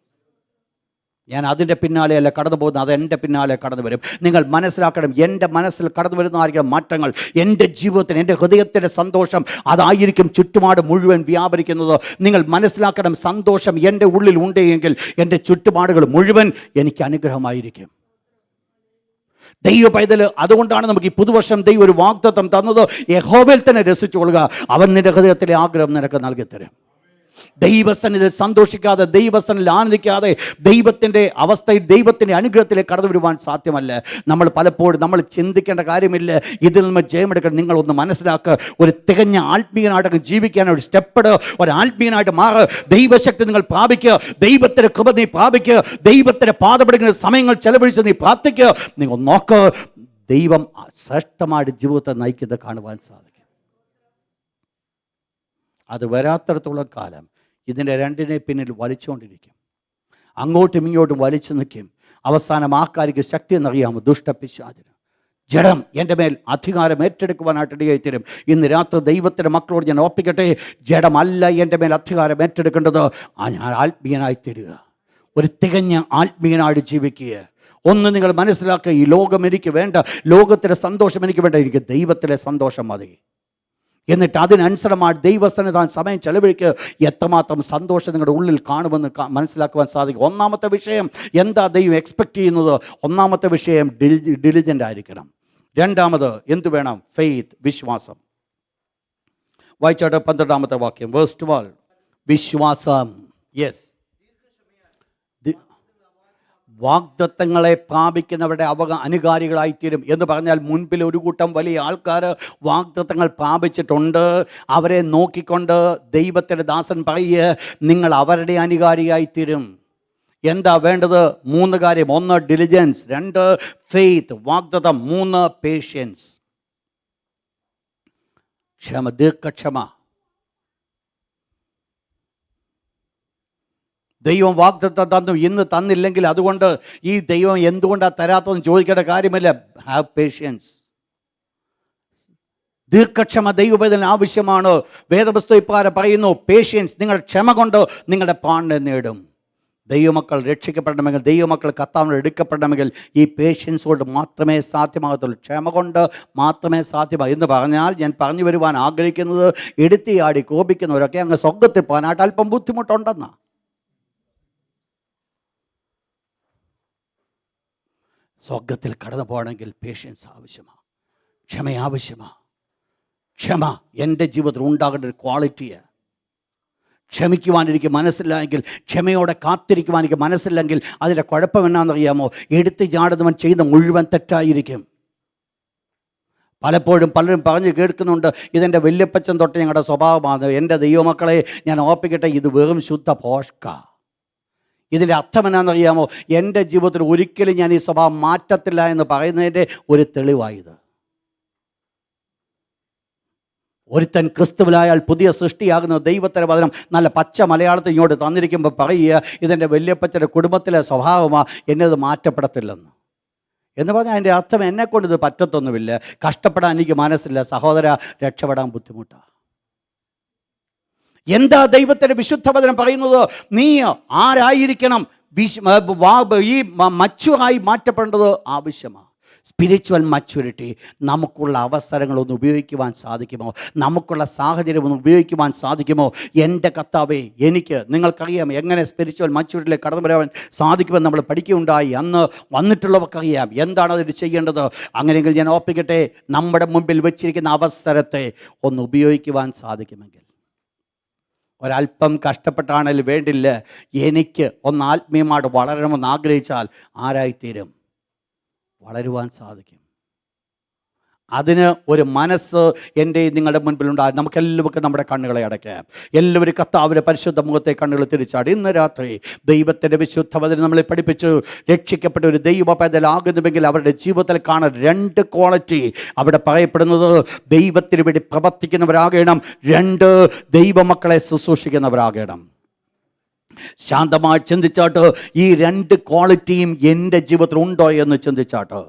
ഞാൻ അതിൻ്റെ പിന്നാലെയല്ല കടന്നു പോകുന്നത്, അത് എൻ്റെ പിന്നാലെ കടന്നു വരും. നിങ്ങൾ മനസ്സിലാക്കണം, എൻ്റെ മനസ്സിൽ കടന്നു വരുന്നതായിരിക്കും മാറ്റങ്ങൾ. എൻ്റെ ജീവിതത്തിന്, എൻ്റെ ഹൃദയത്തിൻ്റെ സന്തോഷം അതായിരിക്കും ചുറ്റുപാട് മുഴുവൻ വ്യാപരിക്കുന്നത്. നിങ്ങൾ മനസ്സിലാക്കണം, സന്തോഷം എൻ്റെ ഉള്ളിൽ ഉണ്ടെങ്കിൽ എൻ്റെ ചുറ്റുപാടുകൾ മുഴുവൻ എനിക്ക് അനുഗ്രഹമായിരിക്കും. ദൈവ പൈതൽ, അതുകൊണ്ടാണ് നമുക്ക് ഈ പുതുവർഷം ദൈവം ഒരു വാഗ്ദത്തം തന്നത്. യഹോവയിൽ തന്നെ രസിച്ചുകൊള്ളുക, അവൻ നിൻ്റെ ഹൃദയത്തിലെ ആഗ്രഹം നിനക്ക് നൽകി തരും. ദൈവസന്നിധിയിൽ സന്തോഷിക്കാതെ, ദൈവസന്നിധിയിൽ ആനന്ദിക്കാതെ ദൈവത്തിൻ്റെ അവസ്ഥയിൽ, ദൈവത്തിൻ്റെ അനുഗ്രഹത്തിലേക്ക് കടന്നു വരുവാൻ സാധ്യമല്ല. നമ്മൾ പലപ്പോഴും നമ്മൾ ചിന്തിക്കേണ്ട കാര്യമില്ല ഇതിൽ നിന്ന് ജയമെടുക്കാൻ. നിങ്ങളൊന്ന് മനസ്സിലാക്കുക, ഒരു തികഞ്ഞ ആത്മീയനായിട്ട് ജീവിക്കാൻ ഒരു സ്റ്റെപ്പ്, ഒരു ആത്മീയനായിട്ട് മാറുക. ദൈവശക്തി നിങ്ങൾ പ്രാപിക്കുക, ദൈവത്തിൻ്റെ കൃപ നീ പ്രാപിക്കുക, ദൈവത്തിൻ്റെ പാതപെടുന്ന സമയങ്ങൾ ചെലവഴിച്ച് നീ പ്രാർത്ഥിക്കുക. നിങ്ങൾ നോക്കുക, ദൈവം ശ്രേഷ്ഠമായിട്ട് ജീവിതത്തെ നയിക്കുന്നത് കാണുവാൻ സാധിക്കും. അത് വരാത്തിടത്തോളം കാലം ഇതിൻ്റെ രണ്ടിനെ പിന്നിൽ വലിച്ചുകൊണ്ടിരിക്കും, അങ്ങോട്ടും ഇങ്ങോട്ടും വലിച്ചു നിൽക്കും. അവസാനം ആൾക്കാർക്ക് ശക്തി എന്നറിയാമോ? ദുഷ്ടപിശാചിന്. ജഡം എൻ്റെ മേൽ അധികാരം ഏറ്റെടുക്കുവാനായിട്ട് ഇടയായിത്തീരും. ഇന്ന് രാത്രി ദൈവത്തിൻ്റെ മക്കളോട് ഞാൻ ഓർപ്പിക്കട്ടെ, ജഡമല്ല എൻ്റെ മേൽ അധികാരം ഏറ്റെടുക്കേണ്ടത്, ഞാൻ ആത്മീയനായിത്തീരുക, ഒരു തികഞ്ഞ ആത്മീയനായിട്ട് ജീവിക്കുക. ഒന്ന് നിങ്ങൾ മനസ്സിലാക്കുക, ഈ ലോകം എനിക്ക് വേണ്ട, ലോകത്തിലെ സന്തോഷം എനിക്ക് വേണ്ട, എനിക്ക് ദൈവത്തിലെ സന്തോഷം മതി. എന്നിട്ട് അതിനനുസരമായി ദൈവസന്നിധാനം സമയം ചെലവഴിക്കുക. എത്രമാത്രം സന്തോഷം നിങ്ങളുടെ ഉള്ളിൽ കാണുമെന്ന് മനസ്സിലാക്കുവാൻ സാധിക്കും. ഒന്നാമത്തെ വിഷയം എന്താ ദൈവം എക്സ്പെക്റ്റ് ചെയ്യുന്നത്? ഒന്നാമത്തെ വിഷയം ഡിലിജൻ്റ് ആയിരിക്കണം. രണ്ടാമത് എന്ത് വേണം? ഫെയ്ത്ത്, വിശ്വാസം. വായിച്ചോട്ടെ 12ാമത്തെ വാക്യം, വേഴ്സ് 12. വിശ്വാസം. യെസ്, വാഗ്ദത്തങ്ങളെ പ്രാപിക്കുന്നവരുടെ അനുകാരികളായിത്തീരും എന്ന് പറഞ്ഞാൽ മുൻപിൽ ഒരു കൂട്ടം വലിയ ആൾക്കാർ വാഗ്ദത്തങ്ങൾ പ്രാപിച്ചിട്ടുണ്ട്. അവരെ നോക്കിക്കൊണ്ട് ദൈവത്തിൻ്റെ ദാസൻ പറയുക, നിങ്ങൾ അവരുടെ അനുകാരിയായിത്തീരും. എന്താ വേണ്ടത്? 3 കാര്യം. 1 ഡിലിജൻസ്, 2 ഫെയ്ത്ത്, വാഗ്ദത്തം, 3 പേഷ്യൻസ്, ദീർഘക്ഷമ. ദൈവം വാഗ്ദത്തം തന്നു, ഇന്ന് തന്നില്ലെങ്കിൽ അതുകൊണ്ട് ഈ ദൈവം എന്തുകൊണ്ടാണ് തരാത്തതെന്ന് ചോദിക്കേണ്ട കാര്യമില്ല. ഹാവ് പേഷ്യൻസ്, ദീർഘക്ഷമ ദൈവവേദന ആവശ്യമാണ്. വേദപുസ്തകം ഇപ്രകാരം പറയുന്നു, പേഷ്യൻസ്, നിങ്ങൾ ക്ഷമ കൊണ്ട് നിങ്ങളുടെ പ്രാണനെ നേടും. ദൈവമക്കൾ രക്ഷിക്കപ്പെടണമെങ്കിൽ, ദൈവമക്കൾ കർത്താവിനെ എടുക്കപ്പെടണമെങ്കിൽ ഈ പേഷ്യൻസ് കൊണ്ട് മാത്രമേ സാധ്യമാകത്തുള്ളൂ. ക്ഷമ കൊണ്ട് മാത്രമേ സാധ്യമാകൂ. എന്ന് പറഞ്ഞാൽ ഞാൻ പറഞ്ഞു വരുവാൻ ആഗ്രഹിക്കുന്നത്, എടുത്തിയാടി കോപിക്കുന്നവരൊക്കെ അങ്ങ് സ്വർഗ്ഗത്തിൽ പോകാനായിട്ട് അല്പം ബുദ്ധിമുട്ടുണ്ടെന്നാണ്. സ്വർഗത്തിൽ കടന്നു പോകണമെങ്കിൽ പേഷ്യൻസ് ആവശ്യമാണ്, ക്ഷമ ആവശ്യമാണ്. ക്ഷമ എൻ്റെ ജീവിതത്തിൽ ഉണ്ടാകേണ്ട ഒരു ക്വാളിറ്റിയാണ്. ക്ഷമിക്കുവാൻ എനിക്ക് മനസ്സില്ല എങ്കിൽ, ക്ഷമയോടെ കാത്തിരിക്കുവാൻ എനിക്ക് മനസ്സില്ലെങ്കിൽ അതിൻ്റെ കുഴപ്പം എന്നാണെന്നറിയാമോ? എടുത്ത് ചാടുന്നവൻ ചെയ്യുന്ന മുഴുവൻ തെറ്റായിരിക്കും. പലപ്പോഴും പലരും പറഞ്ഞ് കേൾക്കുന്നുണ്ട്, ഇതെൻ്റെ വല്യപ്പച്ചൻ തൊട്ട് ഞങ്ങളുടെ സ്വഭാവമാണ്. എൻ്റെ ദൈവമക്കളെ ഞാൻ ഓർപ്പിക്കട്ടെ, ഇത് വെറും ശുദ്ധ ഭോഷ്ക. ഇതിൻ്റെ അർത്ഥം എന്നാണെന്നറിയാമോ? എൻ്റെ ജീവിതത്തിൽ ഒരിക്കലും ഞാൻ ഈ സ്വഭാവം മാറ്റത്തില്ല എന്ന് പറയുന്നതിൻ്റെ ഒരു തെളിവായത്. ഒരുത്തൻ ക്രിസ്തുവിലായാൽ പുതിയ സൃഷ്ടിയാകുന്ന ദൈവത്തിൻ്റെ വചനം നല്ല പച്ച മലയാളത്തിൽ ഇങ്ങോട്ട് തന്നിരിക്കുമ്പോൾ പറയുക, ഇതെൻ്റെ വല്യപ്പച്ചൻ്റെ കുടുംബത്തിലെ സ്വഭാവമാണ്, എന്നത് മാറ്റപ്പെടത്തില്ലെന്ന്. എന്ന് പറഞ്ഞാൽ അതിൻ്റെ അർത്ഥം എന്നെക്കൊണ്ട് ഇത് പറ്റത്തൊന്നുമില്ല, കഷ്ടപ്പെടാൻ എനിക്ക് മനസ്സില്ല, സഹോദര രക്ഷപ്പെടാൻ ബുദ്ധിമുട്ടാണ്. എന്താ ദൈവത്തിൻ്റെ വിശുദ്ധ വചനം പറയുന്നത്? നീ ആരായിരിക്കണം? ഈ മച്ചുറായി മാറ്റപ്പെടേണ്ടത് ആവശ്യമാണ്. Spiritual maturity. നമുക്കുള്ള അവസരങ്ങളൊന്ന് ഉപയോഗിക്കുവാൻ സാധിക്കുമോ? നമുക്കുള്ള സാഹചര്യം ഒന്ന് ഉപയോഗിക്കുവാൻ സാധിക്കുമോ? എൻ്റെ കർത്താവേ, എനിക്ക് നിങ്ങൾക്കറിയാം എങ്ങനെ സ്പിരിച്വൽ മച്യൂരിറ്റിയിലേക്ക് കടന്നു വരാൻ സാധിക്കുമെന്ന് നമ്മൾ പഠിക്കുകയുണ്ടായി. അന്ന് വന്നിട്ടുള്ളവർക്കറിയാം എന്താണ് അതിന് ചെയ്യേണ്ടത്. അങ്ങനെയെങ്കിൽ ഞാൻ ഓർപ്പിക്കട്ടെ, നമ്മുടെ മുമ്പിൽ വെച്ചിരിക്കുന്ന അവസരത്തെ ഒന്ന് ഉപയോഗിക്കുവാൻ സാധിക്കുമെങ്കിൽ, ഒരല്പം കഷ്ടപ്പെട്ടാണെങ്കിൽ വേണ്ടില്ല, എനിക്ക് ഒന്ന് ആത്മീയമായിട്ട് വളരണമെന്ന് ആഗ്രഹിച്ചാൽ ആരായിത്തീരും? വളരുവാൻ സാധിക്കും. അതിന് ഒരു മനസ്സ് എൻ്റെ നിങ്ങളുടെ മുൻപിലുണ്ടാകും. നമുക്കെല്ലാവർക്കും നമ്മുടെ കണ്ണുകളെ അടയ്ക്കാം. എല്ലാവരും കർത്താവിൻ്റെ പരിശുദ്ധ മുഖത്തെ കണ്ണുകൾ തിരിച്ചാടി. ഇന്ന് രാത്രി ദൈവത്തിൻ്റെ വിശുദ്ധ വചനം നമ്മളെ പഠിപ്പിച്ചു, രക്ഷിക്കപ്പെട്ട ഒരു ദൈവ പൈതലാകുന്നുവെങ്കിൽ അവരുടെ ജീവിതത്തിൽ കാണാൻ 2 ക്വാളിറ്റി അവിടെ പറയപ്പെടുന്നത്. ദൈവത്തിന് വേണ്ടി പ്രവർത്തിക്കുന്നവരാകണം, 2 ദൈവമക്കളെ ശുശ്രൂഷിക്കുന്നവരാകണം. ശാന്തമായി ചിന്തിച്ചാട്ട് ഈ 2 ക്വാളിറ്റിയും എൻ്റെ ജീവിതത്തിൽ ഉണ്ടോ എന്ന് ചിന്തിച്ചാട്ട്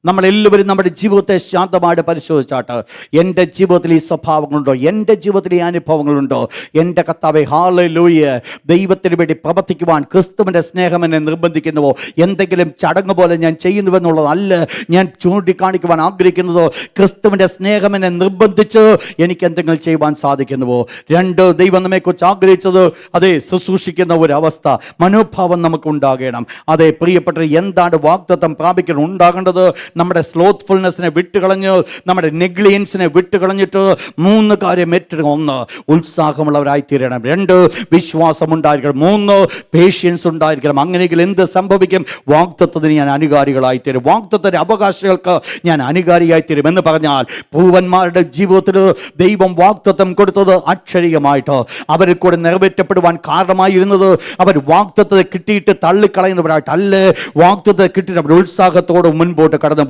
നമ്മളെല്ലാവരും നമ്മുടെ ജീവിതത്തെ ശാന്തമായിട്ട് പരിശോധിച്ചാട്ട്, എൻ്റെ ജീവിതത്തിൽ ഈ സ്വഭാവങ്ങളുണ്ടോ? എൻ്റെ ജീവിതത്തിൽ ഈ അനുഭവങ്ങളുണ്ടോ? എൻ്റെ കർത്താവേ, ഹല്ലേലൂയ, ദൈവത്തിന് വേണ്ടി പ്രവർത്തിക്കുവാൻ ക്രിസ്തുവിൻ്റെ സ്നേഹം എന്നെ നിർബന്ധിക്കുന്നുവോ? എന്തെങ്കിലും ചടങ്ങ് പോലെ ഞാൻ ചെയ്യുന്നുവെന്നുള്ളതല്ല ഞാൻ ചൂണ്ടിക്കാണിക്കുവാൻ ആഗ്രഹിക്കുന്നത്. ക്രിസ്തുവിൻ്റെ സ്നേഹം എന്നെ നിർബന്ധിച്ച് എനിക്ക് എന്തെങ്കിലും ചെയ്യുവാൻ സാധിക്കുന്നുവോ? 2, ദൈവം നമ്മെക്കുറിച്ച് ആഗ്രഹിച്ചത് അതേ ശുശ്രൂഷിക്കുന്ന ഒരവസ്ഥ, മനോഭാവം നമുക്കുണ്ടാകണം. അതേ പ്രിയപ്പെട്ട, എന്താണ് വാഗ്ദത്തം പ്രാപിക്കാൻ ഉണ്ടാകേണ്ടത്? നമ്മുടെ സ്ലോത്ത്ഫുൾനെസ്സിനെ വിട്ടുകളഞ്ഞ്, നമ്മുടെ നെഗ്ലിയൻസിനെ വിട്ടുകളഞ്ഞിട്ട് 3 കാര്യം ഏറ്റെടുക്കണം. 1, ഉത്സാഹമുള്ളവരായി തീരണം. 2, വിശ്വാസം ഉണ്ടായിരിക്കണം. 3, പേഷ്യൻസ് ഉണ്ടായിരിക്കണം. അങ്ങനെയെങ്കിൽ എന്ത് സംഭവിക്കും? വാഗ്ദത്തത്തിന് ഞാൻ അനുകാരികളായി തീരും. വാഗ്ദത്തത്തിന്റെ അവകാശികൾക്ക് ഞാൻ അനുകാരിയായി തീരും. എന്ന് പറഞ്ഞാൽ പൂവന്മാരുടെ ജീവിതത്തിൽ ദൈവം വാഗ്ദത്തം കൊടുത്തത് അക്ഷരികമായിട്ട് അവരിൽ കൂടെ നിറവേറ്റപ്പെടുവാൻ കാരണമായിരുന്നത് അവർ വാഗ്ദത്തത്തെ കിട്ടിയിട്ട് തള്ളിക്കളയുന്നവരായിട്ടല്ല, വാഗ്ദത്തത്തെ കിട്ടിയിട്ട് അവർ ഉത്സാഹത്തോടെ മുൻപോട്ട് കടന്നുപോയി.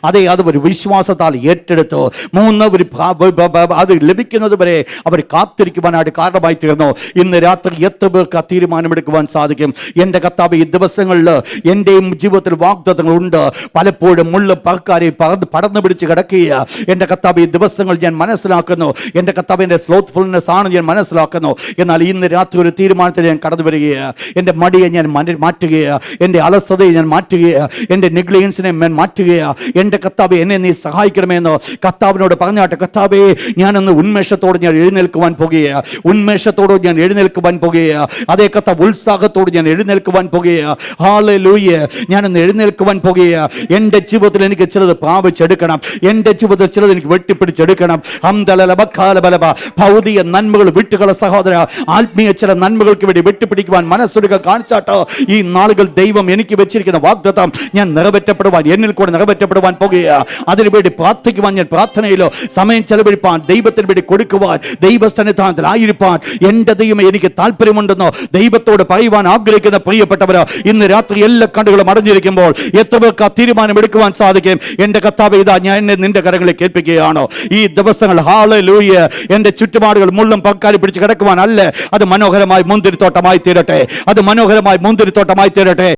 അതേ, അത് ഒരു വിശ്വാസത്താൽ ഏറ്റെടുത്തു. 3, അത് ലഭിക്കുന്നത് വരെ അവർ കാത്തിരിക്കുവാനായിട്ട് കാരണമായി തീർന്നു. ഇന്ന് രാത്രി എത്ര പേർക്ക് ആ തീരുമാനമെടുക്കുവാൻ സാധിക്കും? എൻ്റെ കർത്താവ്, ഈ ദിവസങ്ങളിൽ എൻ്റെയും ജീവിതത്തിൽ വാഗ്ദത്തങ്ങൾ ഉണ്ട്. പലപ്പോഴും മുള്ള പറക്കാരെ പടർന്നു പിടിച്ച് കിടക്കുക. എൻ്റെ കർത്താവ്, ഈ ദിവസങ്ങൾ ഞാൻ മനസ്സിലാക്കുന്നു. എൻ്റെ കർത്താവിൻ്റെ സ്ലോത്ത്ഫുൾനെസ് ആണ് ഞാൻ മനസ്സിലാക്കുന്നു. എന്നാൽ ഇന്ന് രാത്രി ഒരു തീരുമാനത്തിൽ ഞാൻ കടന്നു വരികയാണ്. എൻ്റെ മടിയെ ഞാൻ മാറ്റുകയാണ്, എൻ്റെ അലസതയെ ഞാൻ മാറ്റുകയാണ്, എൻ്റെ നെഗ്ലിയൻസിനെ ഞാൻ മാറ്റുകയാണ്. എൻ്റെ കർത്താവേ, എന്നെ നീ സഹായിക്കണമെന്ന് കർത്താവിനോട് പറഞ്ഞാട്ടെ. കർത്താവേ, ഞാനൊന്ന് ഉന്മേഷത്തോട് ഞാൻ എഴുന്നേൽക്കുവാൻ പോകുകയാണ്, ഉന്മേഷത്തോട് ഞാൻ എഴുന്നേൽക്കുവാൻ പോകുകയാണ്. അതേ കർത്താവ്, ഉത്സാഹത്തോട് ഞാൻ എഴുന്നേൽക്കുവാൻ പോകുകയാണ്. ഹല്ലേലൂയ, ഞാനൊന്ന് എഴുന്നേൽക്കുവാൻ പോകുകയാണ്. എൻ്റെ ജീവിതത്തിൽ എനിക്ക് ചിലത് പ്രാപിച്ചെടുക്കണം, എൻ്റെ ജീവിതത്തിൽ ചിലത് എനിക്ക് വെട്ടിപ്പിടിച്ചെടുക്കണം. ഭൗതിക നന്മകൾ വിട്ടുകള സഹോദര, ആത്മീയ ചില നന്മകൾക്ക് വേണ്ടി വെട്ടിപ്പിടിക്കുവാൻ മനസ്സൊരുക്കം കാണിച്ചാട്ടോ. ഈ നാളുകൾ ദൈവം എനിക്ക് വെച്ചിരിക്കുന്ന വാഗ്ദത്തം ഞാൻ നിറവേറ്റപ്പെടുവാൻ, എന്നിൽ കൂടെ നിറവേറ്റപ്പെടുവാൻ പോകുകയാണ്. അതിനുവേണ്ടി പ്രാർത്ഥിക്കുവാൻ, ഞാൻ പ്രാർത്ഥനയിലോ സമയം ചെലവഴിപ്പാൻ, ദൈവത്തിന് വേണ്ടി കൊടുക്കുവാൻ, ദൈവസന്നിധാനത്തിൽ ആയിരിക്കാൻ എൻ്റെ ദൈവം എനിക്ക് താല്പര്യമുണ്ടെന്നോ ദൈവത്തോട് പറയുവാൻ ആഗ്രഹിക്കുന്ന പ്രിയപ്പെട്ടവരോ, ഇന്ന് രാത്രി എല്ലാ കണ്ണുകളും അടഞ്ഞിരിക്കുമ്പോൾ എത്ര പേർക്ക് ആ തീരുമാനം എടുക്കുവാൻ സാധിക്കും? എൻ്റെ കർത്താവേ, ഇതാ ഞാൻ എന്നെ നിന്റെ കരങ്ങളിൽ ഏൽപ്പിക്കുകയാണോ? ഈ ദിവസങ്ങൾ ഹല്ലേലൂയ, എൻ്റെ ചുറ്റുപാടുകൾ മുള്ളും പക്കാരി പിടിച്ച് കിടക്കുവാൻ അല്ല, അത് മനോഹരമായി മുന്തിരിത്തോട്ടമായി തീരട്ടെ, അത് മനോഹരമായി മുന്തിരിത്തോട്ടമായി തീരട്ടെ.